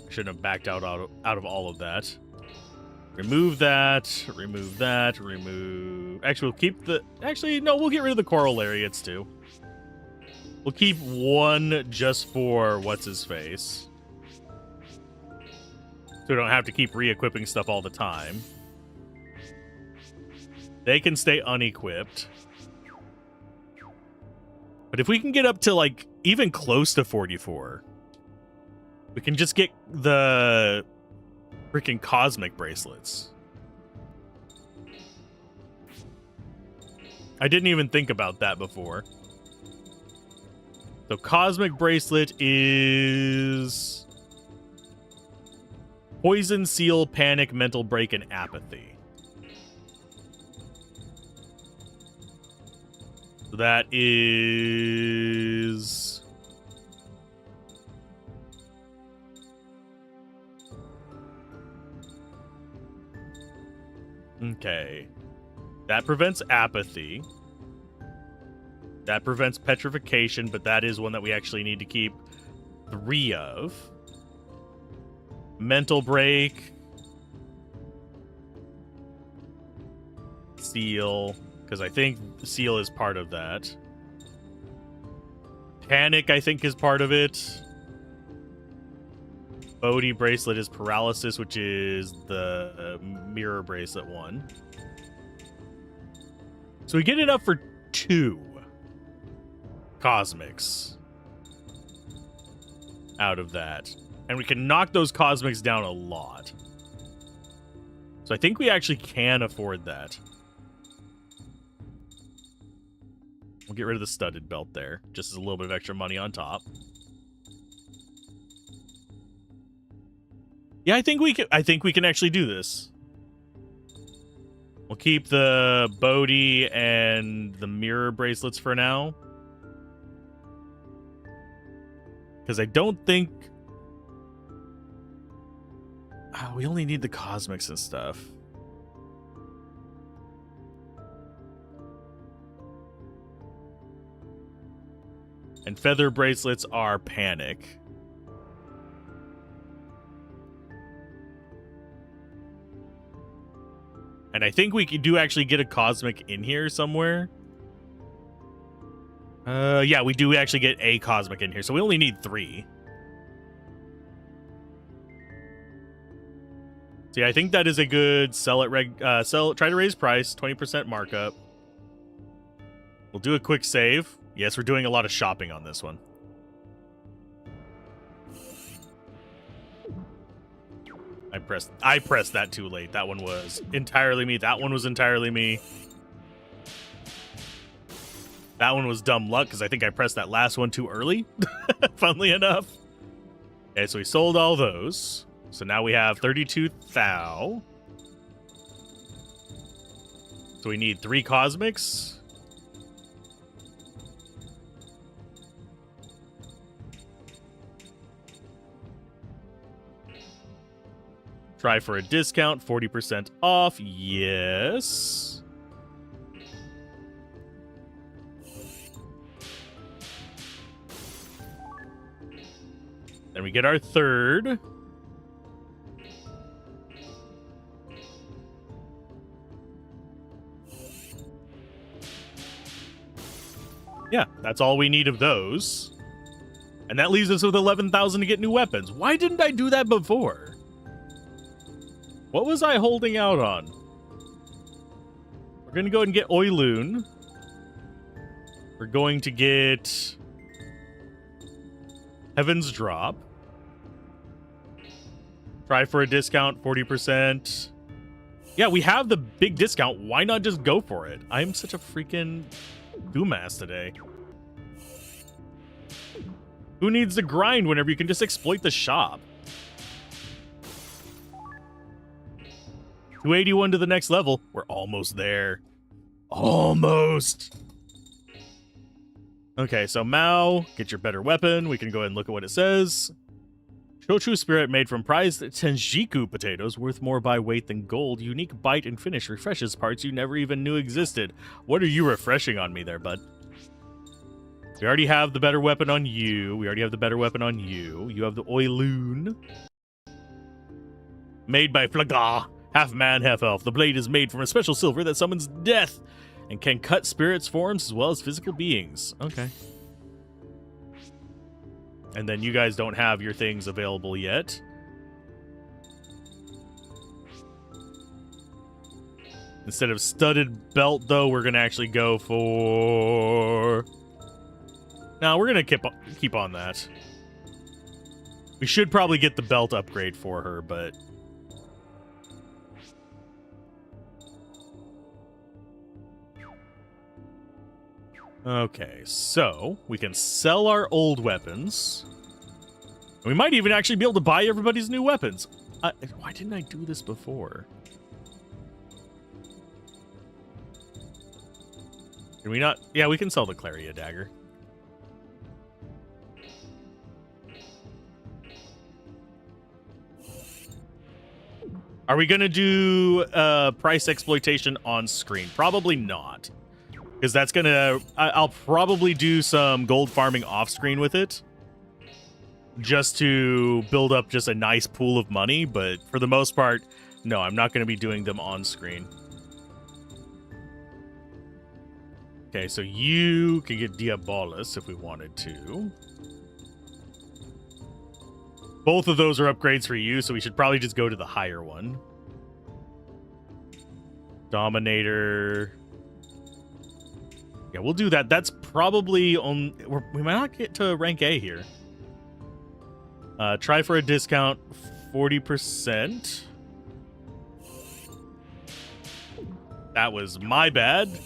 Shouldn't have backed out of all of that. Remove that. Remove that. Remove. Actually, we'll keep the. Actually, no, we'll get rid of the coral lariats too. We'll keep one just for what's his face, so we don't have to keep re-equipping stuff all the time. They can stay unequipped. But if we can get up to, like, even close to 44, we can just get the freaking cosmic bracelets. I didn't even think about that before. So cosmic bracelet is poison, seal, panic, mental break, and apathy. So that is okay. That prevents apathy. That prevents petrification, but that is one that we actually need to keep 3 of. Mental break. Seal. Because I think seal is part of that. Panic, I think, is part of it. Bodhi bracelet is paralysis, which is the mirror bracelet one. So we get enough for 2 cosmics out of that. And we can knock those cosmics down a lot. So I think we actually can afford that. We'll get rid of the studded belt there, just as a little bit of extra money on top. Yeah, I think we can actually do this. We'll keep the Bodhi and the mirror bracelets for now. Because I don't think... we only need the cosmics and stuff. And feather bracelets are panic. And I think we do actually get a cosmic in here somewhere. Yeah, we do actually get a cosmic in here, so we only need 3. So yeah, I think that is a good sell at try to raise price, 20% markup. We'll do a quick save. Yes, we're doing a lot of shopping on this one. I pressed that too late. That one was entirely me. That one was entirely me. That one was dumb luck because I think I pressed that last one too early. Funnily enough. Okay, so we sold all those. So now we have 32 thou. So we need 3 cosmics. Try for a discount, 40% off. Yes. Then we get our 3rd. Yeah, that's all we need of those. And that leaves us with 11,000 to get new weapons. Why didn't I do that before? What was I holding out on? We're going to go ahead and get Oiloon. We're going to get Heaven's Drop. Try for a discount, 40%. Yeah, we have the big discount. Why not just go for it? I'm such a freaking goomass today. Who needs to grind whenever you can just exploit the shop? 281 to the next level. We're almost there. Almost. Okay, so Mao, get your better weapon. We can go ahead and look at what it says. Shochu spirit made from prized Tenjiku potatoes, worth more by weight than gold. Unique bite and finish refreshes parts you never even knew existed. What are you refreshing on me there, bud? We already have the better weapon on you. We already have the better weapon on you. You have the Oiloon. Made by Flaga. Half man, half elf. The blade is made from a special silver that summons death and can cut spirits' forms as well as physical beings. Okay. And then you guys don't have your things available yet. Instead of studded belt, though, we're going to actually go for... No, we're going to keep on that. We should probably get the belt upgrade for her, but... Okay, so we can sell our old weapons. We might even actually be able to buy everybody's new weapons. Why didn't I do this before? Can we not? Yeah, we can sell the Claria dagger. Are we going to do price exploitation on screen? Probably not. Because that's going to... I'll probably do some gold farming off screen with it. Just to build up just a nice pool of money. But for the most part, no, I'm not going to be doing them on screen. Okay, so you can get Diabolus if we wanted to. Both of those are upgrades for you, so we should probably just go to the higher one. Dominator. Yeah, we'll do that. That's probably on... We might not get to rank A here. Try for a discount, 40%. That was my bad.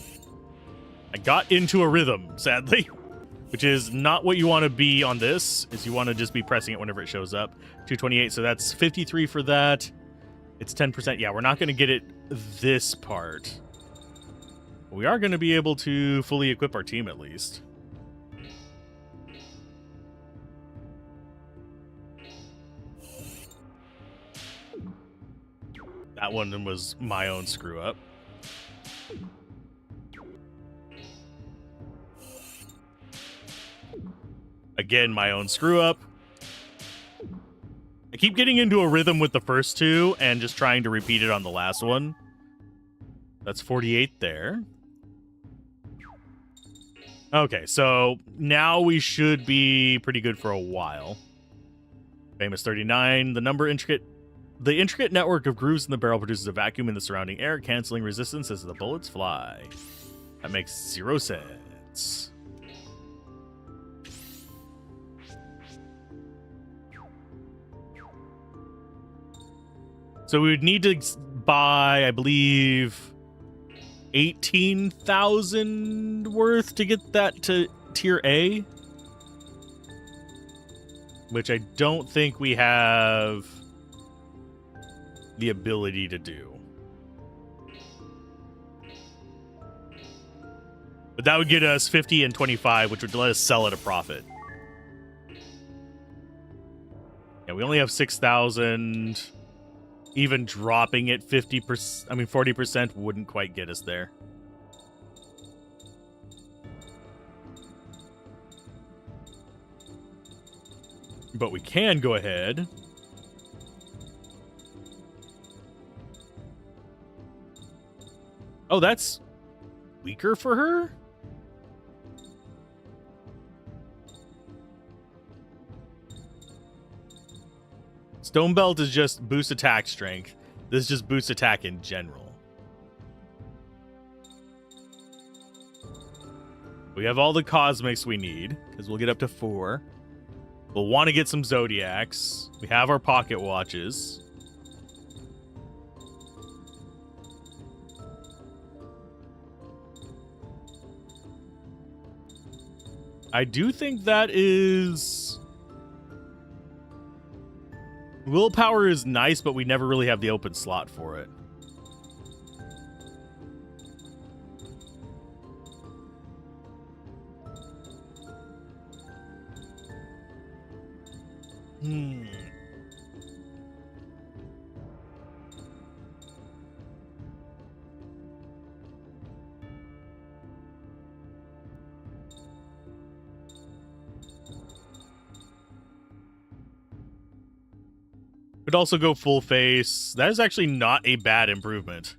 I got into a rhythm, sadly. Which is not what you want to be on this. Is you want to just be pressing it whenever it shows up. 228, so that's 53 for that. It's 10%. Yeah, we're not going to get it this part. We are going to be able to fully equip our team at least. That one was my own screw up. Again, my own screw up. I keep getting into a rhythm with the first two and just trying to repeat it on the last one. That's 48 there. Okay, so now we should be pretty good for a while. Famous 39, the intricate network of grooves in the barrel produces a vacuum in the surrounding air, canceling resistance as the bullets fly. That makes 0 sense. So we would need to buy, I believe, 18,000 worth to get that to tier A. Which I don't think we have the ability to do. But that would get us 50 and 25, which would let us sell at a profit. Yeah, we only have 6,000. Even dropping it 50%, I mean 40% wouldn't quite get us there. But we can go ahead. Oh, that's weaker for her? Stone Belt is just boost attack strength. This is just boost attack in general. We have all the cosmics we need, because we'll get up to 4. We'll want to get some Zodiacs. We have our pocket watches. I do think that is... Willpower is nice, but we never really have the open slot for it. Could also go full face. That is actually not a bad improvement.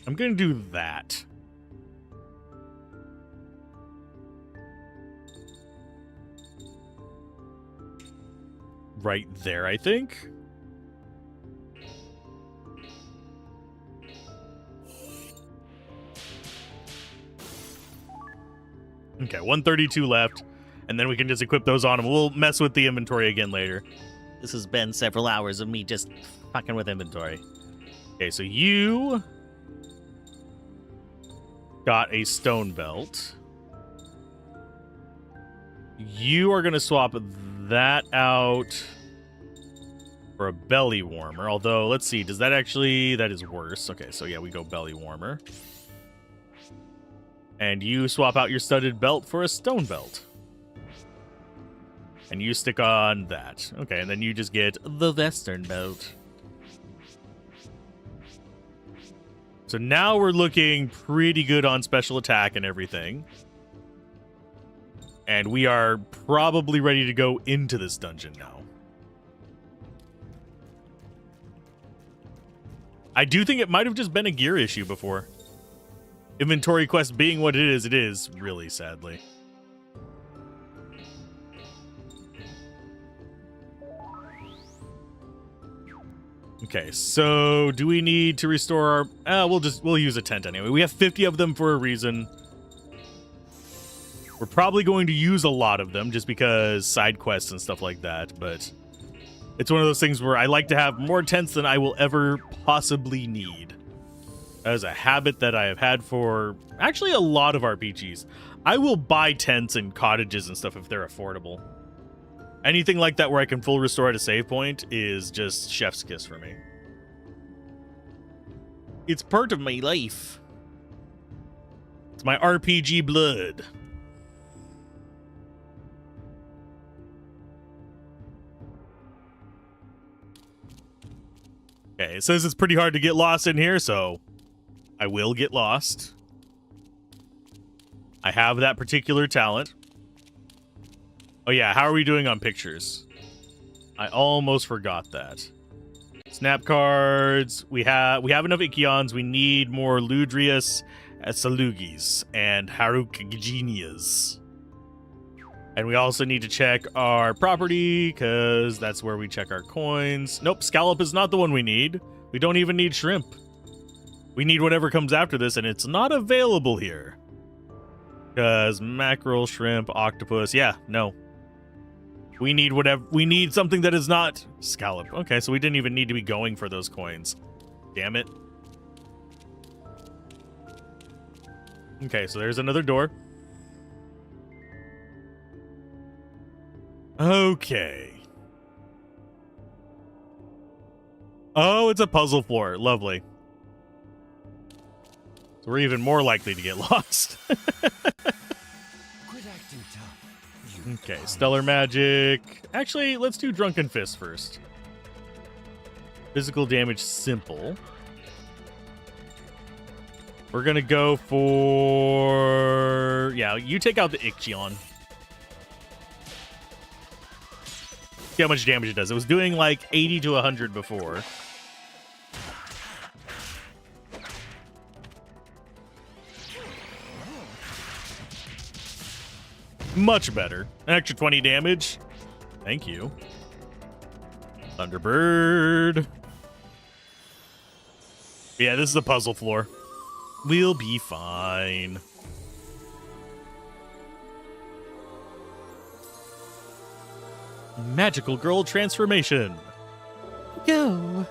I'm going to do that. Right there, I think. Okay, 132 left, and then we can just equip those on them. We'll mess with the inventory again later. This has been several hours of me just fucking with inventory. Okay, so you got a stone belt. You are going to swap that out for a belly warmer. Although, let's see, does that actually... That is worse. Okay, so yeah, we go belly warmer. And you swap out your studded belt for a stone belt. And you stick on that. Okay, and then you just get the western belt. So now we're looking pretty good on special attack and everything. And we are probably ready to go into this dungeon now. I do think it might have just been a gear issue before. Inventory quest being what it is, really, sadly. Okay, so do we need to restore our... we'll use a tent anyway. We have 50 of them for a reason. We're probably going to use a lot of them just because side quests and stuff like that, but it's one of those things where I like to have more tents than I will ever possibly need. That is a habit that I have had for actually a lot of RPGs. I will buy tents and cottages and stuff if they're affordable. Anything like that where I can full restore at a save point is just chef's kiss for me. It's part of my life. It's my RPG blood. Okay, it says it's pretty hard to get lost in here, so I will get lost. I have that particular talent. Oh yeah, how are we doing on pictures? I almost forgot that. Snap cards. We have enough Ikions. We need more Ludrius, Salugis, and Harukaginias. And we also need to check our property, because that's where we check our coins. Nope, scallop is not the one we need. We don't even need shrimp. We need whatever comes after this, and it's not available here. Because mackerel, shrimp, octopus, yeah, no. We need whatever. We need something that is not scallop. Okay, so we didn't even need to be going for those coins. Damn it. Okay, so there's another door. Okay. Oh, it's a puzzle floor. Lovely. So we're even more likely to get lost. Okay, stellar magic. Actually, let's do drunken fist first. Physical damage simple. We're gonna go for... Yeah, you take out the Ichion. See how much damage it does. It was doing like 80 to 100 before. Much better. An extra 20 damage. Thank you. Thunderbird. Yeah, this is a puzzle floor. We'll be fine. Magical girl transformation. Go.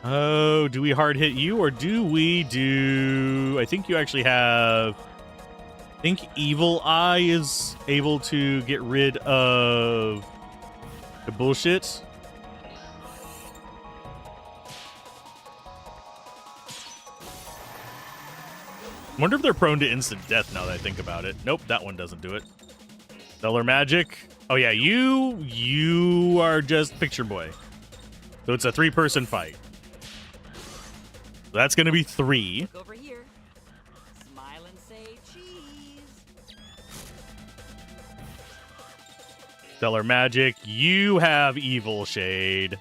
Oh, do we hard hit you or do we do... I think you actually have... I think Evil Eye is able to get rid of the bullshit. I wonder if they're prone to instant death now that I think about it. Nope, that one doesn't do it. Stellar magic. Oh yeah, you are just picture boy. So it's a 3-person fight. So that's going to be 3. Look over here. Smile and say cheese. Stellar magic. You have evil shade.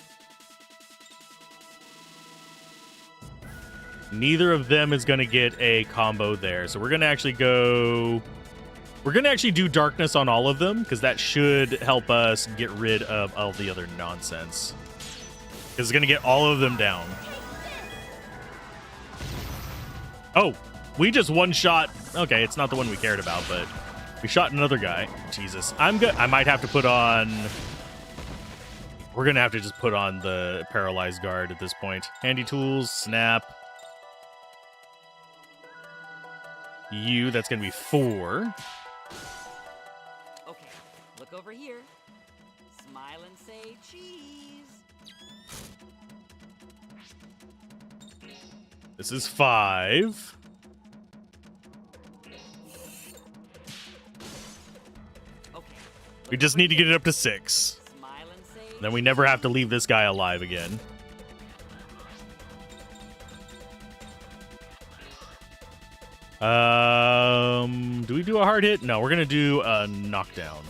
Neither of them is going to get a combo there. So we're going to actually go... We're going to actually do darkness on all of them, because that should help us get rid of all the other nonsense. Because it's going to get all of them down. Oh, we just one-shot... Okay, it's not the one we cared about, but we shot another guy. Jesus. I'm good. I might have to put on... We're going to have to just put on the paralyzed guard at this point. Handy tools, snap. You, that's going to be 4. Okay, look over here. Smile and say cheese. This is 5. Okay. We just need to get it up to 6. Smile and say Then we never have to leave this guy alive again. Do we do a hard hit? No, we're gonna do a knockdown.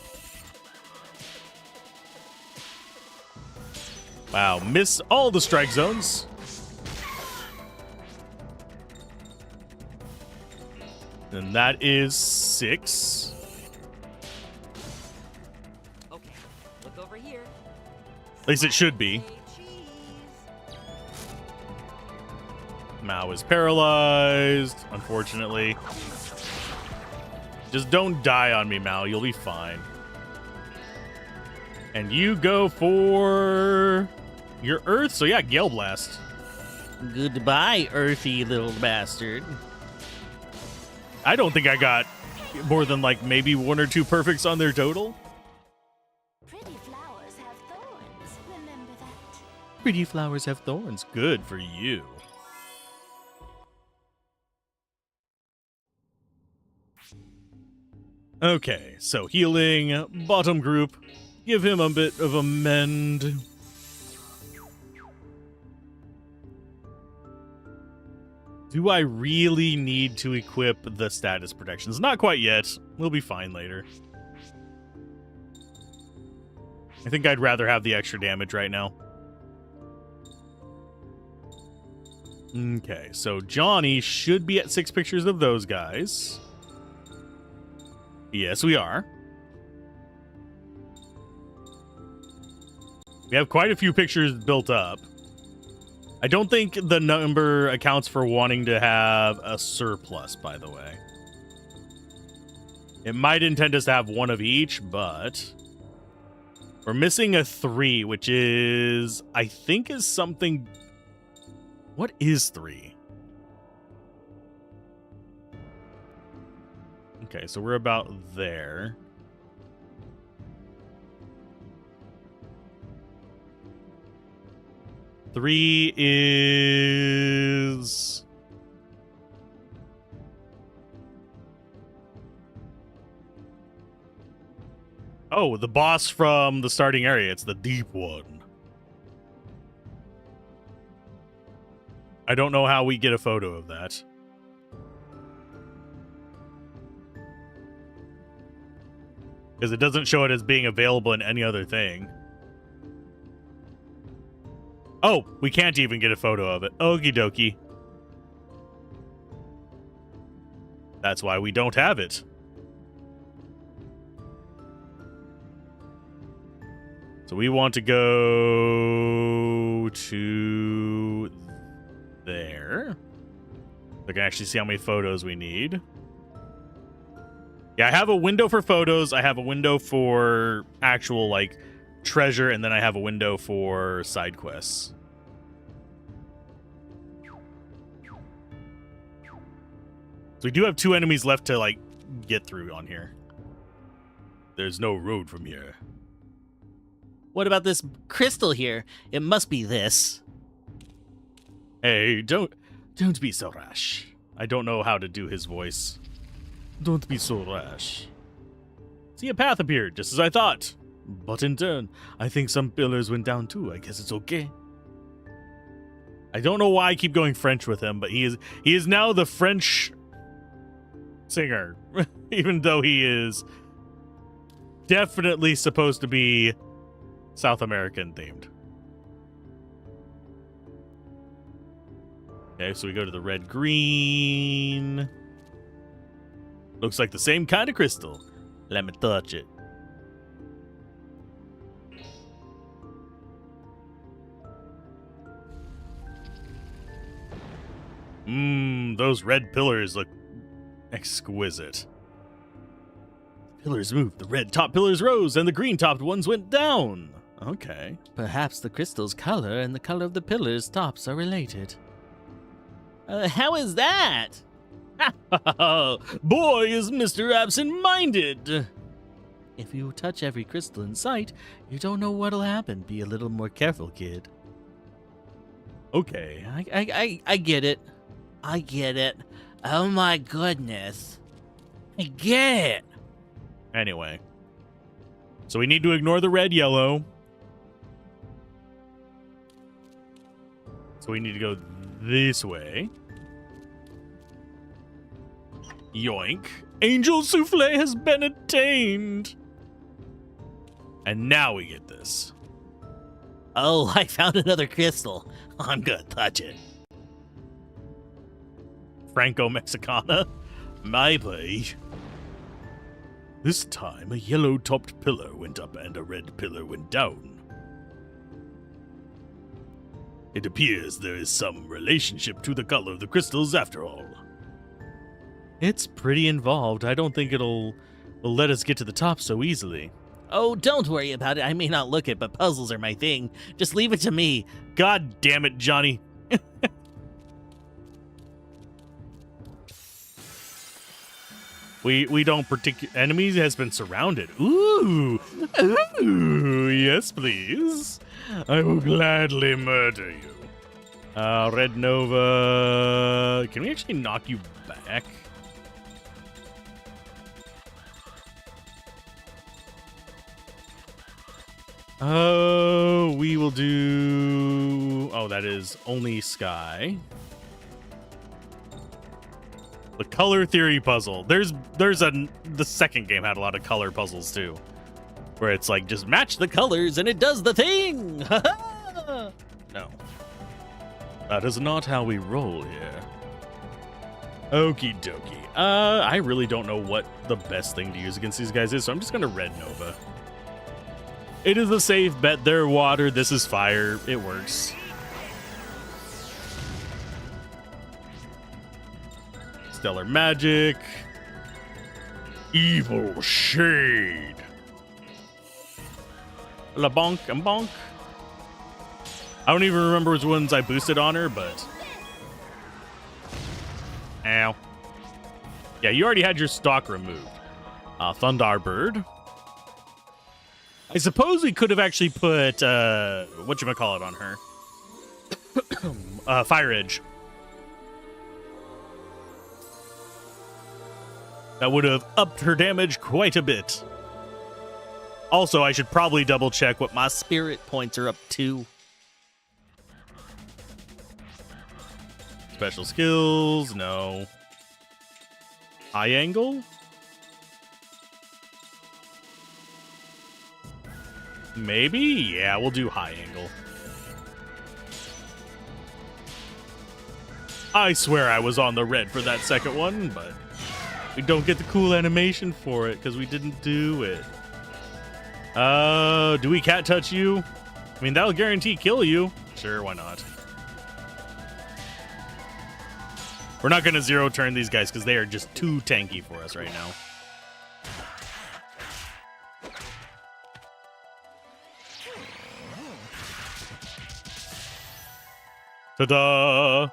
Wow, miss all the strike zones. And that is 6. Okay, look over here. At least it should be. Say cheese. Mao is paralyzed, unfortunately. Just don't die on me, Mao. You'll be fine. And you go for your Earth. So yeah, Gale Blast. Goodbye, earthy little bastard. I don't think I got more than like maybe 1 or 2 perfects on their total. Pretty flowers have thorns. Remember that. Pretty flowers have thorns. Good for you. Okay, so healing, bottom group. Give him a bit of a mend. Do I really need to equip the status protections? Not quite yet. We'll be fine later. I think I'd rather have the extra damage right now. Okay, so Johnny should be at 6 pictures of those guys. Yes, we are. We have quite a few pictures built up. I don't think the number accounts for wanting to have a surplus, by the way. It might intend us to have 1 of each, but we're missing a 3, which is, I think, is something. What is 3? Okay, so we're about there. Three is... Oh, the boss from the starting area. It's the deep one. I don't know how we get a photo of that. Because it doesn't show it as being available in any other thing. Oh, we can't even get a photo of it. Okie dokie. That's why we don't have it. So we want to go to there. I can actually see how many photos we need. Yeah, I have a window for photos. I have a window for actual, like, treasure, and then I have a window for side quests. So we do have 2 enemies left to, like, get through on here. There's no road from here. What about this crystal here? It must be this. Hey, don't be so rash. I don't know how to do his voice. Don't be so rash. See, a path appeared, just as I thought. But in turn, I think some pillars went down too. I guess it's okay. I don't know why I keep going French with him, but he is now the French singer, even though he is definitely supposed to be South American themed. Okay, so we go to the red-green. Looks like the same kind of crystal. Let me touch it. Those red pillars look exquisite. The pillars moved. The red top pillars rose, and the green topped ones went down. Okay. Perhaps the crystal's color and the color of the pillar's tops are related. How is that? Boy, is Mr. Absent-Minded. If you touch every crystal in sight, you don't know what'll happen. Be a little more careful, kid. Okay. I get it. I get it. Oh my goodness. I get it. Anyway. So we need to ignore the red, yellow. So we need to go this way. Yoink. Angel Souffle has been attained. And now we get this. Oh, I found another crystal. I'm gonna touch it. Franco-Mexicana. Maybe. This time, a yellow-topped pillar went up and a red pillar went down. It appears there is some relationship to the color of the crystals after all. It's pretty involved. I don't think it'll let us get to the top so easily. Oh, don't worry about it. I may not look it, but puzzles are my thing. Just leave it to me. God damn it, Johnny. We don't particular enemies has been surrounded. Ooh, ooh, yes, please. I will gladly murder you. Red Nova. Can we actually knock you back? Oh, we will do. Oh, that is only Sky. The color theory puzzle. The second game had a lot of color puzzles too, where it's like just match the colors and it does the thing. No, that is not how we roll here. Okie dokie. I really don't know what the best thing to use against these guys is, so I'm just gonna Red Nova. It is a safe bet. They're water. This is fire. It works. Stellar Magic. Evil Shade. La bonk and bonk. I don't even remember which ones I boosted on her, but... Ow. Yeah, you already had your stock removed. Thunderbird. I suppose we could have actually put, whatchamacallit on her. Fire Edge. That would have upped her damage quite a bit. Also, I should probably double check what my spirit points are up to. Special skills, no. High angle? Maybe? Yeah, we'll do high angle. I swear I was on the red for that second one, but we don't get the cool animation for it because we didn't do it. Do we cat touch you? I mean, that'll guarantee kill you. Sure, why not? We're not going to zero turn these guys because they are just too tanky for us right now. Ta-da!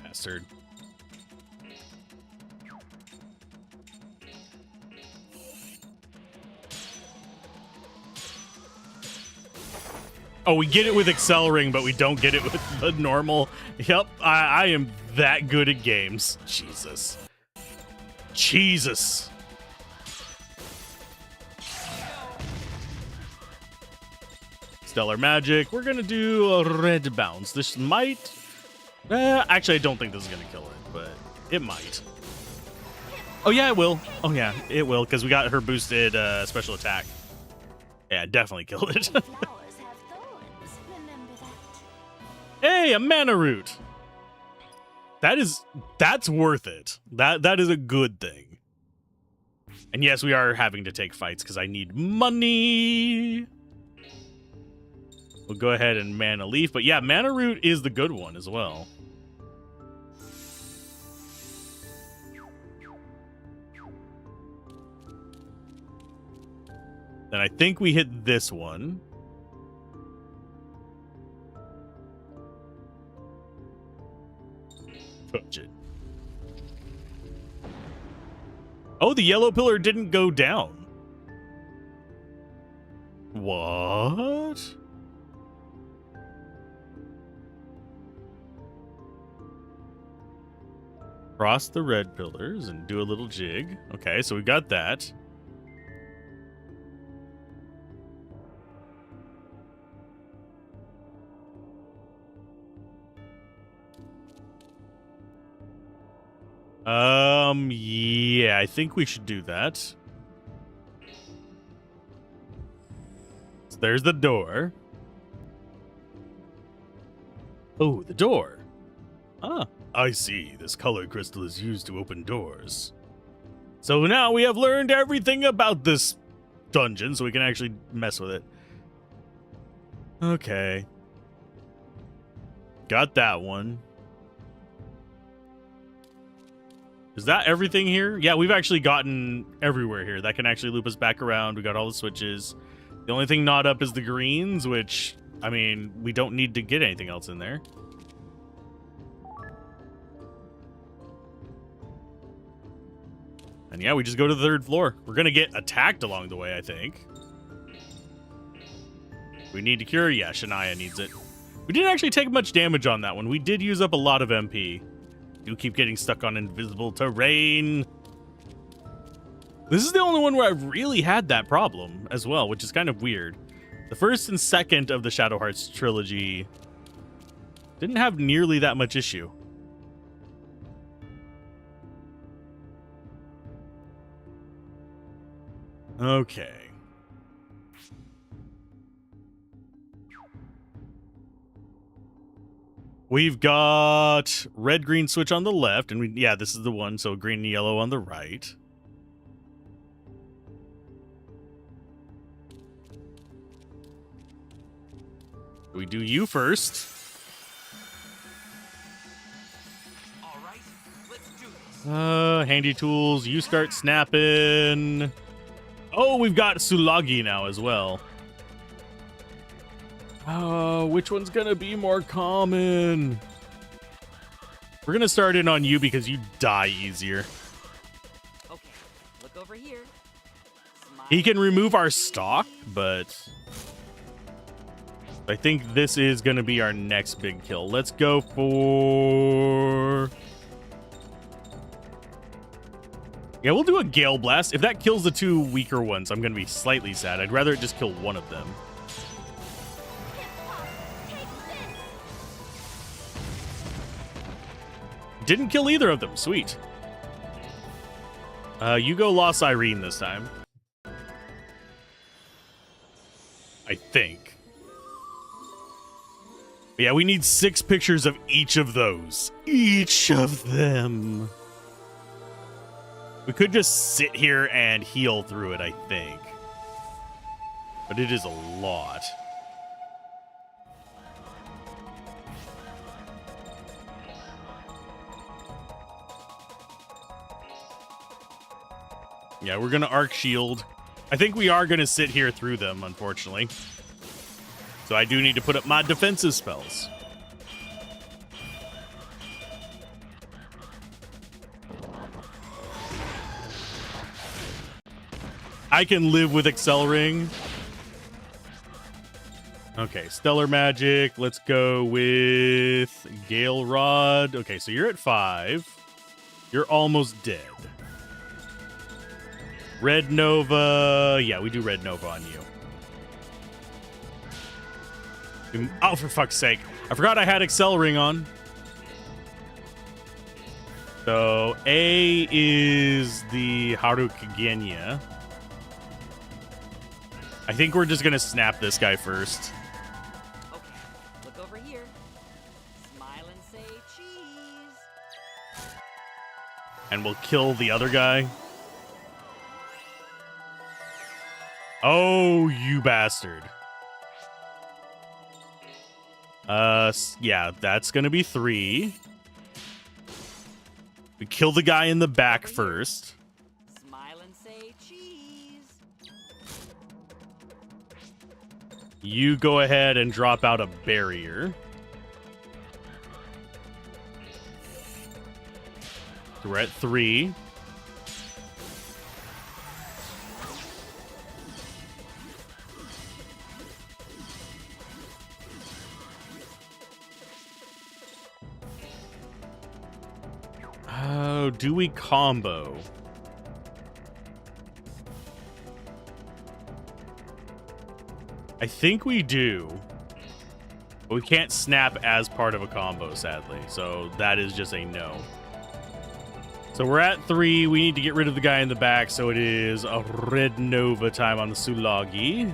Bastard. Oh, we get it with Accelering, but we don't get it with the normal. Yep, I am that good at games. Jesus. Jesus. Stellar Magic. We're going to do a red bounce. This might... actually, I don't think this is going to kill it, but it might. Oh, yeah, it will. Oh, yeah, it will, because we got her boosted special attack. Yeah, definitely kill it. Flowers have thorns. Remember that. Hey, a mana root. That's worth it. That is a good thing. And yes, we are having to take fights because I need money. We'll go ahead and Mana Leaf. But yeah, Mana Root is the good one as well. Then I think we hit this one. Touch it. Oh, the yellow pillar didn't go down. What? Cross the red pillars and do a little jig. Okay, so we got that. Yeah, I think we should do that. So there's the door. Oh, the door. Ah, I see. This color crystal is used to open doors. So now we have learned everything about this dungeon, so we can actually mess with it. Okay. Got that one. Is that everything here? Yeah, we've actually gotten everywhere here. That can actually loop us back around. We got all the switches. The only thing not up is the greens, which, I mean, we don't need to get anything else in there. And yeah, we just go to the 3rd floor. We're going to get attacked along the way, I think. We need to cure? Yeah, Shania needs it. We didn't actually take much damage on that one. We did use up a lot of MP. Do keep getting stuck on invisible terrain. This is the only one where I've really had that problem as well, which is kind of weird. The 1st and 2nd of the Shadow Hearts trilogy didn't have nearly that much issue. Okay. We've got red, green switch on the left, and yeah, this is the one, so green and yellow on the right. We do you first. All right, let's do this. Handy tools, you start snapping. Oh, we've got Sulagi now as well. Oh, which one's gonna be more common? We're gonna start in on you because you die easier. Okay, look over here. Smile. He can remove our stock, but I think this is gonna be our next big kill. Let's go for... Yeah, we'll do a Gale Blast. If that kills the 2 weaker ones, I'm gonna be slightly sad. I'd rather it just kill one of them. Didn't kill either of them. Sweet. You go Lost Irene this time. I think. But yeah, we need 6 pictures of each of those. Each of them. We could just sit here and heal through it, I think. But it is a lot. Yeah, we're going to arc shield. I think we are going to sit here through them, unfortunately. So I do need to put up my defensive spells. I can live with Accelering. Okay, Stellar Magic. Let's go with Gale Rod. Okay, so you're at 5. You're almost dead. Red Nova. Yeah, we do Red Nova on you. Oh, for fuck's sake. I forgot I had Accelering on. So, A is the Harukigenya. I think we're just going to snap this guy first. Okay, look over here. Smile and say cheese. And we'll kill the other guy. Oh, you bastard. Yeah, that's gonna be 3. We kill the guy in the back first. Smile and say cheese. You go ahead and drop out a barrier. So we're at 3. Oh, do we combo? I think we do. But we can't snap as part of a combo, sadly. So that is just a no. So we're at 3. We need to get rid of the guy in the back. So it is a Red Nova time on the Sulagi.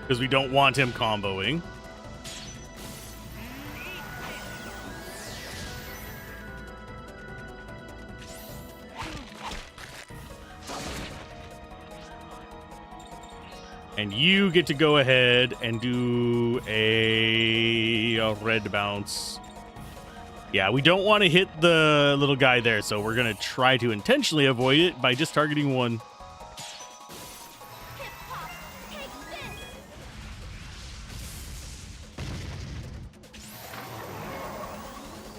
Because we don't want him comboing. And you get to go ahead and do a red bounce. Yeah, we don't want to hit the little guy there, so we're going to try to intentionally avoid it by just targeting one. Hip hop, take this!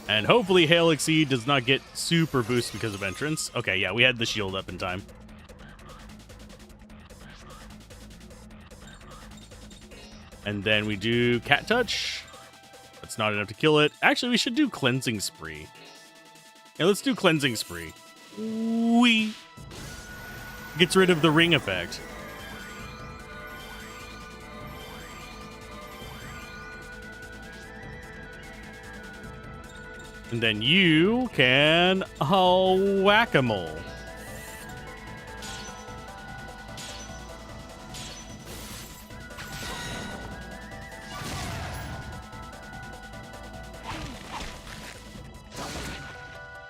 And hopefully Hail Exceed does not get super boost because of entrance. Okay, yeah, we had the shield up in time. And then we do Cat Touch. That's not enough to kill it. Actually, we should do Cleansing Spree. Yeah, let's do Cleansing Spree. Wee. Gets rid of the ring effect. And then you can whack-a-mole.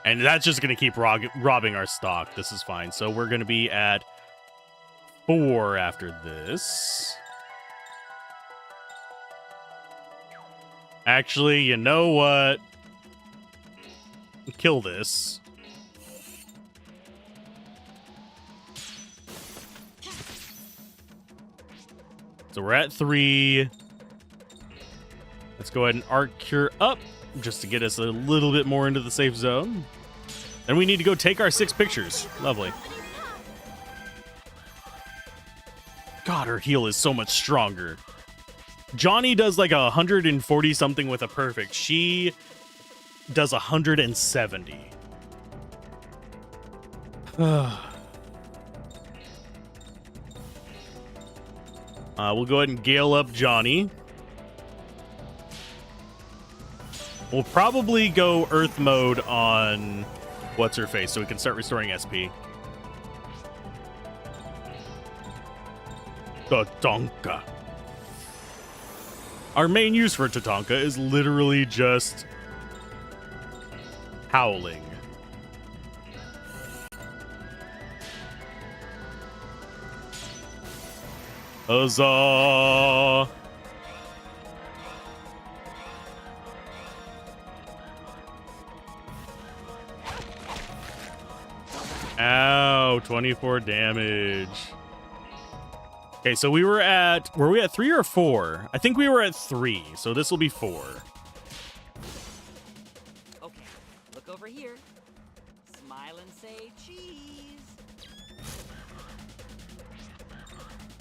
And that's just going to keep robbing our stock. This is fine. So we're going to be at 4 after this. Actually, you know what? Kill this. So we're at 3. Let's go ahead and Arc Cure up just to get us a little bit more into the safe zone. Then we need to go take our 6 pictures. Lovely. God, her heal is so much stronger. Johnny does like 140 something with a perfect. She does 170. We'll go ahead and Gale up Johnny. We'll probably go Earth mode on What's-Her-Face so we can start restoring SP. Tatanka. Our main use for Tatanka is literally just howling. Huzzah! Ow, 24 damage. Okay, so were we at 3 or 4? I think we were at 3, so this will be 4. Okay, look over here. Smile and say cheese.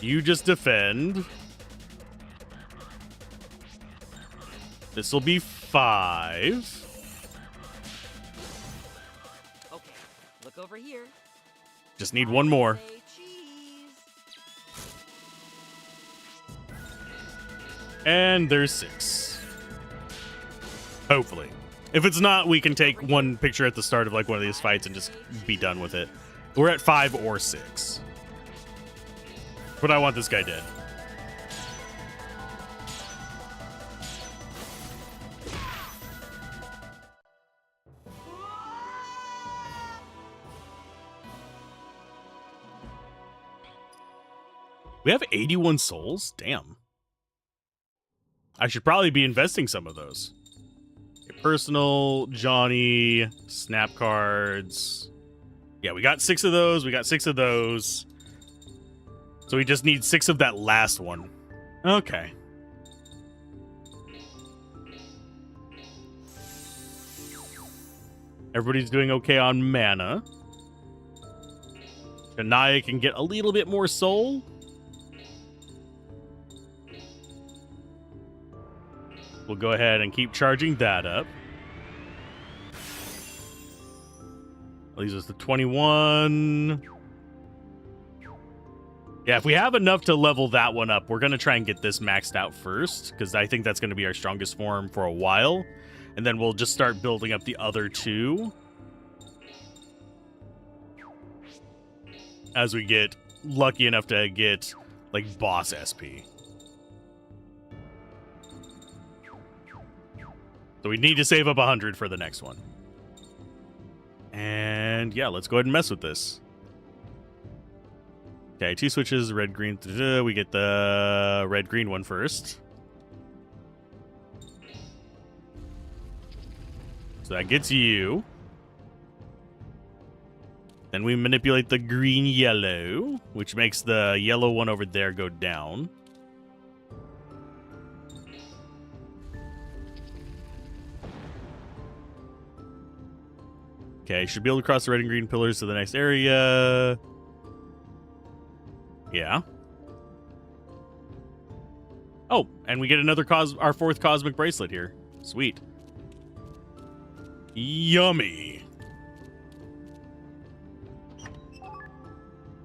You just defend. This will be 5. Okay, look over here. Just need one more. Say cheese. And there's 6. Hopefully. If it's not, we can take one picture at the start of like one of these fights and just be done with it. We're at 5 or 6. But I want this guy dead. We have 81 souls? Damn. I should probably be investing some of those. Okay, personal, Johnny, snap cards. Yeah, we got 6 of those. We got 6 of those. So we just need 6 of that last one. Okay. Everybody's doing okay on mana. Shania can get a little bit more soul. We'll go ahead and keep charging that up. Leaves us to 21. Yeah, if we have enough to level that one up, we're going to try and get this maxed out first, because I think that's going to be our strongest form for a while. And then we'll just start building up the other 2 as we get lucky enough to get, like, boss SP. So we need to save up 100 for the next one. And yeah, let's go ahead and mess with this. Okay, 2 switches, red, green. We get the red-green one first. So that gets you. Then we manipulate the green-yellow, which makes the yellow one over there go down. Okay, should be able to cross the red and green pillars to the next area. Yeah. Oh, and we get another our fourth cosmic bracelet here. Sweet. Yummy.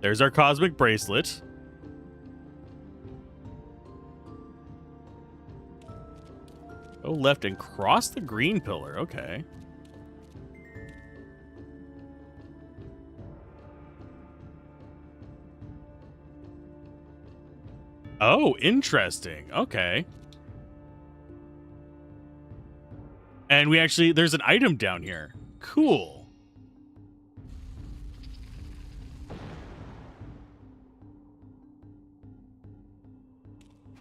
There's our cosmic bracelet. Go left and cross the green pillar. Okay. Oh, interesting. Okay. And we actually, there's an item down here. Cool.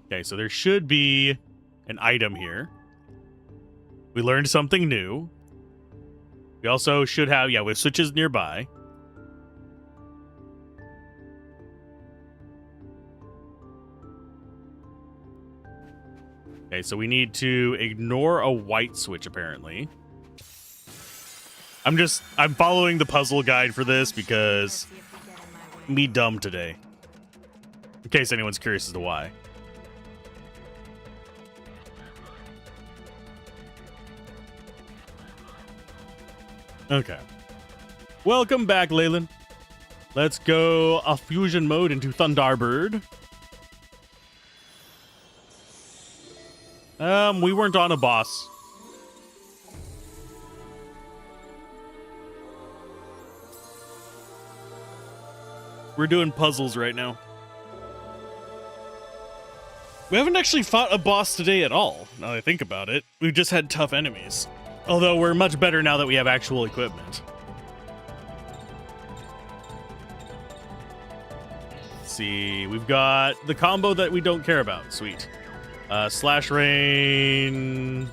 Okay, so there should be an item here. We learned something new. We also should have, yeah, with switches nearby. Okay, so we need to ignore a white switch, apparently. I'm following the puzzle guide for this because me dumb today. In case anyone's curious as to why. Okay. Welcome back, Leyland. Let's go a fusion mode into Thunderbird. We weren't on a boss. We're doing puzzles right now. We haven't actually fought a boss today at all, now that I think about it. We've just had tough enemies. Although we're much better now that we have actual equipment. Let's see, we've got the combo that we don't care about. Sweet. Slash Rain.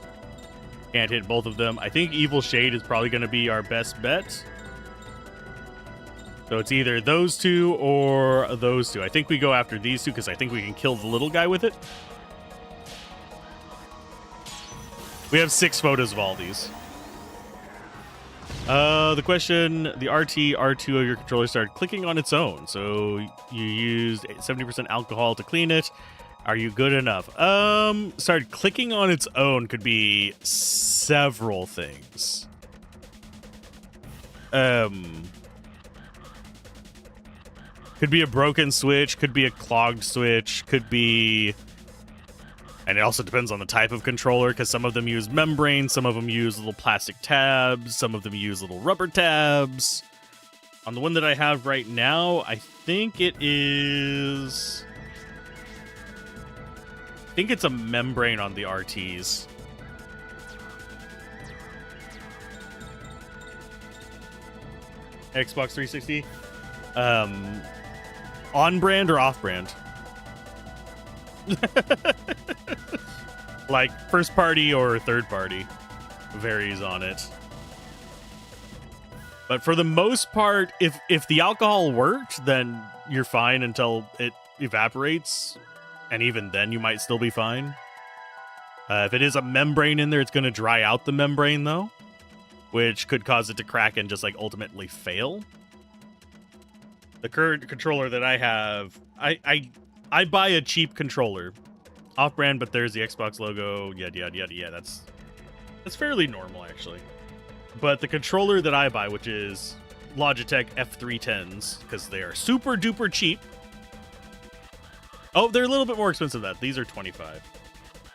Can't hit both of them. I think Evil Shade is probably going to be our best bet. So it's either those two or those two. I think we go after these two because I think we can kill the little guy with it. We have 6 photos of all these. The question, the R2 of your controller started clicking on its own. So you used 70% alcohol to clean it. Are you good enough? Started clicking on its own could be several things. Could be a broken switch, could be a clogged switch, could be... And it also depends on the type of controller, because some of them use membrane, some of them use little plastic tabs, some of them use little rubber tabs. On the one that I have right now, I think it is... I think it's a membrane on the RTs. Xbox 360. On brand or off brand? Like first party or third party varies on it. But for the most part, if the alcohol worked, then you're fine until it evaporates. And even then, you might still be fine. If it is a membrane in there, it's going to dry out the membrane, though. Which could cause it to crack and just, like, ultimately fail. The current controller that I have... I buy a cheap controller. Off-brand, but there's the Xbox logo. Yada, yada, yada, yeah. That's fairly normal, actually. But the controller that I buy, which is Logitech F310s, because they are super-duper cheap. Oh, they're a little bit more expensive than that. These are 25.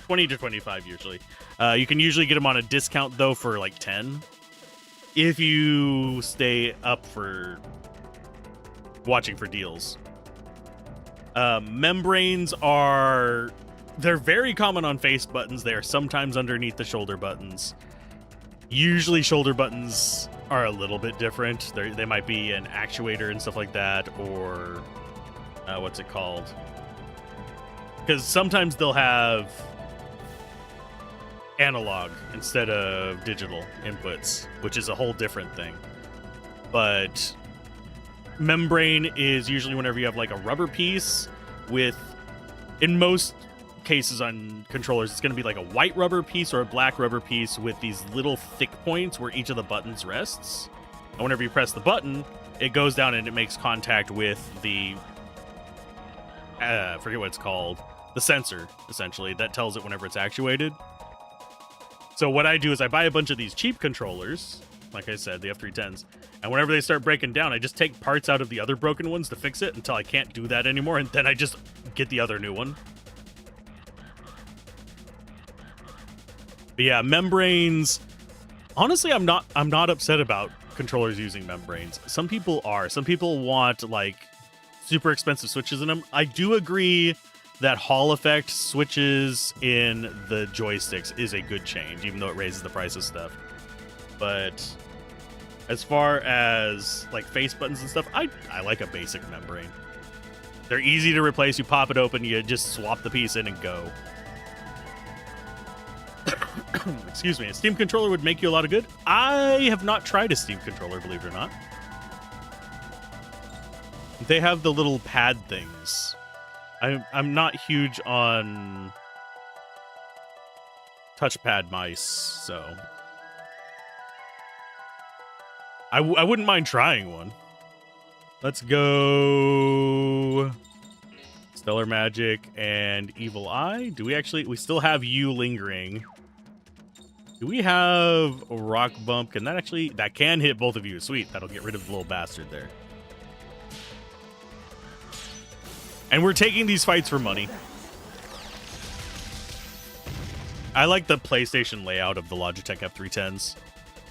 20 to 25 usually. You can usually get them on a discount, though, for like 10. If you stay up for watching for deals. Membranes are... They're very common on face buttons. They are sometimes underneath the shoulder buttons. Usually shoulder buttons are a little bit different. They might be an actuator and stuff like that, or... what's it called? Because sometimes they'll have analog instead of digital inputs, which is a whole different thing. But membrane is usually whenever you have like a rubber piece with, in most cases on controllers, it's going to be like a white rubber piece or a black rubber piece with these little thick points where each of the buttons rests. And whenever you press the button, it goes down and it makes contact with the, I forget what it's called, the sensor, essentially, that tells it whenever it's actuated. So what I do is I buy a bunch of these cheap controllers, like I said, the F310s, and whenever they start breaking down, I just take parts out of the other broken ones to fix it until I can't do that anymore, and then I just get the other new one. But yeah, membranes, honestly, I'm not upset about controllers using membranes. Some people are. Some people want like super expensive switches in them. I do agree that Hall effect switches in the joysticks is a good change, even though it raises the price of stuff. But as far as like face buttons and stuff, I like a basic membrane. They're easy to replace. You pop it open, you just swap the piece in and go. Excuse me. A Steam controller would make you a lot of good. I have not tried a Steam controller, believe it or not. They have the little pad things. I'm not huge on touchpad mice, so I wouldn't mind trying one. Let's go Stellar Magic and Evil Eye. Do we still have you lingering? Do we have a Rock Bump? That can hit both of you. Sweet, that'll get rid of the little bastard there. And we're taking these fights for money. I like the PlayStation layout of the Logitech F310s.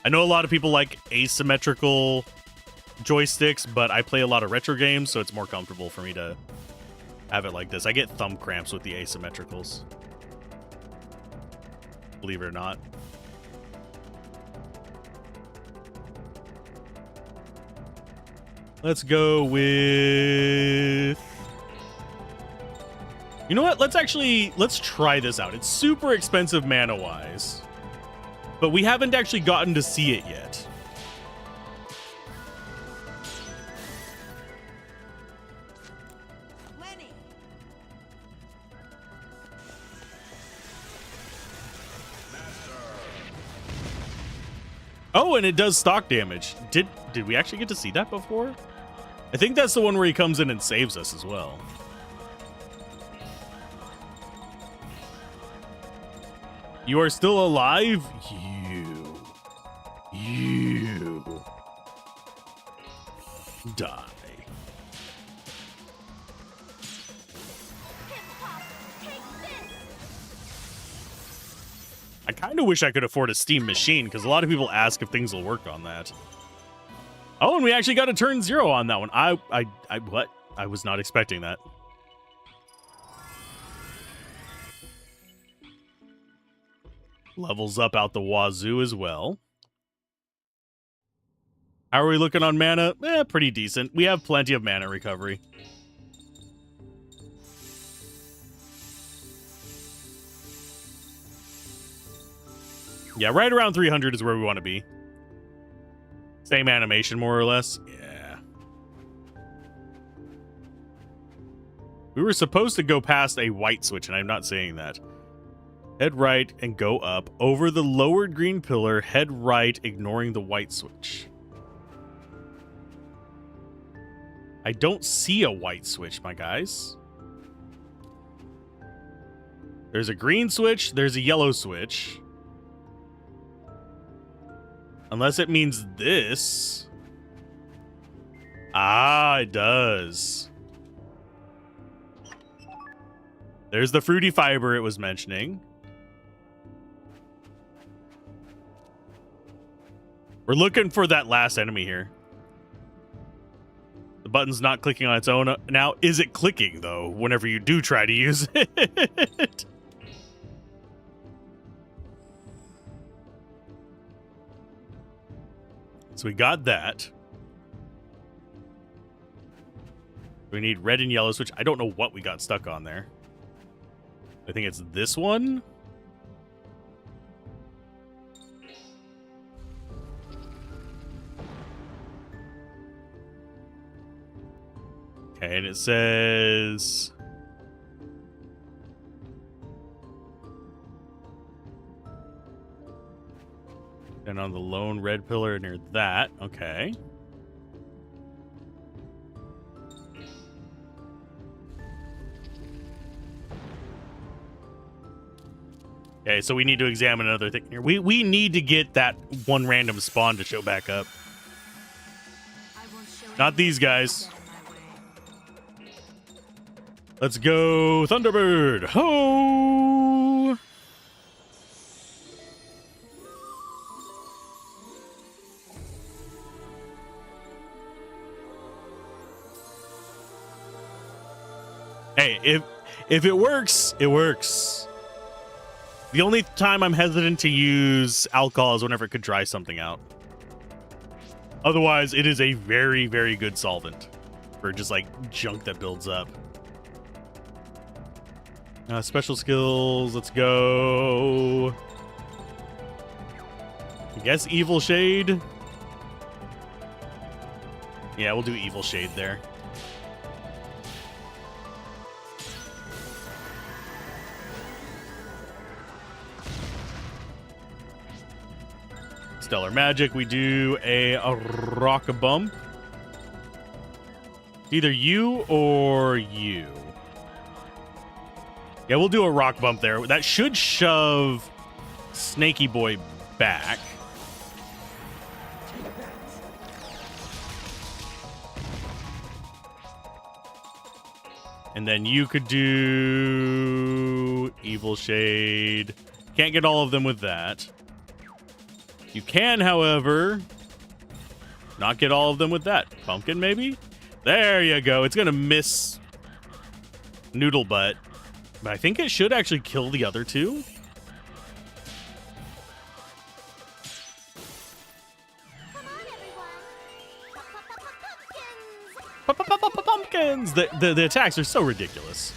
I know a lot of people like asymmetrical joysticks, but I play a lot of retro games, so it's more comfortable for me to have it like this. I get thumb cramps with the asymmetricals, believe it or not. Let's go with... You know what? Let's try this out. It's super expensive mana-wise, but we haven't actually gotten to see it yet. Lenny. Oh, and it does stock damage. Did we actually get to see that before? I think that's the one where he comes in and saves us as well. You are still alive? You die. Hip-hop, take this! I kind of wish I could afford a Steam machine, because a lot of people ask if things will work on that. Oh, and we actually got a turn 0 on that one. What? I was not expecting that. Levels up out the wazoo as well. How are we looking on mana? Pretty decent. We have plenty of mana recovery. Yeah, right around 300 is where we want to be. Same animation, more or less. Yeah. We were supposed to go past a white switch, and I'm not saying that. Head right and go up. Over the lowered green pillar, head right, ignoring the white switch. I don't see a white switch, my guys. There's a green switch, there's a yellow switch. Unless it means this. Ah, it does. There's the fruity fiber it was mentioning. We're looking for that last enemy here. The button's not clicking on its own. Now, is it clicking, though, whenever you do try to use it? So we got that. We need red and yellow switch. I don't know what we got stuck on there. I think it's this one. it says... And on the lone red pillar near that. Okay. Okay, so we need to examine another thing here. We need to get that one random spawn to show back up. Not these guys. Let's go, Thunderbird. Ho! Hey, if it works, it works. The only time I'm hesitant to use alcohol is whenever it could dry something out. Otherwise, it is a very, very good solvent for just like junk that builds up. Special skills, let's go. I guess Evil Shade. Yeah, we'll do Evil Shade there. Stellar Magic, we do a rock bump. Either you or you. Yeah, we'll do a rock bump there. That should shove Snaky Boy back. And then you could do Evil Shade. Can't get all of them with that. You can, however, not get all of them with that. Pumpkin, maybe? There you go. It's going to miss Noodle Butt. But I think it should actually kill the other two. Come on, everyone. Pumpkins! The attacks are so ridiculous.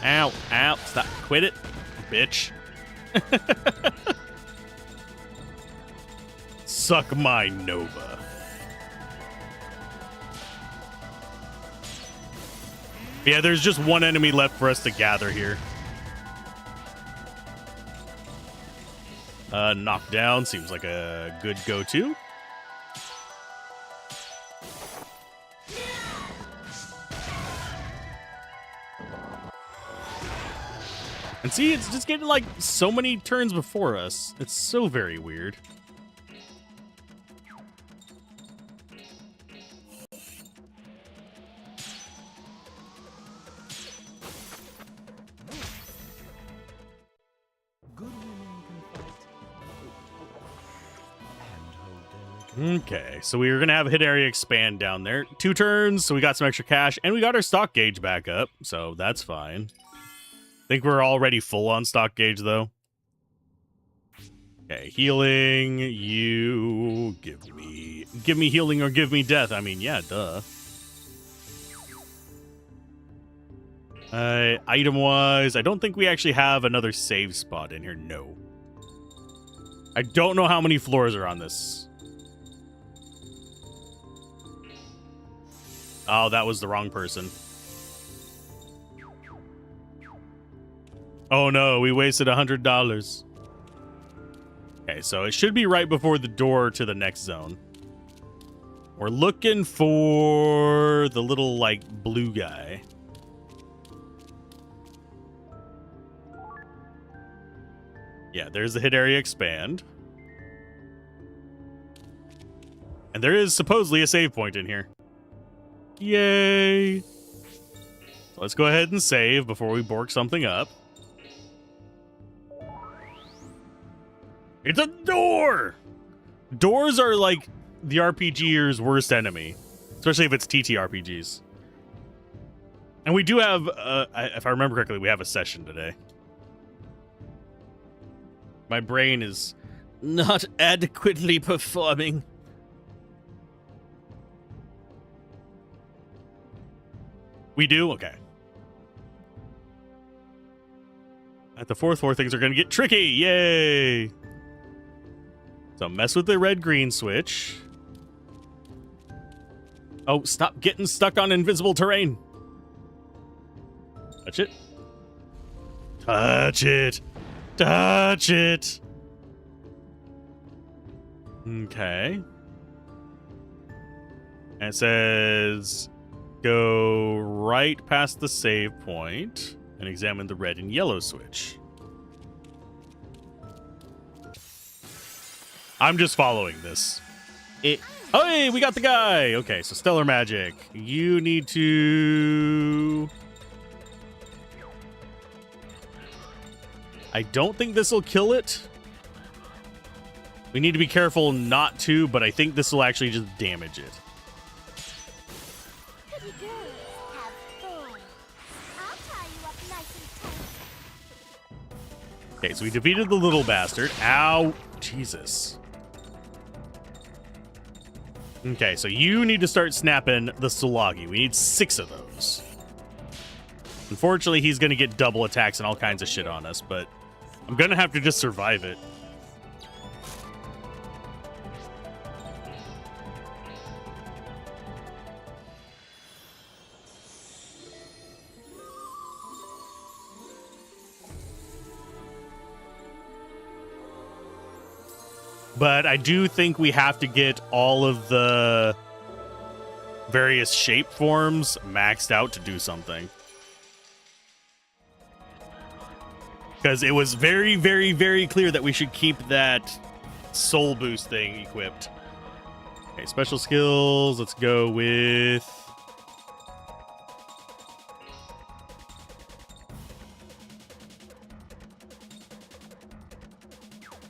Ow, ow. Stop. Quit it, bitch. Suck my Nova. Yeah, there's just one enemy left for us to gather here. Knockdown seems like a good go-to. And see, it's just getting like so many turns before us. It's so very weird. Okay, so we were going to have a hit area expand down there. 2 turns, so we got some extra cash, and we got our stock gauge back up, so that's fine. Think we're already full on stock gauge, though. Okay, healing, you give me healing or give me death. I mean, yeah, duh. Item-wise, I don't think we actually have another save spot in here. No. I don't know how many floors are on this. Oh, that was the wrong person. Oh no, we wasted $100. Okay, so it should be right before the door to the next zone. We're looking for the little, like, blue guy. Yeah, there's the hit area expand. And there is supposedly a save point in here. Yay! So let's go ahead and save before we bork something up. It's a door! Doors are like the RPGer's worst enemy, especially if it's TTRPGs. And we do have, if I remember correctly, we have a session today. My brain is Not adequately performing. We do? Okay. At the 4th floor, things are going to get tricky. Yay! So mess with the red-green switch. Oh, stop getting stuck on invisible terrain. Touch it. Touch it. Touch it. Okay. And it says go right past the save point and examine the red and yellow switch. I'm just following this. Oh, hey, we got the guy. Okay, so stellar magic. You need to... I don't think this will kill it. We need to be careful not to, but I think this will actually just damage it. Pretty girls have thorns. I'll tie you up nice and tight. Okay, so we defeated the little bastard. Ow. Jesus. Okay, so you need to start snapping the Sulagi. We need 6 of those. Unfortunately, he's going to get double attacks and all kinds of shit on us, but I'm going to have to just survive it. But I do think we have to get all of the various shape forms maxed out to do something. Because it was very, very, very clear that we should keep that soul boost thing equipped. Okay, special skills. Let's go with...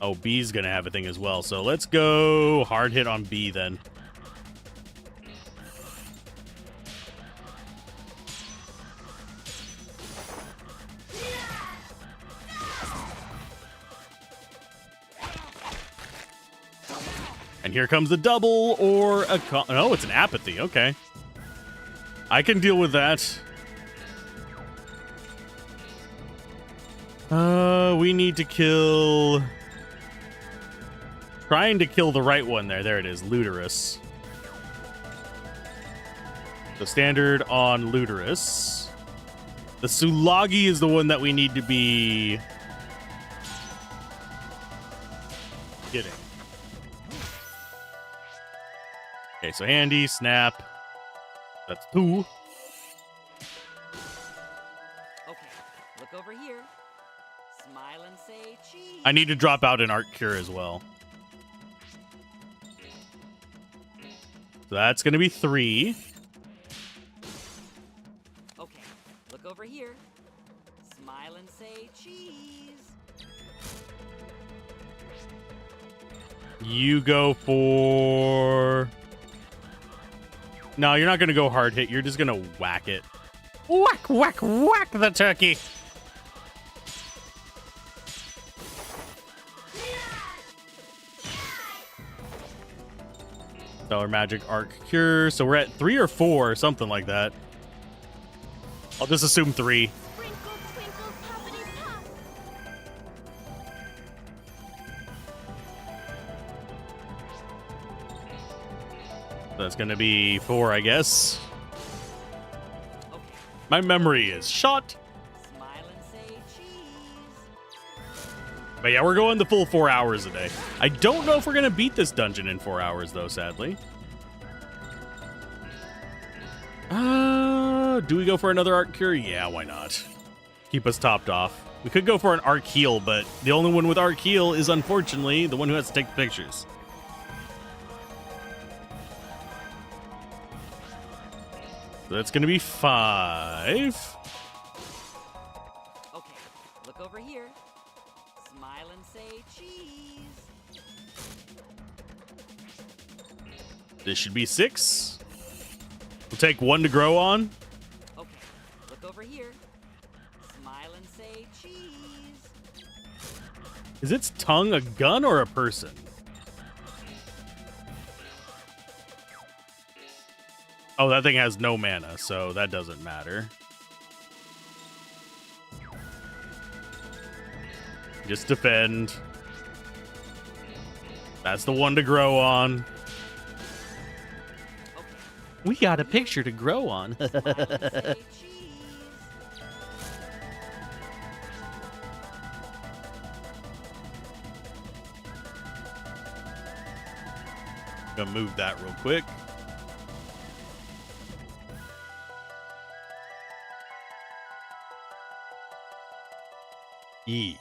Oh, B's gonna have a thing as well. So let's go hard hit on B then. And here comes the double or a... Oh, it's an apathy. Okay. I can deal with that. We need to kill... Trying to kill the right one there. There it is. Luterus. So standard on Luterus. The Sulagi is the one that we need to be getting. Okay, so handy, snap. That's 2. Okay, look over here. Smile and say cheese. I need to drop out an Art Cure as well. So that's going to be 3. Okay, look over here. Smile and say cheese. You go for... No, you're not going to go hard hit. You're just going to whack it. Whack, whack, whack the turkey. Stellar Magic Arc Cure. So we're at 3 or 4 or something like that. I'll just assume 3. Twinkle, twinkle, poppity pop. That's going to be 4, I guess. Okay, My memory is shot. smile and say cheese. But yeah, we're going the full 4 hours a day. I don't know if we're going to beat this dungeon in 4 hours, though, sadly. Do we go for another Arc Cure? Yeah, why not? Keep us topped off. We could go for an Arc Heal, but the only one with Arc Heal is, unfortunately, the one who has to take the pictures. So that's going to be 5. Okay, look over here. Smile and say cheese. This should be 6. We'll take 1 to grow on. Okay, look over here. Smile and say cheese. Is its tongue a gun or a person? Oh, that thing has no mana, so that doesn't matter. Just defend. That's the one to grow on. Okay, We got a picture to grow on. Smile and say cheese. Gonna move that real quick. E.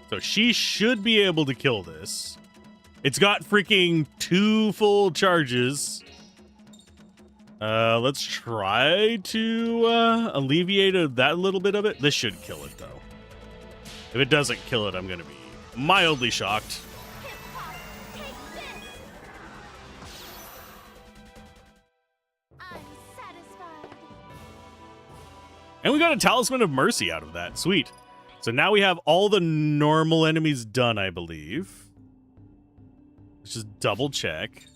So she should be able to kill this. It's got freaking 2 full charges. Let's try to alleviate that little bit of it. This should kill it, though. If it doesn't kill it, I'm going to be mildly shocked. Hip-hop, take this! I'm satisfied. And we got a Talisman of Mercy out of that. Sweet. So now we have all the normal enemies done, I believe. Let's just double check.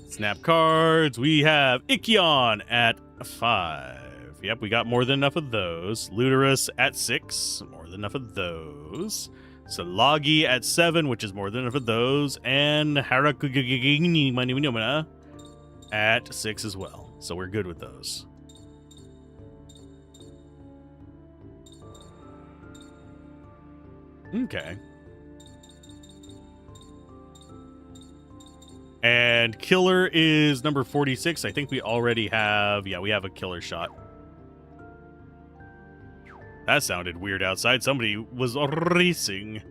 Snap cards. We have Ikion at 5. Yep, we got more than enough of those. Luterus at 6. More than enough of those. Salagi at 7, which is more than enough of those. And Harakugigigigimaniminimana at 6 as well. So we're good with those. Okay. And killer is number 46. I think we already have... Yeah, we have a killer shot. That sounded weird outside. Somebody was racing.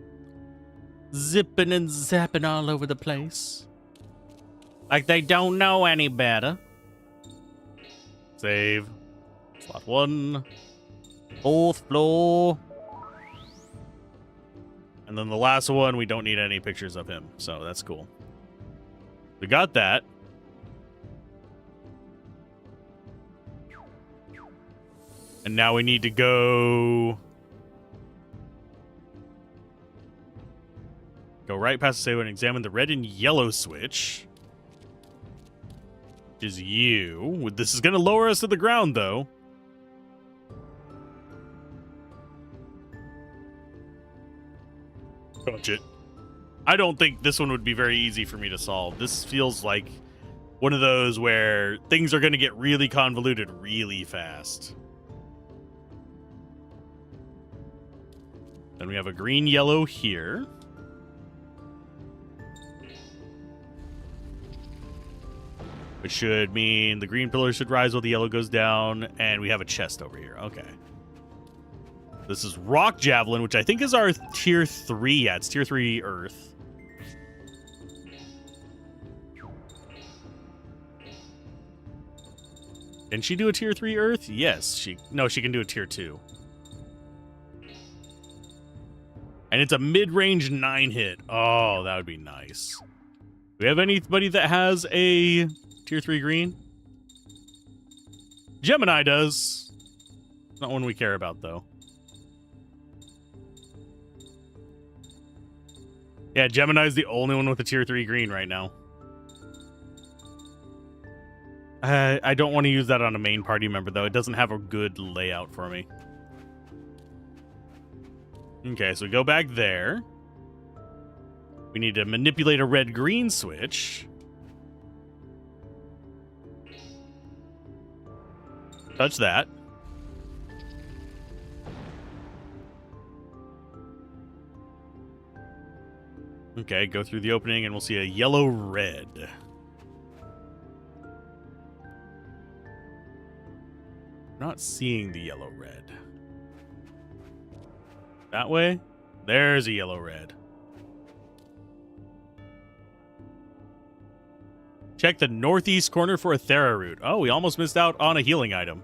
Zipping and zapping all over the place. Like they don't know any better. Save. Slot 1. 4th floor. And then the last one, we don't need any pictures of him. So that's cool. We got that. And now we need to go right past the save and examine the red and yellow switch. Which is you. This is going to lower us to the ground, though. Touch it. I don't think this one would be very easy for me to solve. This feels like one of those where things are going to get really convoluted really fast. Then we have a green yellow here. Which should mean the green pillar should rise while the yellow goes down. And we have a chest over here. Okay. This is Rock Javelin, which I think is our tier 3. Yeah, it's tier 3 Earth. Can she do a tier 3 Earth? Yes. No, she can do a tier 2. And it's a mid-range 9 hit. Oh, that would be nice. Do we have anybody that has a tier 3 green? Gemini does. Not one we care about, though. Yeah, Gemini's the only one with a tier 3 green right now. I don't want to use that on a main party member, though. It doesn't have a good layout for me. Okay, so we go back there. We need to manipulate a red-green switch. Touch that. Okay, go through the opening and we'll see a yellow-red. Not seeing the yellow-red. That way? There's a yellow-red. Check the northeast corner for a Thera root. Oh, we almost missed out on a healing item.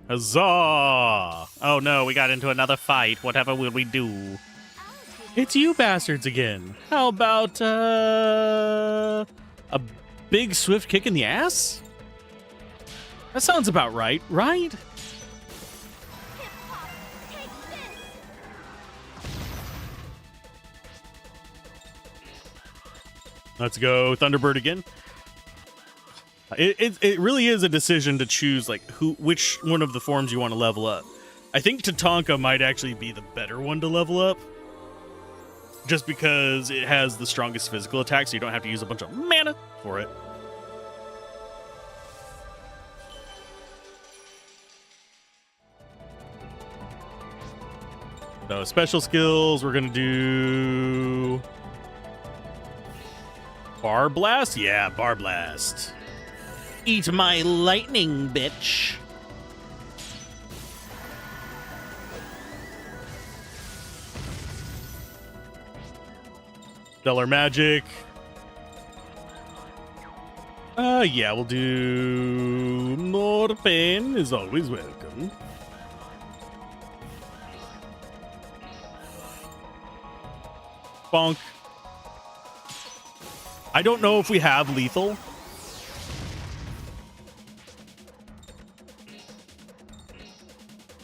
Huzzah! Oh no, we got into another fight. Whatever will we do? It's you bastards again. How about, a big swift kick in the ass? That sounds about right, right? Hip-hop, take this! Let's go Thunderbird again. It really is a decision to choose like which one of the forms you want to level up. I think Tatanka might actually be the better one to level up, just because it has the strongest physical attack, so you don't have to use a bunch of mana for it. So special skills, we're gonna do Bar Blast? Yeah, Bar Blast. Eat my lightning, bitch. Stellar Magic. Yeah, we'll do more pain is always welcome. Bonk. I don't know if we have lethal.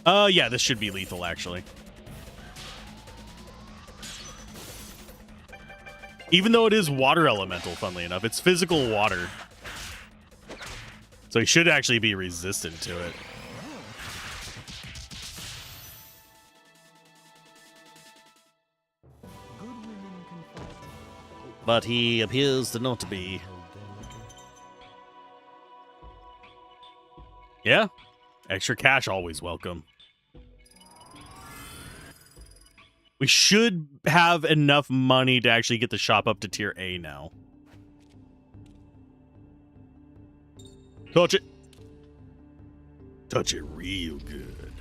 Yeah, this should be lethal, actually. Even though it is water elemental, funnily enough. It's physical water. So he should actually be resistant to it. But he appears to not be. Yeah. Extra cash always welcome. We should have enough money to actually get the shop up to tier A now. Touch it. Touch it real good.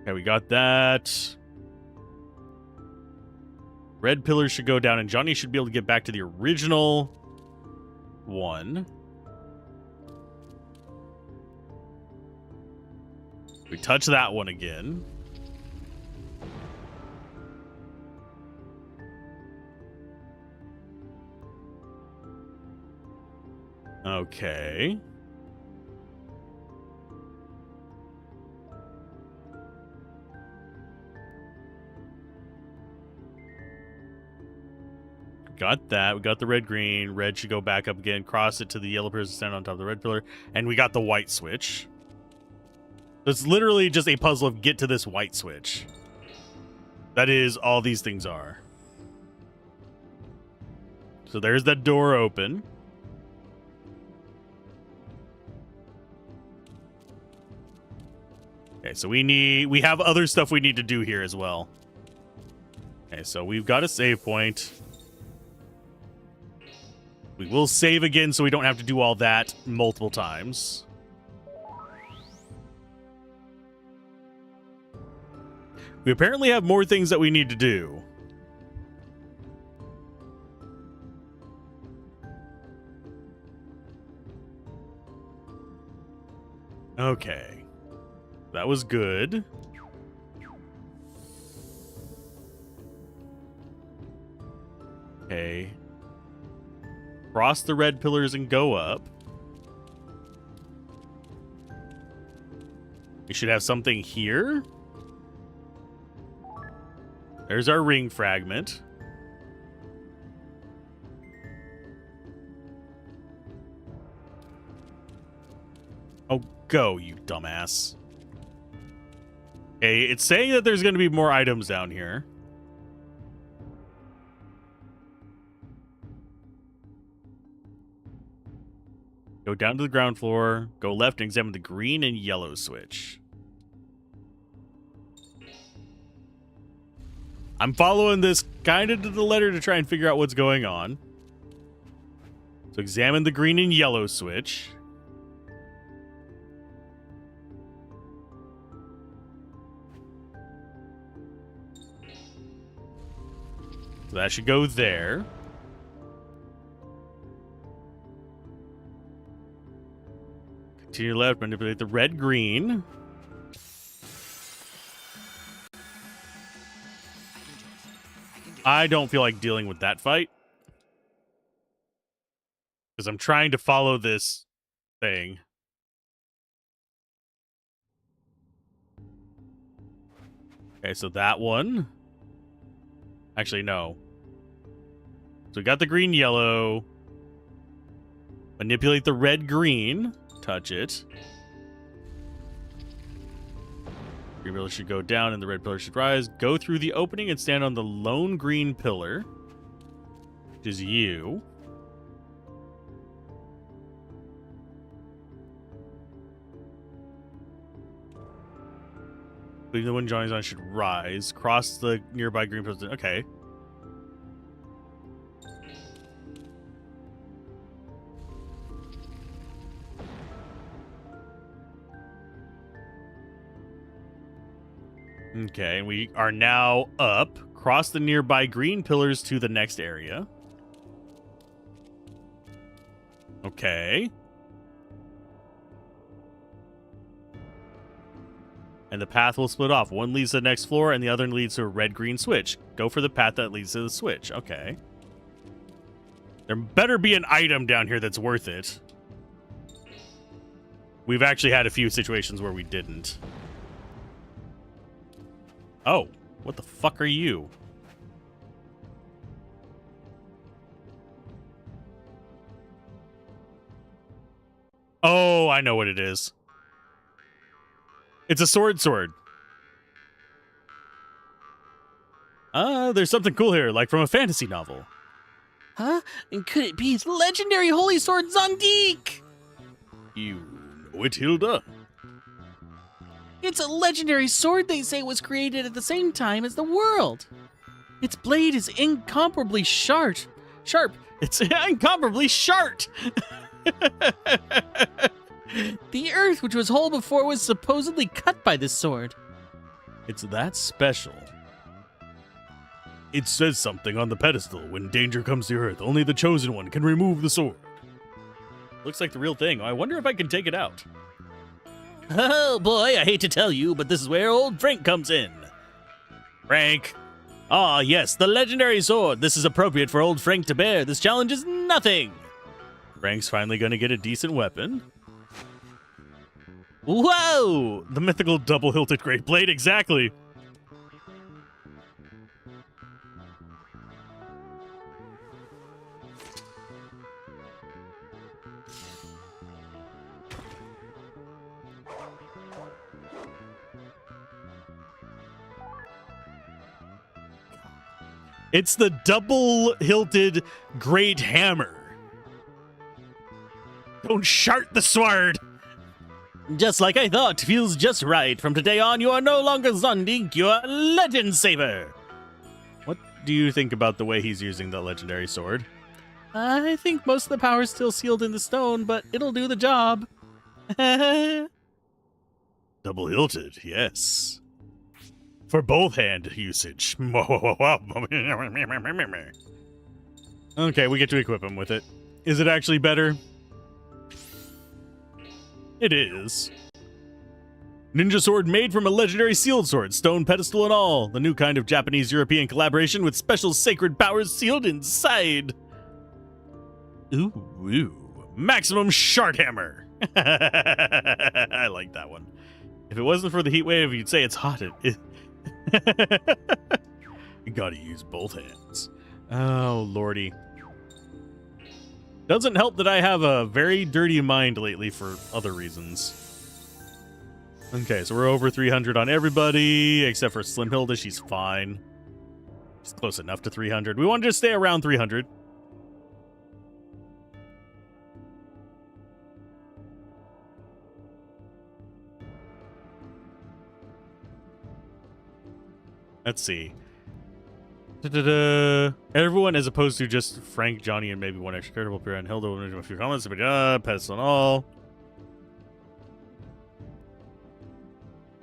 Okay, we got that. Red pillars should go down, and Johnny should be able to get back to the original one. We touch that one again. Okay. Got that. We got the red green. Red should go back up again. Cross it to the yellow pillar, stand on top of the red pillar. And we got the white switch. It's literally just a puzzle of get to this white switch. That is all these things are. So there's that door open. Okay, so we have other stuff we need to do here as well. Okay, so we've got a save point. We will save again so we don't have to do all that multiple times. We apparently have more things that we need to do. Okay. That was good. Okay. Cross the red pillars and go up. We should have something here. There's our ring fragment. Oh, go, you dumbass. Okay, it's saying that there's going to be more items down here. Go down to the ground floor, go left and examine the green and yellow switch. I'm following this kind of to the letter to try and figure out what's going on. So examine the green and yellow switch. So that should go there. Continue left, manipulate the red green. I don't feel like dealing with that fight. Because I'm trying to follow this thing. Okay, so that one. Actually, no. So we got the green, yellow. Manipulate the red, green. Touch it. Green pillar should go down and the red pillar should rise. Go through the opening and stand on the lone green pillar, which is you. Including the one Johnny's on should rise. Cross the nearby green pillars. Okay. Okay, and we are now up. Cross the nearby green pillars to the next area. Okay. And the path will split off. One leads to the next floor, and the other leads to a red-green switch. Go for the path that leads to the switch. Okay. There better be an item down here that's worth it. We've actually had a few situations where we didn't. Oh, what the fuck are you? Oh, I know what it is. It's a sword. There's something cool here, like from a fantasy novel. Huh? And could it be legendary holy sword Zondik? You know it, Hilda? It's a legendary sword they say was created at the same time as the world. Its blade is incomparably sharp. It's incomparably sharp! The earth, which was whole before, was supposedly cut by this sword. It's that special. It says something on the pedestal. When danger comes to Earth, only the chosen one can remove the sword. Looks like the real thing. I wonder if I can take it out. Oh boy, I hate to tell you, but this is where old Frank comes in. Frank. Ah, yes, the legendary sword. This is appropriate for old Frank to bear. This challenge is nothing. Frank's finally going to get a decent weapon. Whoa! The mythical double-hilted great blade, exactly. It's the double-hilted great hammer. Don't shart the sword! Just like I thought, feels just right. From today on, you are no longer Zondik, you are Legend Saber. What do you think about the way he's using the legendary sword? I think most of the power is still sealed in the stone, but it'll do the job. Double-hilted, yes. For both hand usage. Okay, we get to equip him with it. Is it actually better? It is. Ninja sword made from a legendary sealed sword, stone pedestal and all. The new kind of Japanese-European collaboration with special sacred powers sealed inside. Ooh. Maximum shart hammer. I like that one. If it wasn't for the heat wave, you'd say it's hot. You gotta use both hands. Oh, lordy. Doesn't help that I have a very dirty mind lately for other reasons. Okay, so we're over 300 on everybody, except for Slim Hilda. She's fine. She's close enough to 300. We want to just stay around 300. Let's see. Everyone, as opposed to just Frank, Johnny, and maybe one extra character, will appear on Hilda with a few comments. Pedestal and all.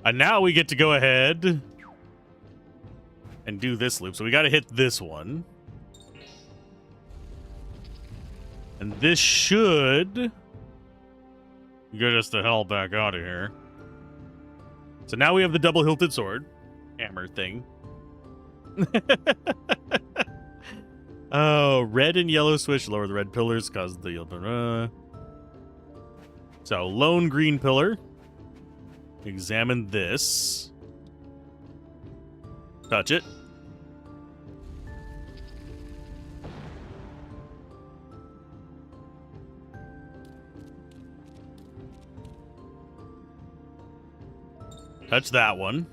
And now we get to go ahead and do this loop. So we got to hit this one. And this should get us the hell back out of here. So now we have the double-hilted sword. Hammer thing. Oh, red and yellow switch. Lower the red pillars, cause the yellow. So, lone green pillar. Examine this. Touch it. Touch that one.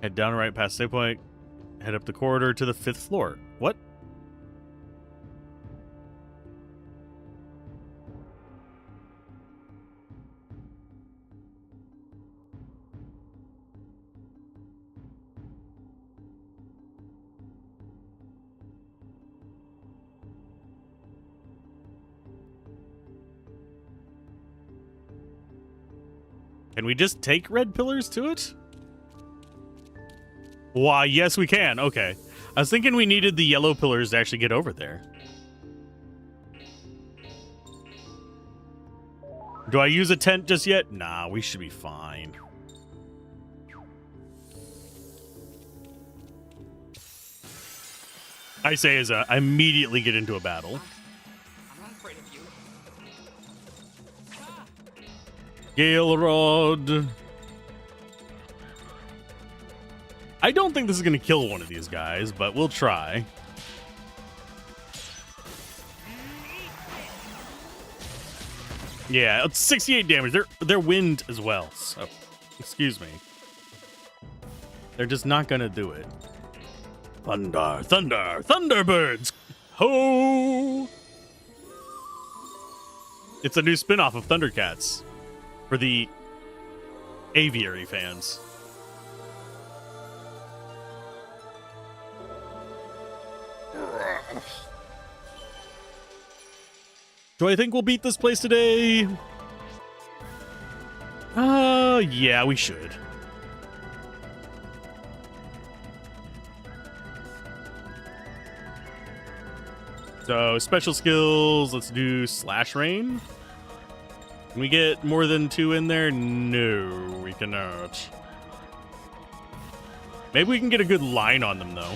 Head down right past save point. Head up the corridor to the 5th floor. What? Can we just take red pillars to it? Why, yes, we can. Okay. I was thinking we needed the yellow pillars to actually get over there. Do I use a tent just yet? Nah, we should be fine. I say as I immediately get into a battle. I'm not afraid of you. Gale Rod. I don't think this is going to kill one of these guys, but we'll try. Yeah, it's 68 damage. They're wind as well, so excuse me. They're just not going to do it. Thunder, thunder, thunderbirds. Ho! It's a new spin-off of Thundercats for the aviary fans. Do I think we'll beat this place today? Yeah, we should. So, special skills, let's do Slash Rain. Can we get more than 2 in there? No, we cannot. Maybe we can get a good line on them, though.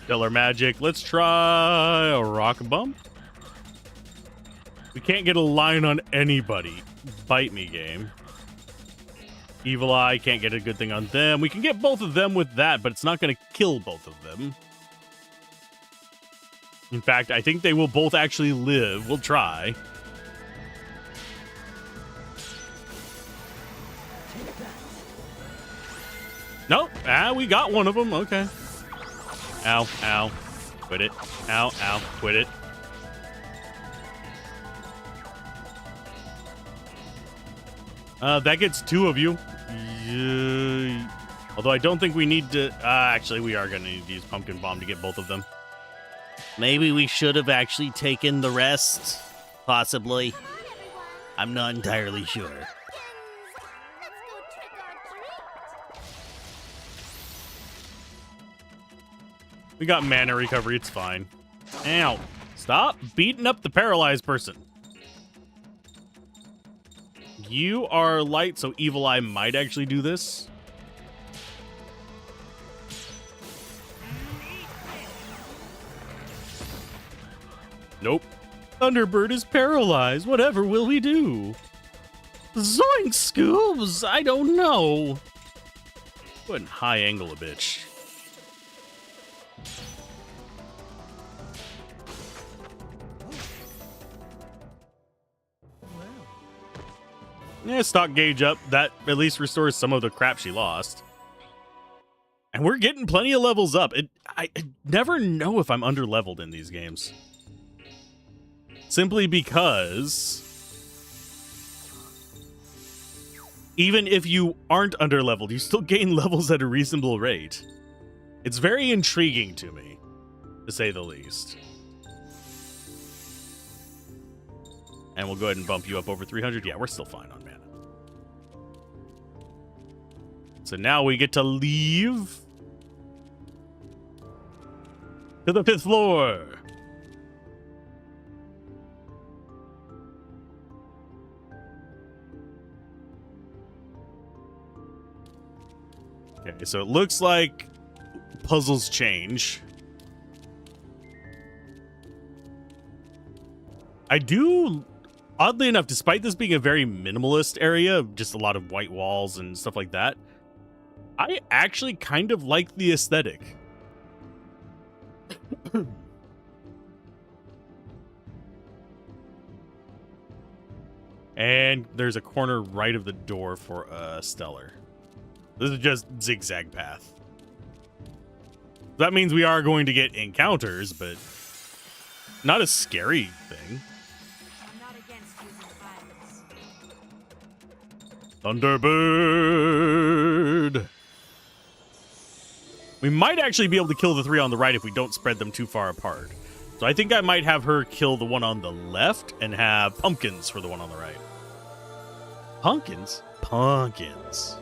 Stellar Magic. Let's try a Rock Bump. We can't get a line on anybody. Bite me, game. Evil Eye, can't get a good thing on them. We can get both of them with that, but it's not going to kill both of them. In fact, I think they will both actually live. We'll try. Nope. We got one of them. Okay. Ow, ow. Quit it. Ow, ow. Quit it. That gets 2 of you. Although I don't think we need to... actually, we are going to need to use Pumpkin Bomb to get both of them. Maybe we should have actually taken the rest. Possibly. I'm not entirely sure. Let's go trick or treat. We got mana recovery. It's fine. Ow. Stop beating up the paralyzed person. You are light, so Evil Eye might actually do this. Nope. Thunderbird is paralyzed. Whatever will we do? Zoink, Scoobs! I don't know. Go ahead and high angle a bitch. Yeah, stock gauge up. That at least restores some of the crap she lost. And we're getting plenty of levels up. I never know if I'm under-leveled in these games. Simply because even if you aren't under-leveled, you still gain levels at a reasonable rate. It's very intriguing to me, to say the least. And we'll go ahead and bump you up over 300. Yeah, we're still fine on mana. So now we get to leave to the 5th floor. Okay, so it looks like puzzles change. I do, oddly enough, despite this being a very minimalist area, just a lot of white walls and stuff like that, I actually kind of like the aesthetic. And there's a corner right of the door for Stellar. This is just zigzag path. That means we are going to get encounters, but not a scary thing. I'm not against using violence. Thunderbird! We might actually be able to kill the 3 on the right if we don't spread them too far apart. So I think I might have her kill the one on the left and have pumpkins for the one on the right. Pumpkins? Pumpkins.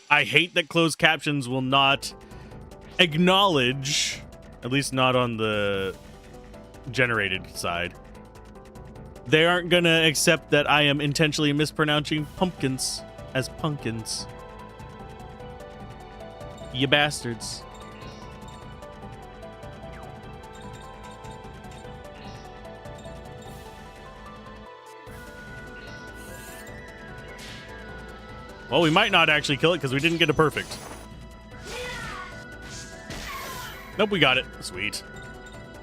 I hate that closed captions will not acknowledge, at least not on the generated side. They aren't going to accept that I am intentionally mispronouncing pumpkins as pumpkins. You bastards. Well, we might not actually kill it because we didn't get a perfect. Nope, we got it. Sweet.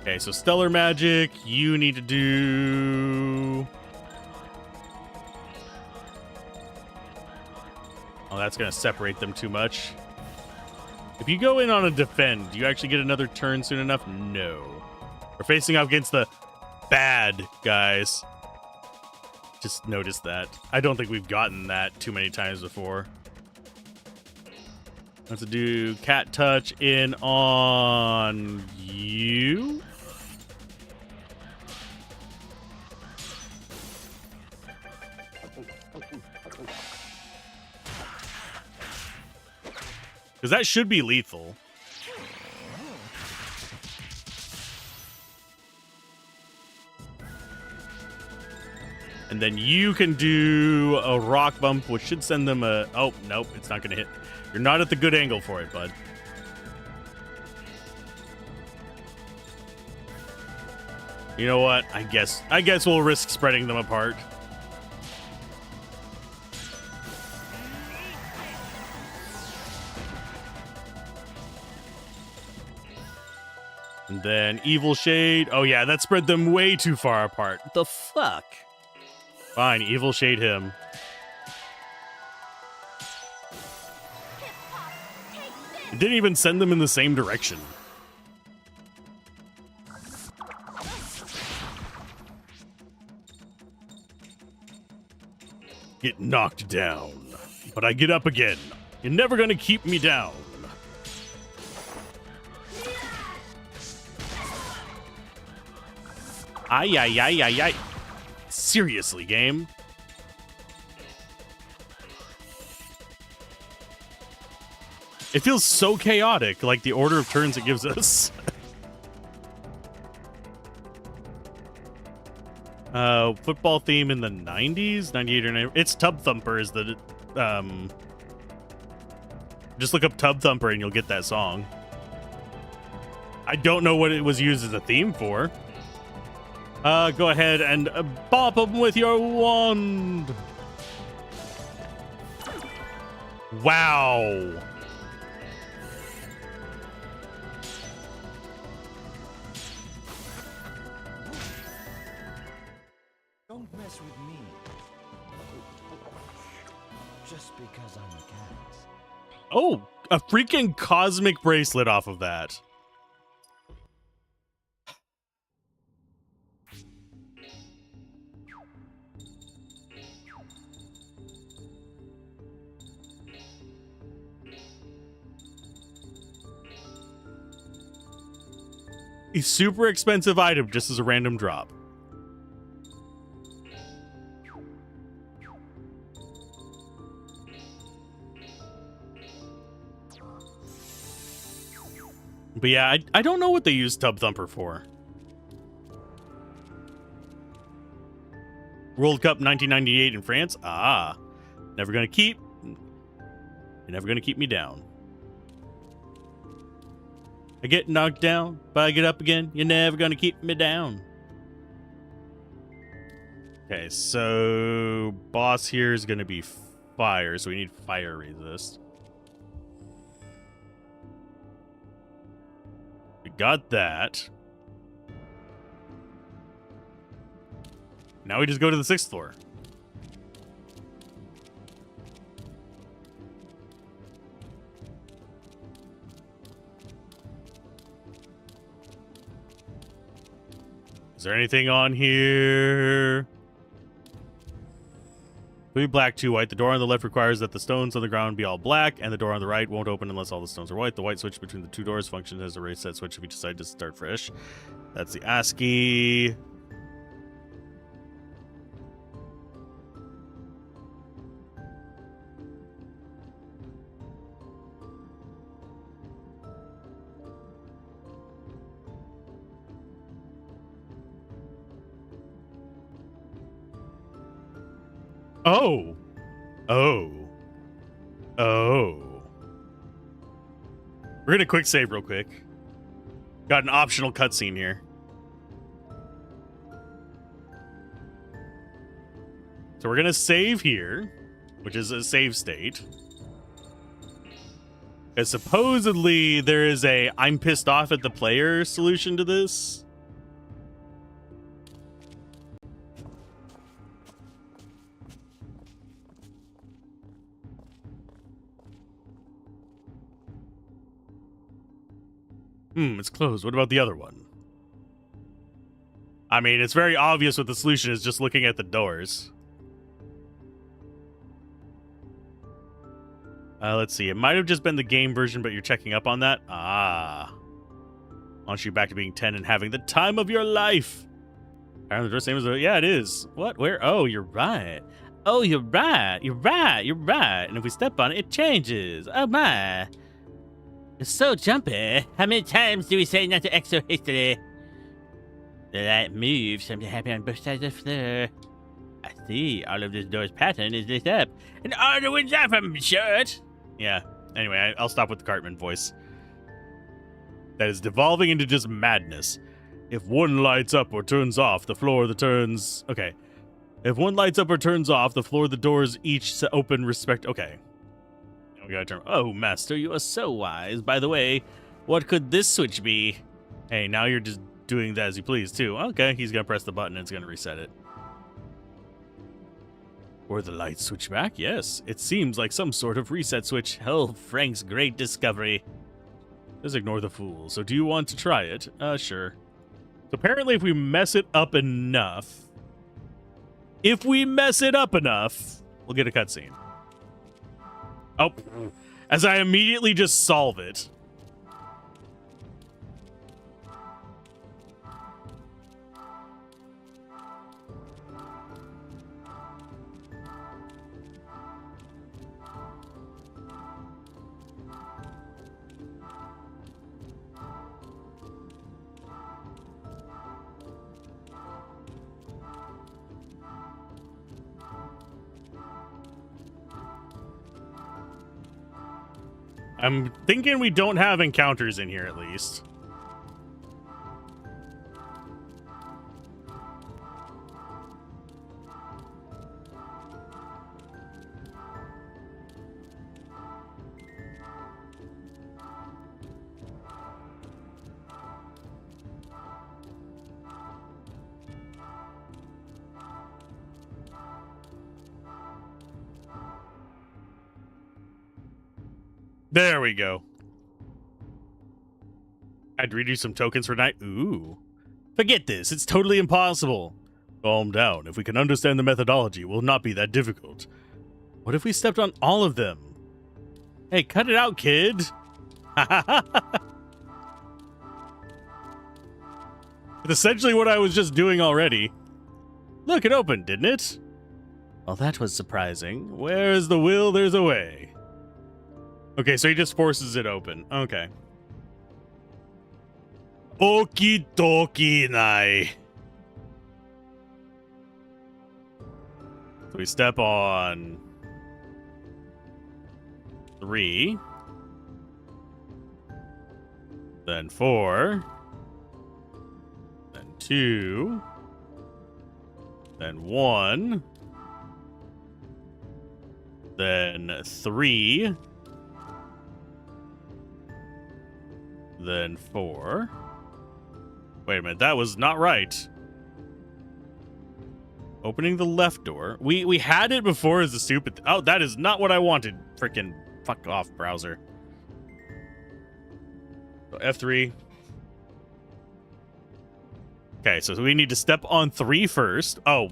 Okay, so Stellar Magic, you need to do... Oh, that's going to separate them too much. If you go in on a defend, do you actually get another turn soon enough? No. We're facing off against the bad guys. Just noticed that. I don't think we've gotten that too many times before. Let's do cat touch in on you. Because that should be lethal. And then you can do a rock bump, which should send them a... Oh, nope, it's not going to hit. You're not at the good angle for it, bud. You know what? I guess we'll risk spreading them apart. And then Evil Shade. Oh, yeah, that spread them way too far apart. The fuck? Fine, Evil Shade him. It didn't even send them in the same direction. Get knocked down. But I get up again. You're never gonna keep me down. Ay, ay, ay, ay, ay. Seriously, game. It feels so chaotic, like the order of turns it gives us. Football theme in the 90s? 98 or 90. It's Tub Thumper is the... Just look up Tub Thumper and you'll get that song. I don't know what it was used as a theme for. Go ahead and bop them with your wand. Wow. Don't mess with me. Just because I'm a cat. Oh, a freaking cosmic bracelet off of that. A super expensive item just as a random drop. But yeah, I don't know what they use Tub Thumper for. World Cup 1998 in France? Ah. Never gonna keep... You're never gonna keep me down. I get knocked down, but I get up again. You're never gonna keep me down. Okay, so boss here is gonna be fire, so we need fire resist. We got that. Now we just go to the 6th floor. Is there anything on here? 3 black, 2 white. The door on the left requires that the stones on the ground be all black, and the door on the right won't open unless all the stones are white. The white switch between the 2 doors functions as a reset switch if you decide to start fresh. That's the ASCII. Oh. Oh. Oh. We're gonna quick save real quick. Got an optional cutscene here. So we're gonna save here, which is a save state. Because supposedly there is a I'm pissed off at the player solution to this. It's closed. What about the other one? I mean, it's very obvious what the solution is just looking at the doors. Let's see. It might have just been the game version, but you're checking up on that? Ah. Launch you back to being 10 and having the time of your life. Apparently the door same as yeah, it is. What? Where? Oh, you're right. Oh, you're right. You're right. You're right. And if we step on it, it changes. Oh, my. It's so jumpy. How many times do we say not to act so hastily? The light moves, something happy on both sides of the floor. I see. All of this door's pattern is lit up. And all the winds are from short. Yeah. Anyway, I'll stop with the Cartman voice. That is devolving into just madness. If one lights up or turns off, the floor of the turns... Okay. If one lights up or turns off, the floor of the doors each open respect... Okay. We gotta turn... Oh, master, you are so wise. By the way, what could this switch be? Hey, now you're just doing that as you please, too. Okay, he's gonna press the button and it's gonna reset it. Or the light switch back? Yes, it seems like some sort of reset switch. Oh, Frank's great discovery. Just ignore the fool. So do you want to try it? Sure. So apparently if we mess it up enough... If we mess it up enough, we'll get a cutscene. Oh, as I immediately just solve it. I'm thinking we don't have encounters in here, at least. There we go. I'd read you some tokens for night. Ooh. Forget this. It's totally impossible. Calm down. If we can understand the methodology, it will not be that difficult. What if we stepped on all of them? Hey, cut it out, kid. It's essentially what I was just doing already. Look, it opened, didn't it? Well, that was surprising. Where is the will, there's a way. Okay, so he just forces it open. Okay. Okie dokie nai. So we step on 3. Then 4. Then 2. Then 1. Then 3. Then 4. Wait a minute, that was not right. Opening the left door. We had it before as a stupid... Oh, that is not what I wanted. Freaking fuck off, browser. So F3. Okay, so we need to step on 3 first. Oh,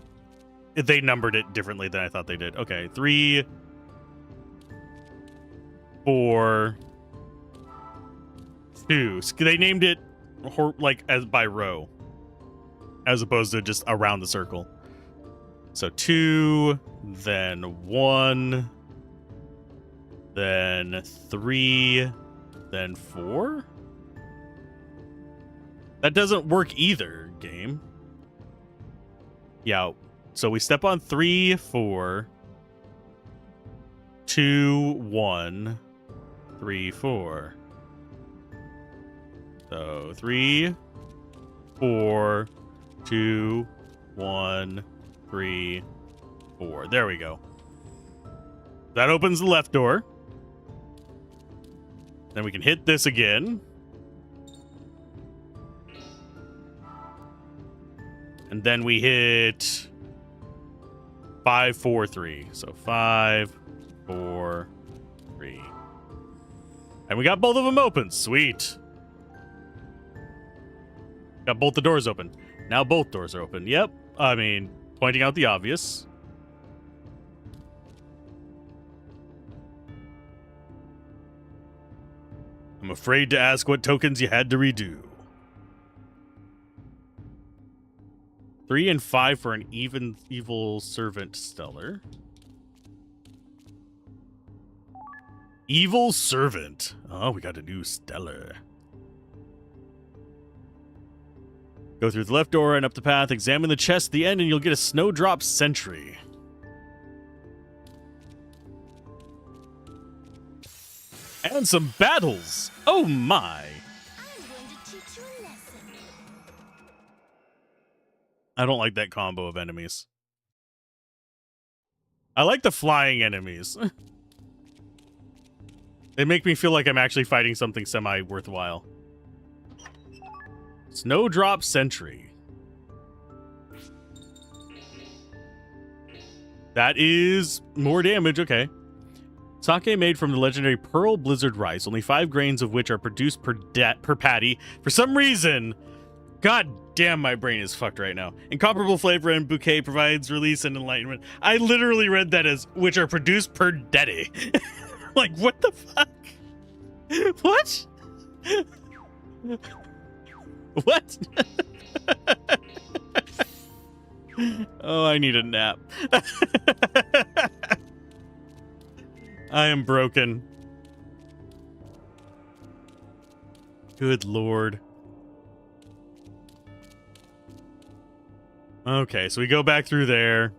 they numbered it differently than I thought they did. Okay, 3, 4, 2. They named it like as by row, as opposed to just around the circle. So 2, then 1, then 3, then 4. That doesn't work either, game. Yeah, so we step on 3, 4, 2, 1, 3, 4. So 3, 4, 2, 1, 3, 4. There we go. That opens the left door. Then we can hit this again. And then we hit 5, 4, 3. So 5, 4, 3. And we got both of them open. Sweet. Got both the doors open. Now both doors are open. Yep. I mean, pointing out the obvious. I'm afraid to ask what tokens you had to redo. 3 and 5 for an evil servant stellar. Evil servant. Oh, we got a new stellar. Go through the left door and up the path. Examine the chest at the end and you'll get a snowdrop sentry. And some battles. Oh my. I'm going to teach you a lesson. I don't like that combo of enemies. I like the flying enemies. They make me feel like I'm actually fighting something semi-worthwhile. Snowdrop Sentry. That is more damage, okay. Sake made from the legendary Pearl Blizzard rice, only 5 grains of which are produced per patty. For some reason, god damn, my brain is fucked right now. Incomparable flavor and bouquet provides release and enlightenment. I literally read that as which are produced per daddy. Like, what the fuck? What? What? Oh, I need a nap. I am broken. Good lord. Okay, so we go back through there.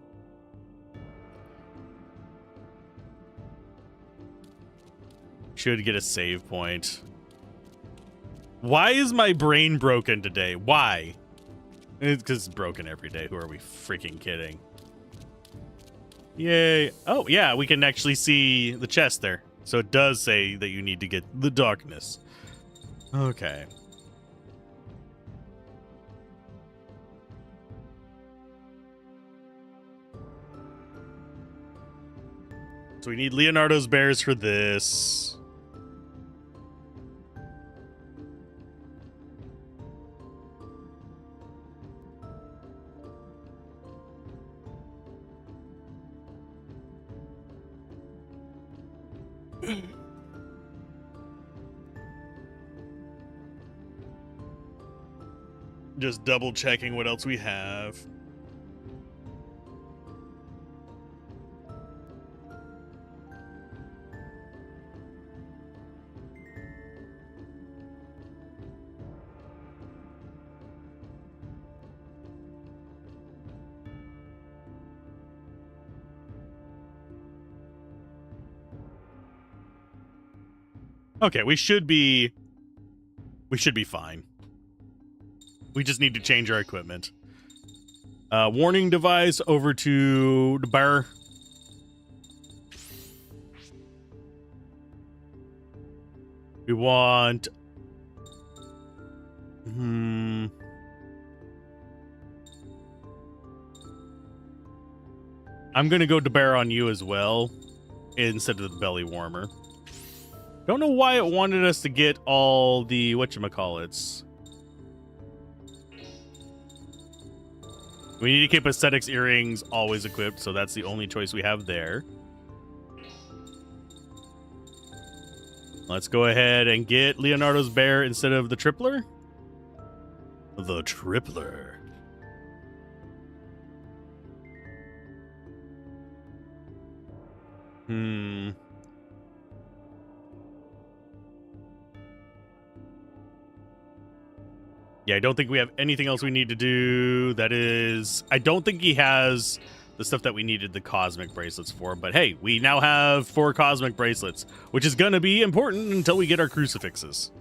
Should get a save point. Why is my brain broken today? Why? It's because it's broken every day. Who are we freaking kidding? Yay. Oh, yeah, we can actually see the chest there. So it does say that you need to get the darkness. Okay. So we need Leonardo's bears for this. Just double checking what else we have. Okay, we should be We should be fine. We just need to change our equipment. Warning device over to the bear. We want... I'm going to go to bear on you as well, instead of the belly warmer. Don't know why it wanted us to get all the whatchamacallits. We need to keep aesthetics earrings always equipped, so that's the only choice we have there. Let's go ahead and get Leonardo's bear instead of the tripler. The tripler. Yeah, I don't think we have anything else we need to do. That is... I don't think he has the stuff that we needed the cosmic bracelets for. But hey, we now have 4 cosmic bracelets, which is going to be important until we get our crucifixes.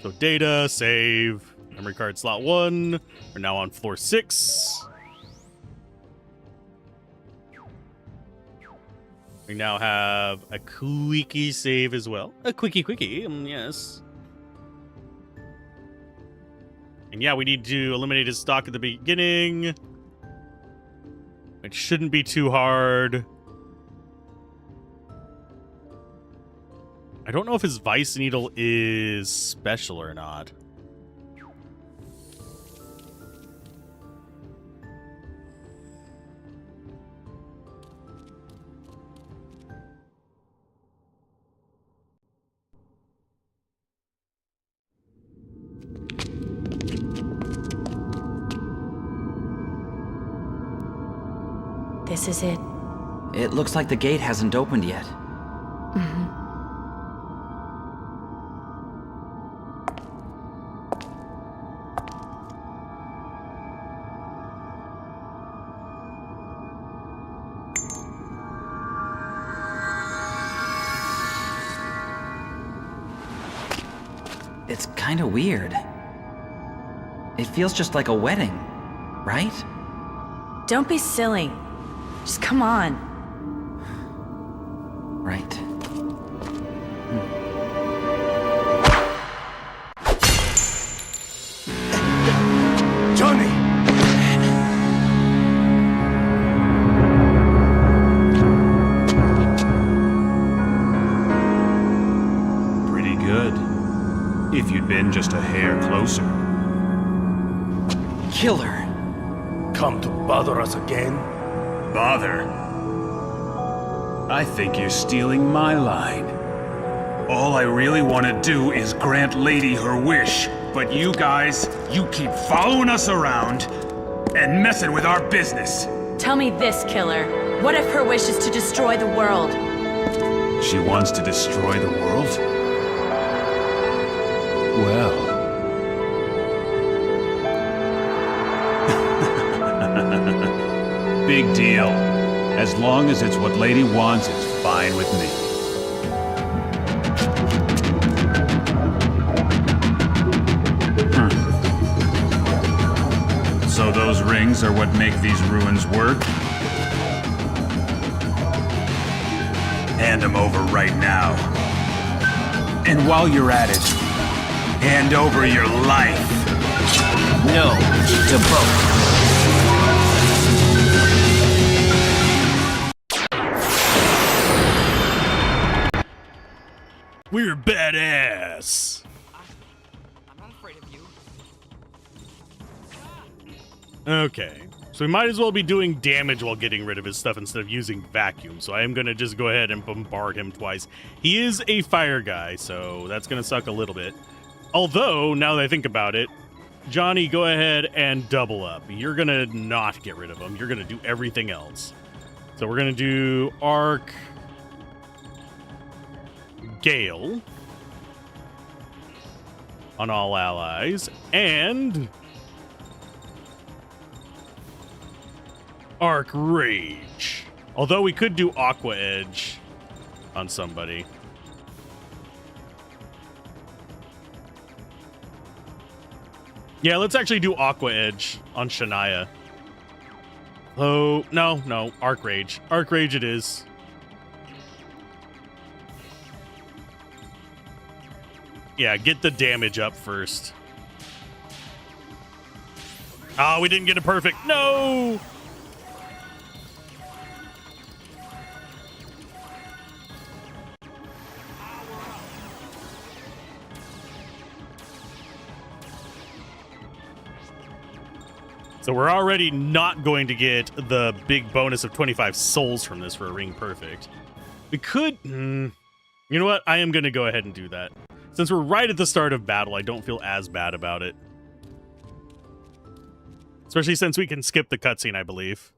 So data, save, memory card slot 1. We're now on floor 6. We now have a quickie save as well. A quickie, yes. And yeah, we need to eliminate his stock at the beginning. It shouldn't be too hard. I don't know if his Vice Needle is special or not. This is it. It looks like the gate hasn't opened yet. It's kind of weird. It feels just like a wedding, right? Don't be silly. Just come on. Right. Johnny! Pretty good. If you'd been just a hair closer. Killer. Come to bother us again? Bother? I think you're stealing my line. All I really want to do is grant Lady her wish, but you guys, you keep following us around and messing with our business. Tell me this, Killer. What if her wish is to destroy the world? She wants to destroy the world? Well... Big deal. As long as it's what Lady wants, it's fine with me. So those rings are what make these ruins work? Hand them over right now. And while you're at it, hand over your life. No to both. We're badass. I'm not afraid of you. Okay, so we might as well be doing damage while getting rid of his stuff instead of using vacuum. So I am going to just go ahead and bombard him twice. He is a fire guy, so that's going to suck a little bit. Although, now that I think about it, Johnny, go ahead and double up. You're going to not get rid of him. You're going to do everything else. So we're going to do Arc... Gale on all allies, and Arc Rage. Although we could do Aqua Edge on somebody. Yeah, let's actually do Aqua Edge on Shania. Oh, no, Arc Rage. Arc Rage it is. Yeah, get the damage up first. Oh, we didn't get it perfect. No! So we're already not going to get the big bonus of 25 souls from this for a ring perfect. We could... you know what? I am going to go ahead and do that. Since we're right at the start of battle, I don't feel as bad about it. Especially since we can skip the cutscene, I believe.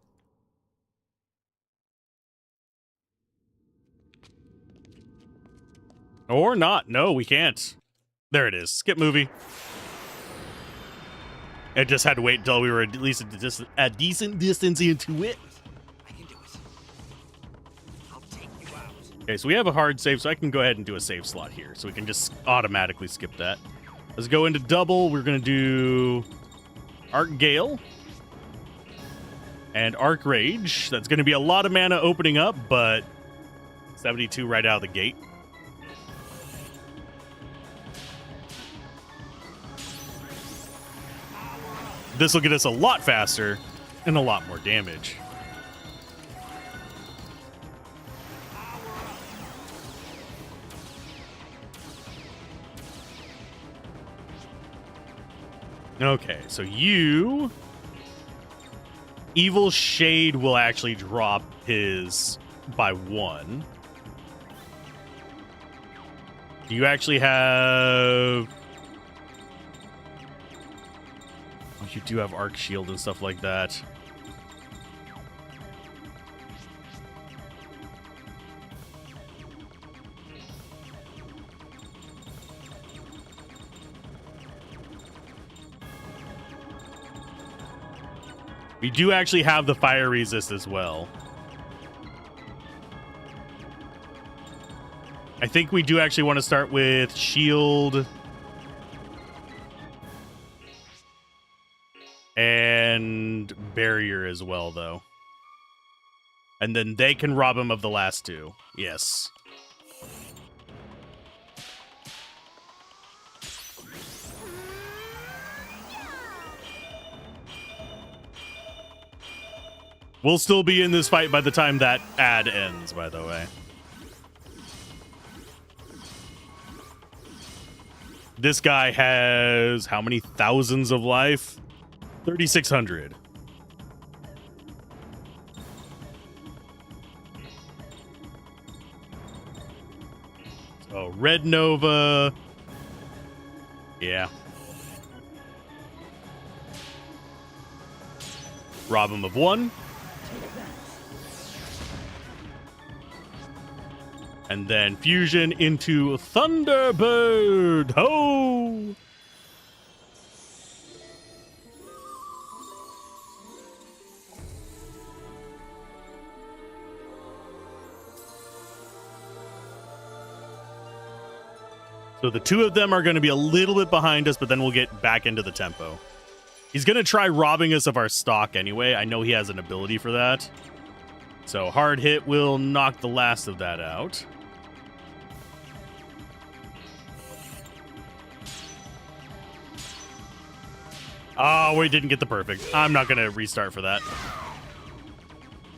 Or not. No, we can't. There it is. Skip movie. I just had to wait until we were at least a decent distance into it. I can do it. I'll take you out. Okay, so we have a hard save, so I can go ahead and do a save slot here. So we can just automatically skip that. Let's go into double. We're going to do Arc Gale and Arc Rage. That's going to be a lot of mana opening up, but 72 right out of the gate. This will get us a lot faster and a lot more damage. Okay, so you... Evil Shade will actually drop his by 1. Do you actually have... Oh, you do have Arc Shield and stuff like that. We do actually have the fire resist as well. I think we do actually want to start with shield and barrier as well, though. And then they can rob him of the last two. Yes. We'll still be in this fight by the time that ad ends, by the way. This guy has how many thousands of life? 3,600. So Red Nova. Yeah. Rob him of 1. And then fusion into Thunderbird. Ho! So the two of them are going to be a little bit behind us, but then we'll get back into the tempo. He's going to try robbing us of our stock anyway. I know he has an ability for that. So hard hit will knock the last of that out. Oh, we didn't get the perfect. I'm not going to restart for that.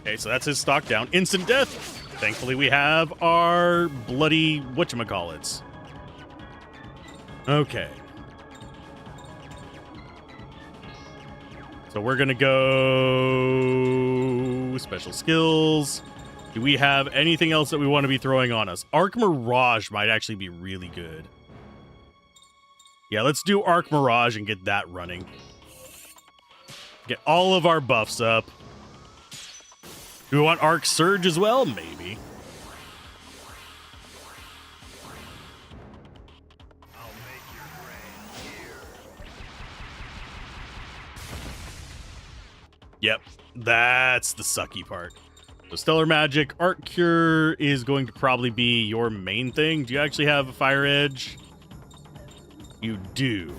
Okay, so that's his stock down. Instant death. Thankfully, we have our bloody whatchamacallits. Okay. So we're going to go special skills. Do we have anything else that we want to be throwing on us? Arc Mirage might actually be really good. Yeah, let's do Arc Mirage and get that running. Get all of our buffs up. Do we want Arc Surge as well? Maybe. Yep, that's the sucky part. So Stellar Magic, Art Cure is going to probably be your main thing. Do you actually have a Fire Edge? You do.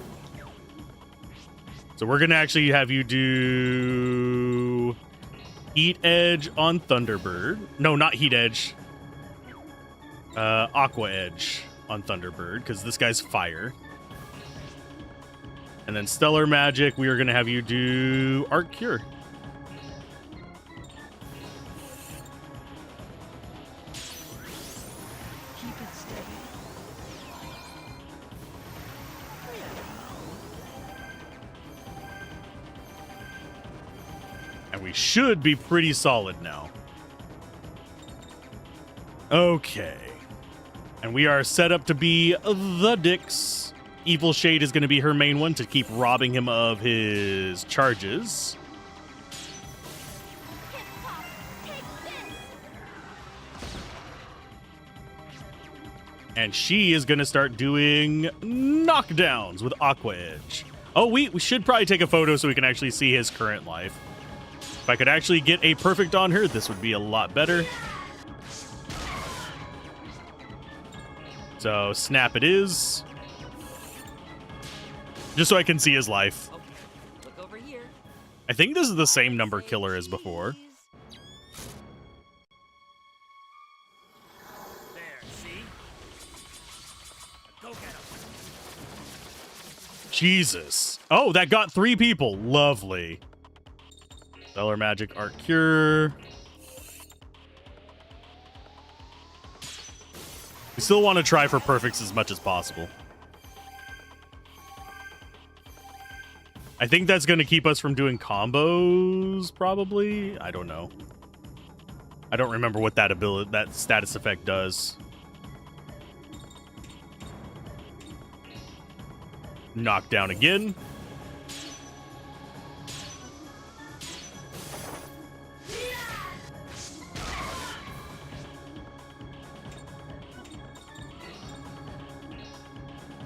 So we're going to actually have you do Heat Edge on Thunderbird. No, not Heat Edge. Aqua Edge on Thunderbird, because this guy's fire. And then Stellar Magic, we are going to have you do Art Cure. And we should be pretty solid now. Okay. And we are set up to be the Dix. Evil Shade is going to be her main one to keep robbing him of his charges. And she is going to start doing knockdowns with Aqua Edge. Oh, we should probably take a photo so we can actually see his current life. If I could actually get a perfect on her, this would be a lot better. So, snap it is. Just so I can see his life. Okay, look over here. I think this is the same number killer as before. There, see? Go get him. Jesus. Oh, that got 3 people. Lovely. Stellar Magic, Art Cure. We still want to try for perfects as much as possible. I think that's going to keep us from doing combos, probably. I don't know. I don't remember what that ability, that status effect does. Knock down again.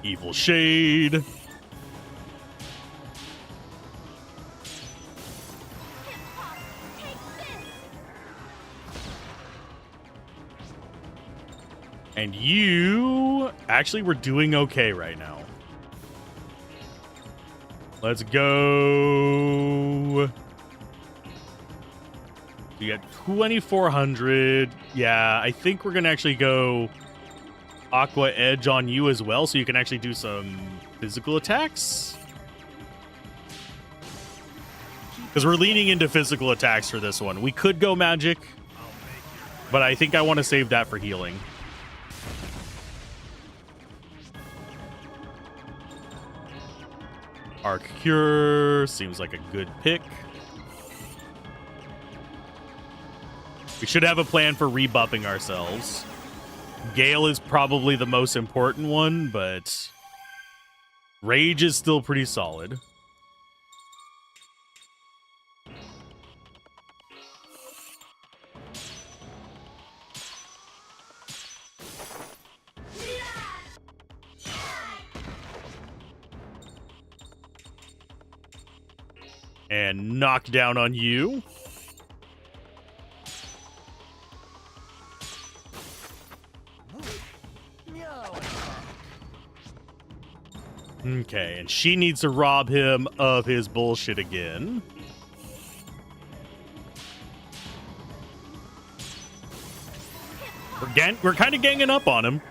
Evil Shade. And you... Actually, we're doing okay right now. Let's go... You got 2,400. Yeah, I think we're going to actually go Aqua Edge on you as well, so you can actually do some physical attacks. Because we're leaning into physical attacks for this one. We could go magic, but I think I want to save that for healing. Arc Cure seems like a good pick. We should have a plan for rebuffing ourselves. Gale is probably the most important one, but Rage is still pretty solid. And knock down on you. Okay, and she needs to rob him of his bullshit again. We're kind of ganging up on him.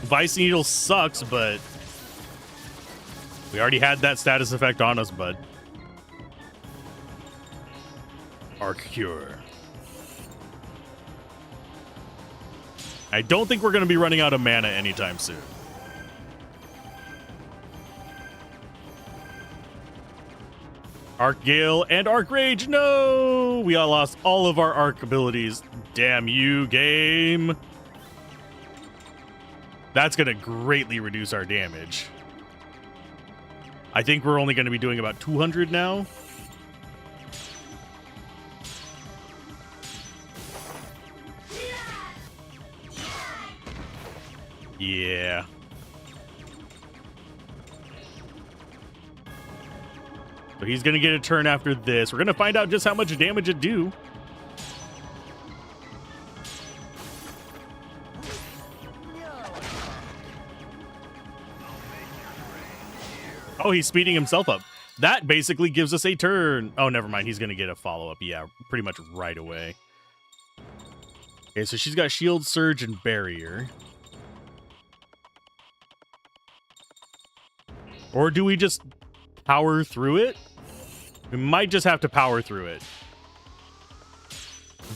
Vice Needle sucks, but we already had that status effect on us, bud. Arc Cure. I don't think we're going to be running out of mana anytime soon. Arc Gale and Arc Rage. No! We all lost all of our Arc abilities. Damn you, game. That's going to greatly reduce our damage. I think we're only going to be doing about 200 now. Yeah. So he's going to get a turn after this. We're going to find out just how much damage it do. Oh, he's speeding himself up. That basically gives us a turn. Oh, never mind. He's going to get a follow-up. Yeah, pretty much right away. Okay, so she's got shield, surge, and barrier. Or do we just power through it? We might just have to power through it.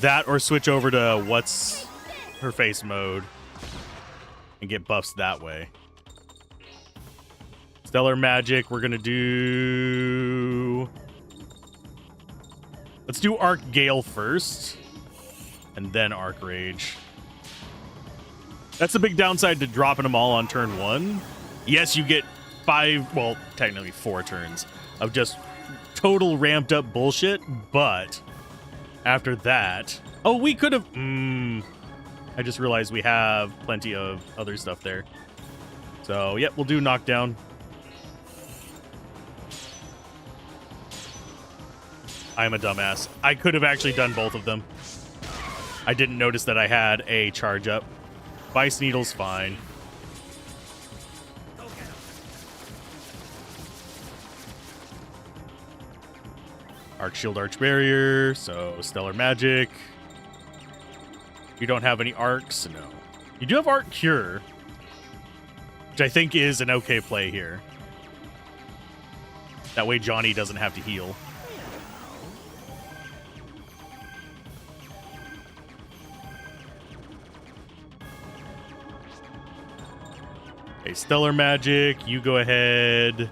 That or switch over to what's her face mode and get buffs that way. Stellar magic, we're gonna do... Let's do Arc Gale first, and then Arc Rage. That's the big downside to dropping them all on turn 1. Yes, you get 5, well, technically 4 turns of just total ramped up bullshit, but after that... Oh, we could have... I just realized we have plenty of other stuff there. So, yep, we'll do knockdown. I'm a dumbass. I could have actually done both of them. I didn't notice that I had a charge up. Vice Needle's fine. Arc Shield, Arch Barrier, so Stellar Magic. You don't have any arcs? No. You do have Arc Cure, which I think is an okay play here. That way Johnny doesn't have to heal. Okay, Stellar Magic, you go ahead.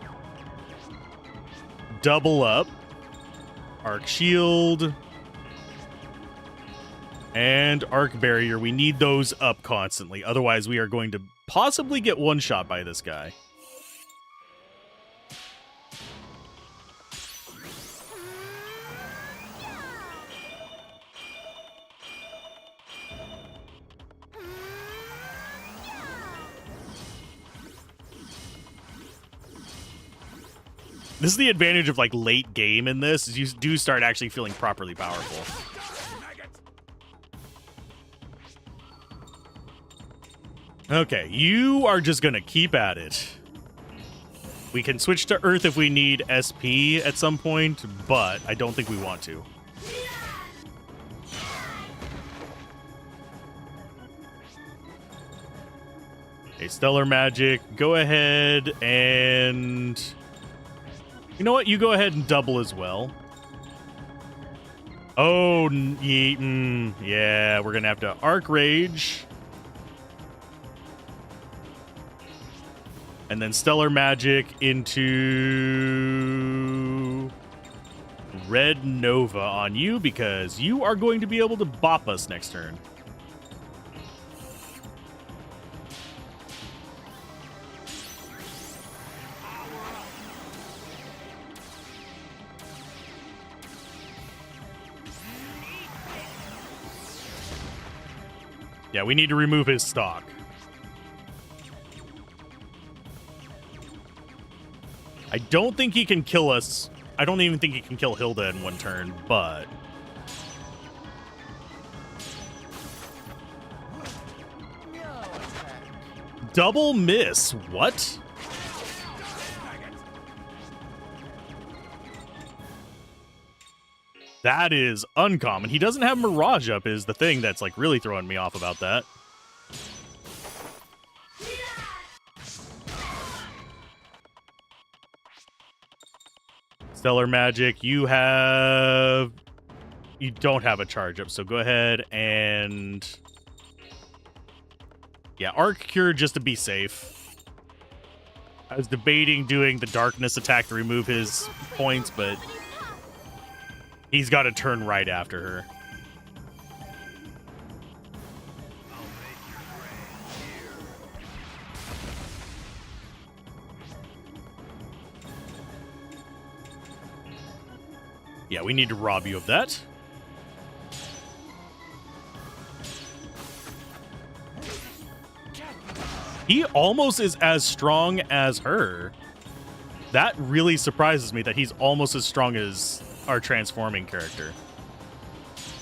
Double up. Arc Shield. And Arc Barrier. We need those up constantly. Otherwise, we are going to possibly get one shot by this guy. This is the advantage of, like, late game in this, is you do start actually feeling properly powerful. Okay, you are just gonna keep at it. We can switch to Earth if we need SP at some point, but I don't think we want to. Okay, Stellar Magic, go ahead and... You know what? You go ahead and double as well. Oh, yeah, we're gonna have to Arc Rage. And then Stellar Magic into Red Nova on you, because you are going to be able to bop us next turn. Yeah, we need to remove his stock. I don't think he can kill us. I don't even think he can kill Hilda in one turn, but... Double miss. What? That is uncommon. He doesn't have Mirage up is the thing that's like really throwing me off about that. Stellar Magic, you don't have a charge up, so go ahead and... Yeah, Arc Cure just to be safe. I was debating doing the Darkness attack to remove his points, but he's got to turn right after her. Yeah, we need to rob you of that. He almost is as strong as her. That really surprises me that he's almost as strong as our transforming character.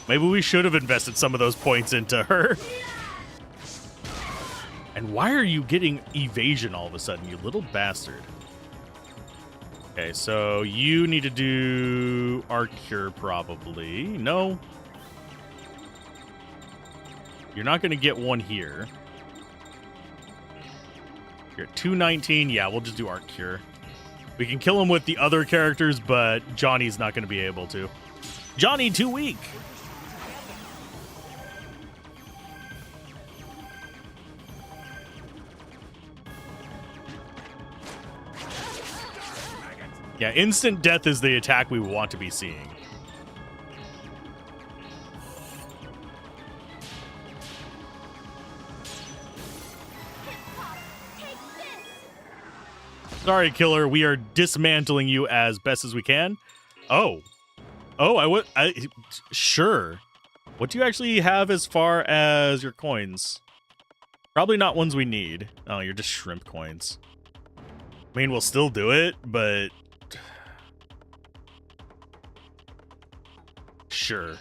Maybe we should have invested some of those points into her. And why are you getting evasion all of a sudden, you little bastard? Okay, so you need to do our cure probably. No. You're not going to get one here. You're at 219. Yeah, we'll just do our cure. We can kill him with the other characters, but Johnny's not going to be able to. Johnny, too weak. Yeah, instant death is the attack we want to be seeing. Sorry, killer. We are dismantling you as best as we can. Oh. Oh, sure. What do you actually have as far as your coins? Probably not ones we need. Oh, you're just shrimp coins. I mean, we'll still do it, but... Sure.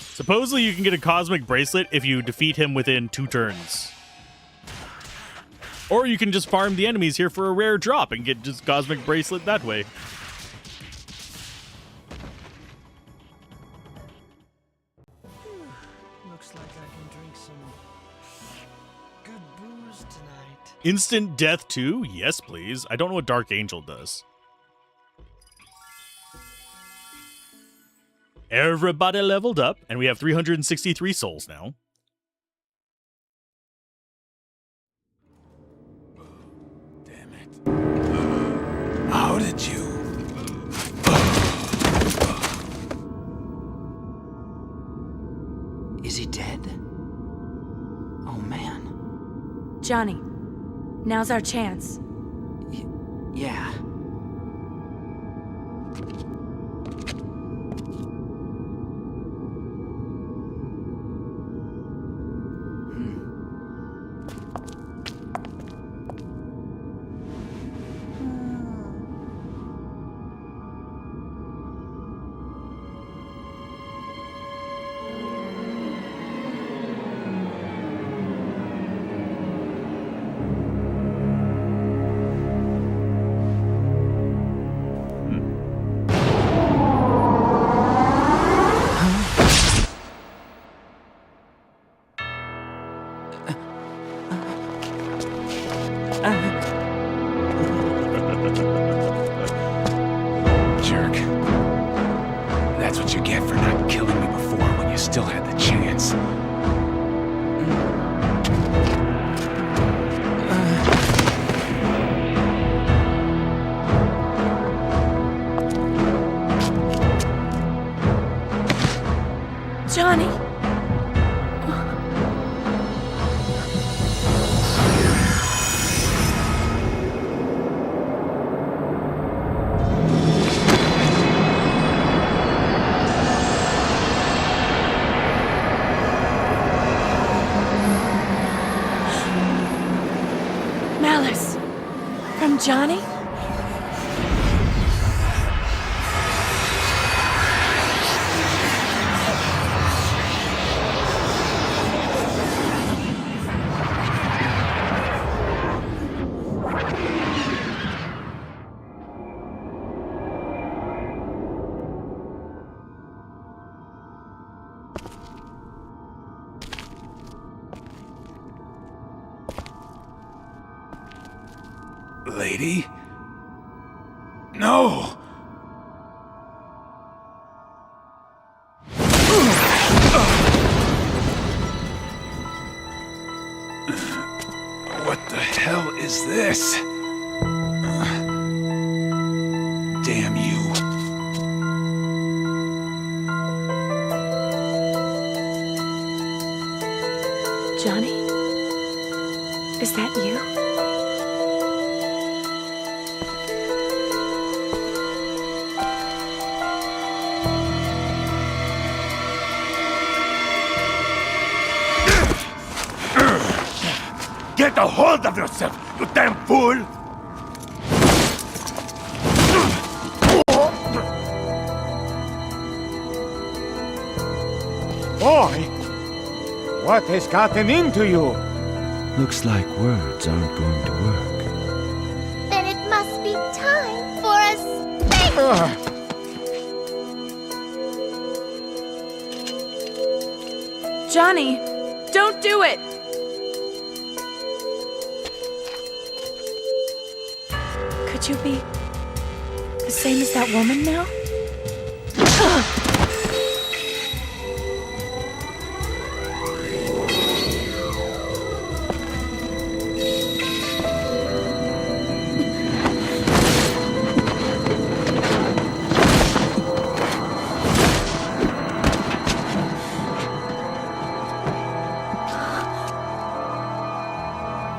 Supposedly you can get a cosmic bracelet if you defeat him within 2 turns. Or you can just farm the enemies here for a rare drop and get just cosmic bracelet that way. Looks like I can drink some good booze tonight. Instant death too? Yes, please. I don't know what Dark Angel does. Everybody leveled up, and we have 363 souls now. How did you? Is he dead? Oh, man. Johnny, now's our chance. Yeah. Jerk. That's what you get for not killing me before when you still had the chance. Johnny! Malice! From Johnny? Lady? No! What the hell is this? Damn you. Johnny? Is that you? Get a hold of yourself, you damn fool! Boy, what has gotten into you? Looks like words aren't going to work. Then it must be time for a spank! Johnny, don't do it! Could you be the same as that woman now?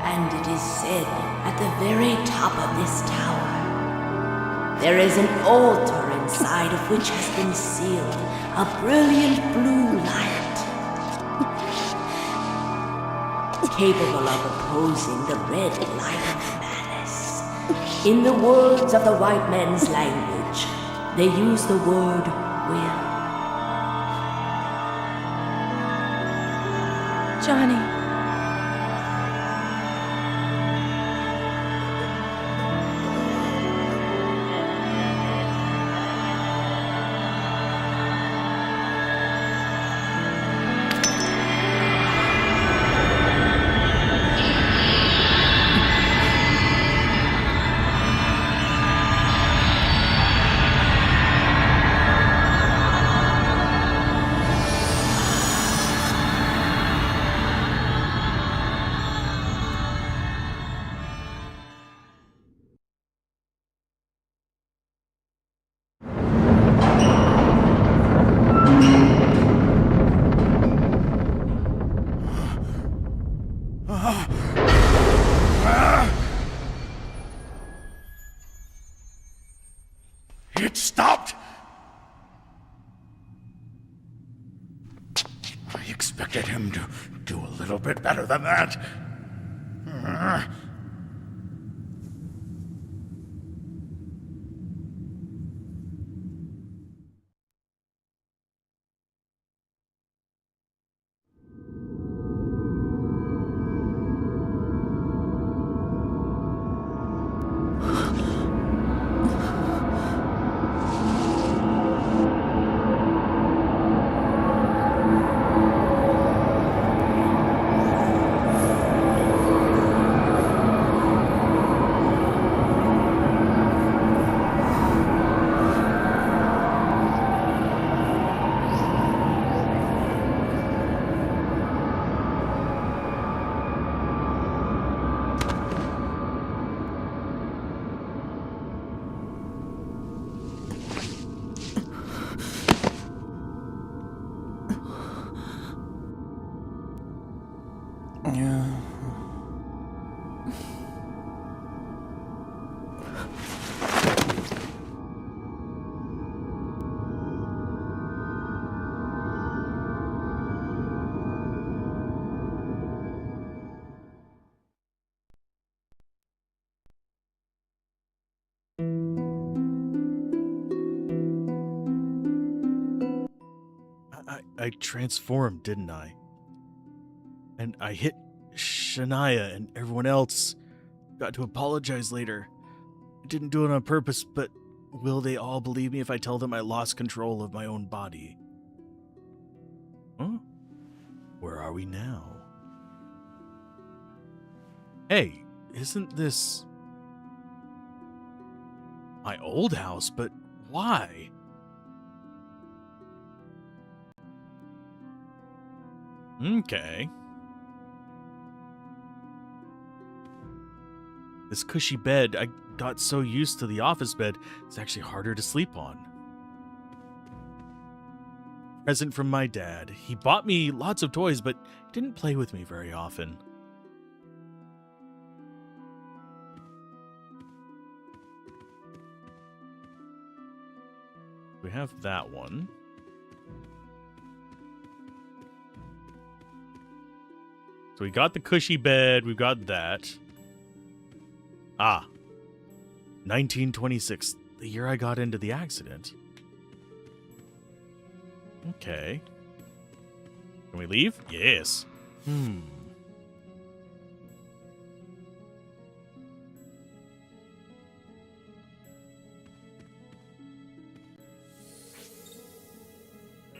And it is said at the very top of this tower, there is an altar inside of which has been sealed a brilliant blue light, capable of opposing the red light of malice. In the words of the white man's language, they use the word will. Johnny. It stopped! I expected him to do a little bit better than that. I transformed, didn't I? And I hit Shania and everyone else. Got to apologize later. I didn't do it on purpose, but will they all believe me if I tell them I lost control of my own body? Huh? Where are we now? Hey, isn't this my old house? But why? Okay. This cushy bed, I got so used to the office bed, it's actually harder to sleep on. Present from my dad. He bought me lots of toys, but didn't play with me very often. We have that one. So we got the cushy bed. We've got that. Ah. 1926. The year I got into the accident. Okay. Can we leave? Yes.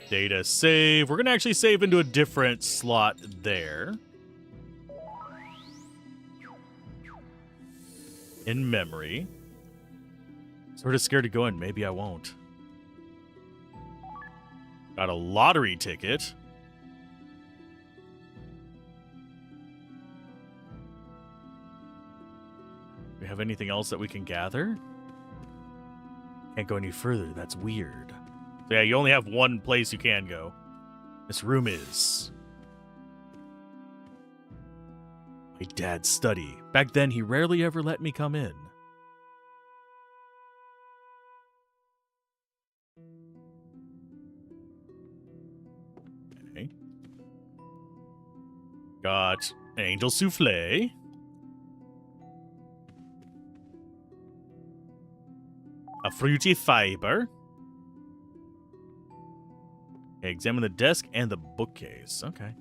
Data save. We're going to actually save into a different slot there. In memory. Sort of scared to go in. Maybe I won't. Got a lottery ticket. Do we have anything else that we can gather? Can't go any further. That's weird. So yeah, you only have one place you can go. This room is my dad's study. Back then, he rarely ever let me come in. Okay. Got an angel souffle. A fruity fiber. Okay, examine the desk and the bookcase. Okay.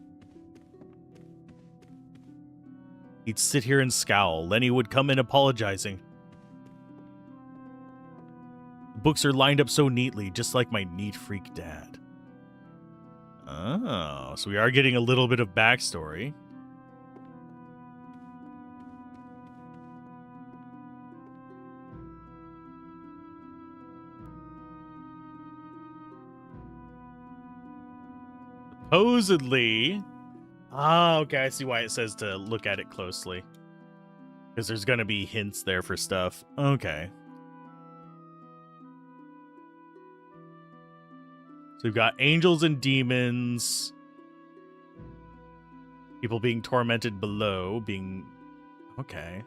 He'd sit here and scowl. Lenny would come in apologizing. The books are lined up so neatly, just like my neat freak dad. Oh, so we are getting a little bit of backstory. Supposedly... Ah, okay, I see why it says to look at it closely. Because there's going to be hints there for stuff. Okay. So we've got angels and demons. People being tormented below, being... Okay.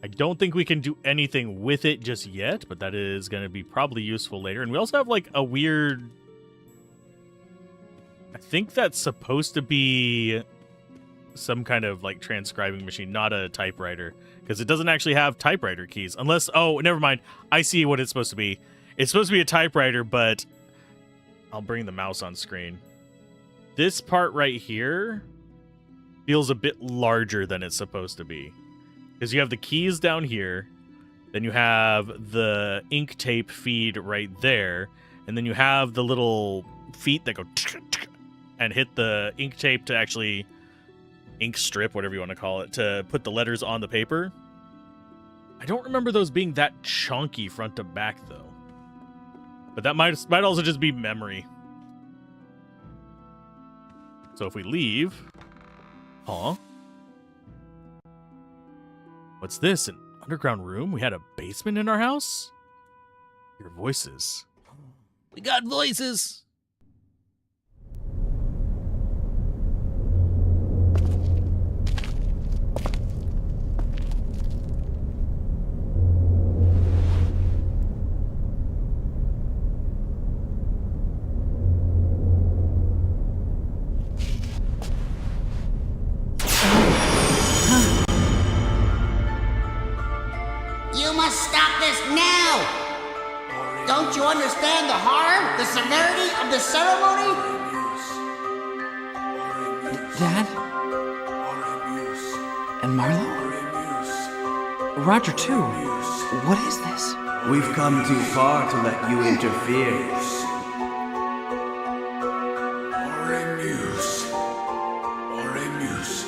I don't think we can do anything with it just yet, but that is going to be probably useful later. And we also have, like, a weird... I think that's supposed to be some kind of, like, transcribing machine, not a typewriter. Because it doesn't actually have typewriter keys. Unless... Oh, never mind. I see what it's supposed to be. It's supposed to be a typewriter, but... I'll bring the mouse on screen. This part right here feels a bit larger than it's supposed to be. Because you have the keys down here. Then you have the ink tape feed right there. And then you have the little feet that go... and hit the ink tape to actually ink strip, whatever you want to call it, to put the letters on the paper. I don't remember those being that chunky front to back, though. But that might also just be memory. So if we leave... Huh? What's this? An underground room? We had a basement in our house? Your voices. We got voices! Don't you understand the harm, the severity of the ceremony? Dad? And Marlo? Roger, too. What is this? We've come too far to let you interfere. Oremus. Oremus.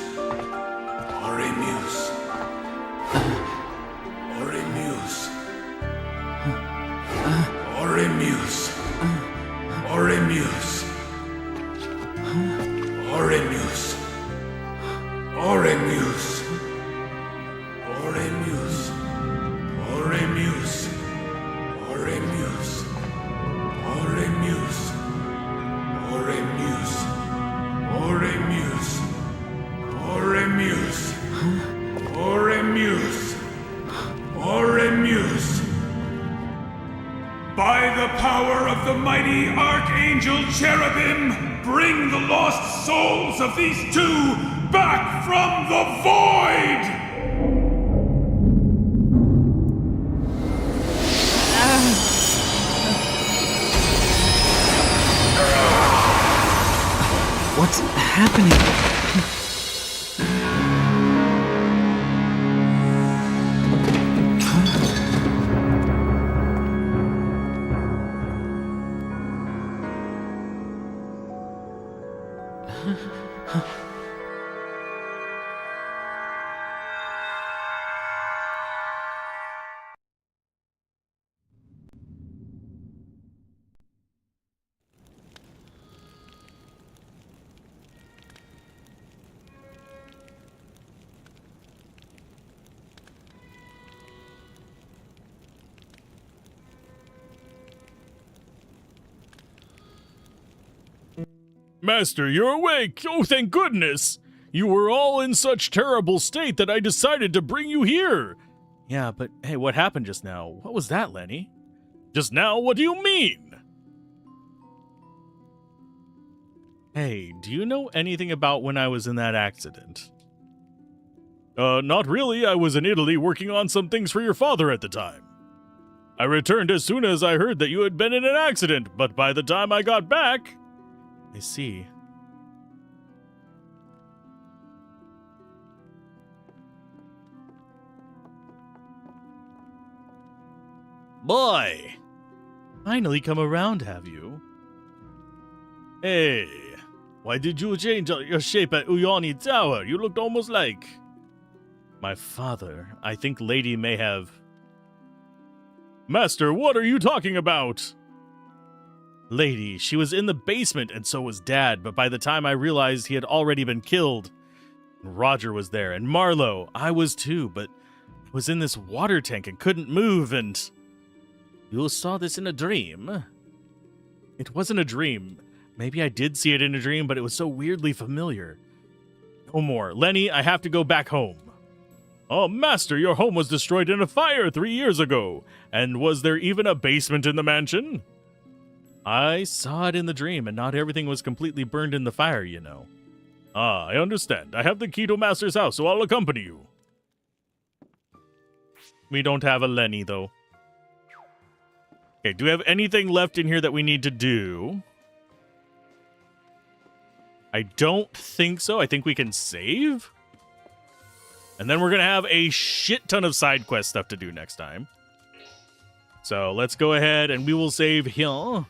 Oremus. Oremus. Oremus. Oremus. Oremus. Oremus. Oremus. Oremus. Oremus. Oremus. Oremus. Oremus. Oremus. Oremus. Oremus. By the power of the mighty Archangel Cherubim, bring the lost souls of these two back from the void! What's happening? Master, you're awake! Oh, thank goodness! You were all in such terrible state that I decided to bring you here! Yeah, but hey, what happened just now? What was that, Lenny? Just now? What do you mean? Hey, do you know anything about when I was in that accident? Not really. I was in Italy working on some things for your father at the time. I returned as soon as I heard that you had been in an accident, but by the time I got back... I see. Boy! Finally come around, have you? Hey, why did you change your shape at Uyani Tower? You looked almost like... My father. I think Lady may have... Master, what are you talking about? Lady, she was in the basement and so was Dad, but by the time I realized he had already been killed, Roger was there, and Marlowe, I was too, but I was in this water tank and couldn't move, and... You saw this in a dream? It wasn't a dream. Maybe I did see it in a dream, but it was so weirdly familiar. No more. Lenny, I have to go back home. Oh, Master, your home was destroyed in a fire 3 years ago, and was there even a basement in the mansion? I saw it in the dream, and not everything was completely burned in the fire, you know. Ah, I understand. I have the key to Master's house, so I'll accompany you. We don't have a Lenny, though. Okay, do we have anything left in here that we need to do? I don't think so. I think we can save. And then we're going to have a shit ton of side quest stuff to do next time. So let's go ahead and we will save here.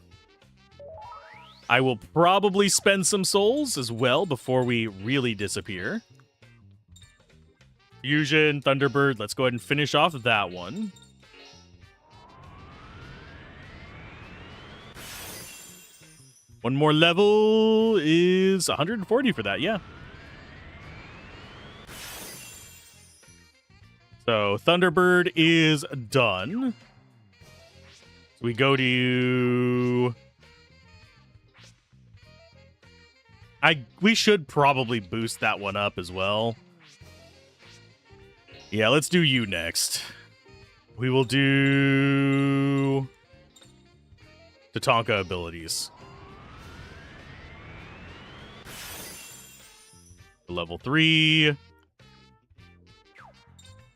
I will probably spend some souls as well before we really disappear. Fusion, Thunderbird. Let's go ahead and finish off that one. One more level is 140 for that, yeah. So Thunderbird is done. So we go to... We should probably boost that one up as well. Yeah, let's do you next. We will do... Tatanka abilities. Level 3.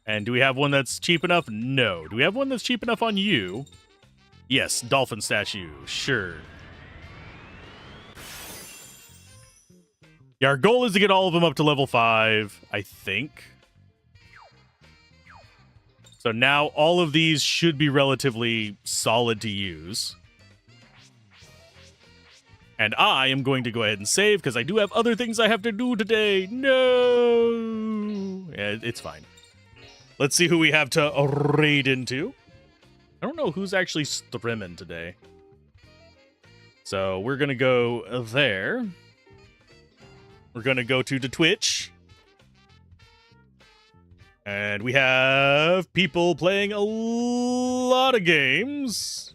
And do we have one that's cheap enough? No. Do we have one that's cheap enough on you? Yes, Dolphin Statue. Sure. Yeah, our goal is to get all of them up to level 5, I think. So now all of these should be relatively solid to use. And I am going to go ahead and save because I do have other things I have to do today. No! Yeah, it's fine. Let's see who we have to raid into. I don't know who's actually streaming today. So we're going to go there. We're going to go to the Twitch. And we have people playing a lot of games.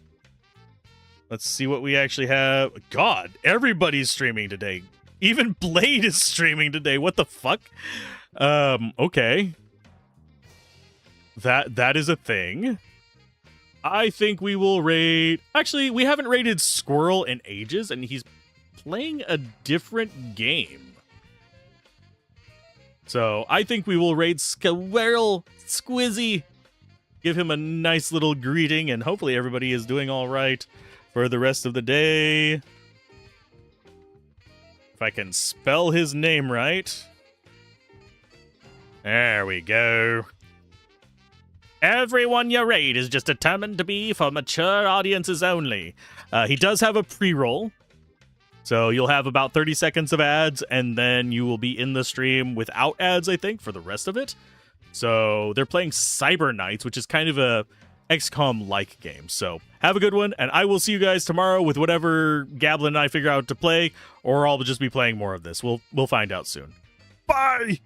Let's see what we actually have. God, everybody's streaming today. Even Blade is streaming today. What the fuck? Okay. That is a thing. I think we will raid... Actually, we haven't raided Squirrel in ages, and he's playing a different game. So I think we will raid Squirrel Squizzy. Give him a nice little greeting, and hopefully everybody is doing all right for the rest of the day. If I can spell his name right. There we go. Everyone you raid is just determined to be for mature audiences only. He does have a pre-roll. So you'll have about 30 seconds of ads, and then you will be in the stream without ads, I think, for the rest of it. So they're playing Cyber Knights, which is kind of a XCOM-like game. So have a good one, and I will see you guys tomorrow with whatever Gablin and I figure out to play, or I'll just be playing more of this. We'll find out soon. Bye!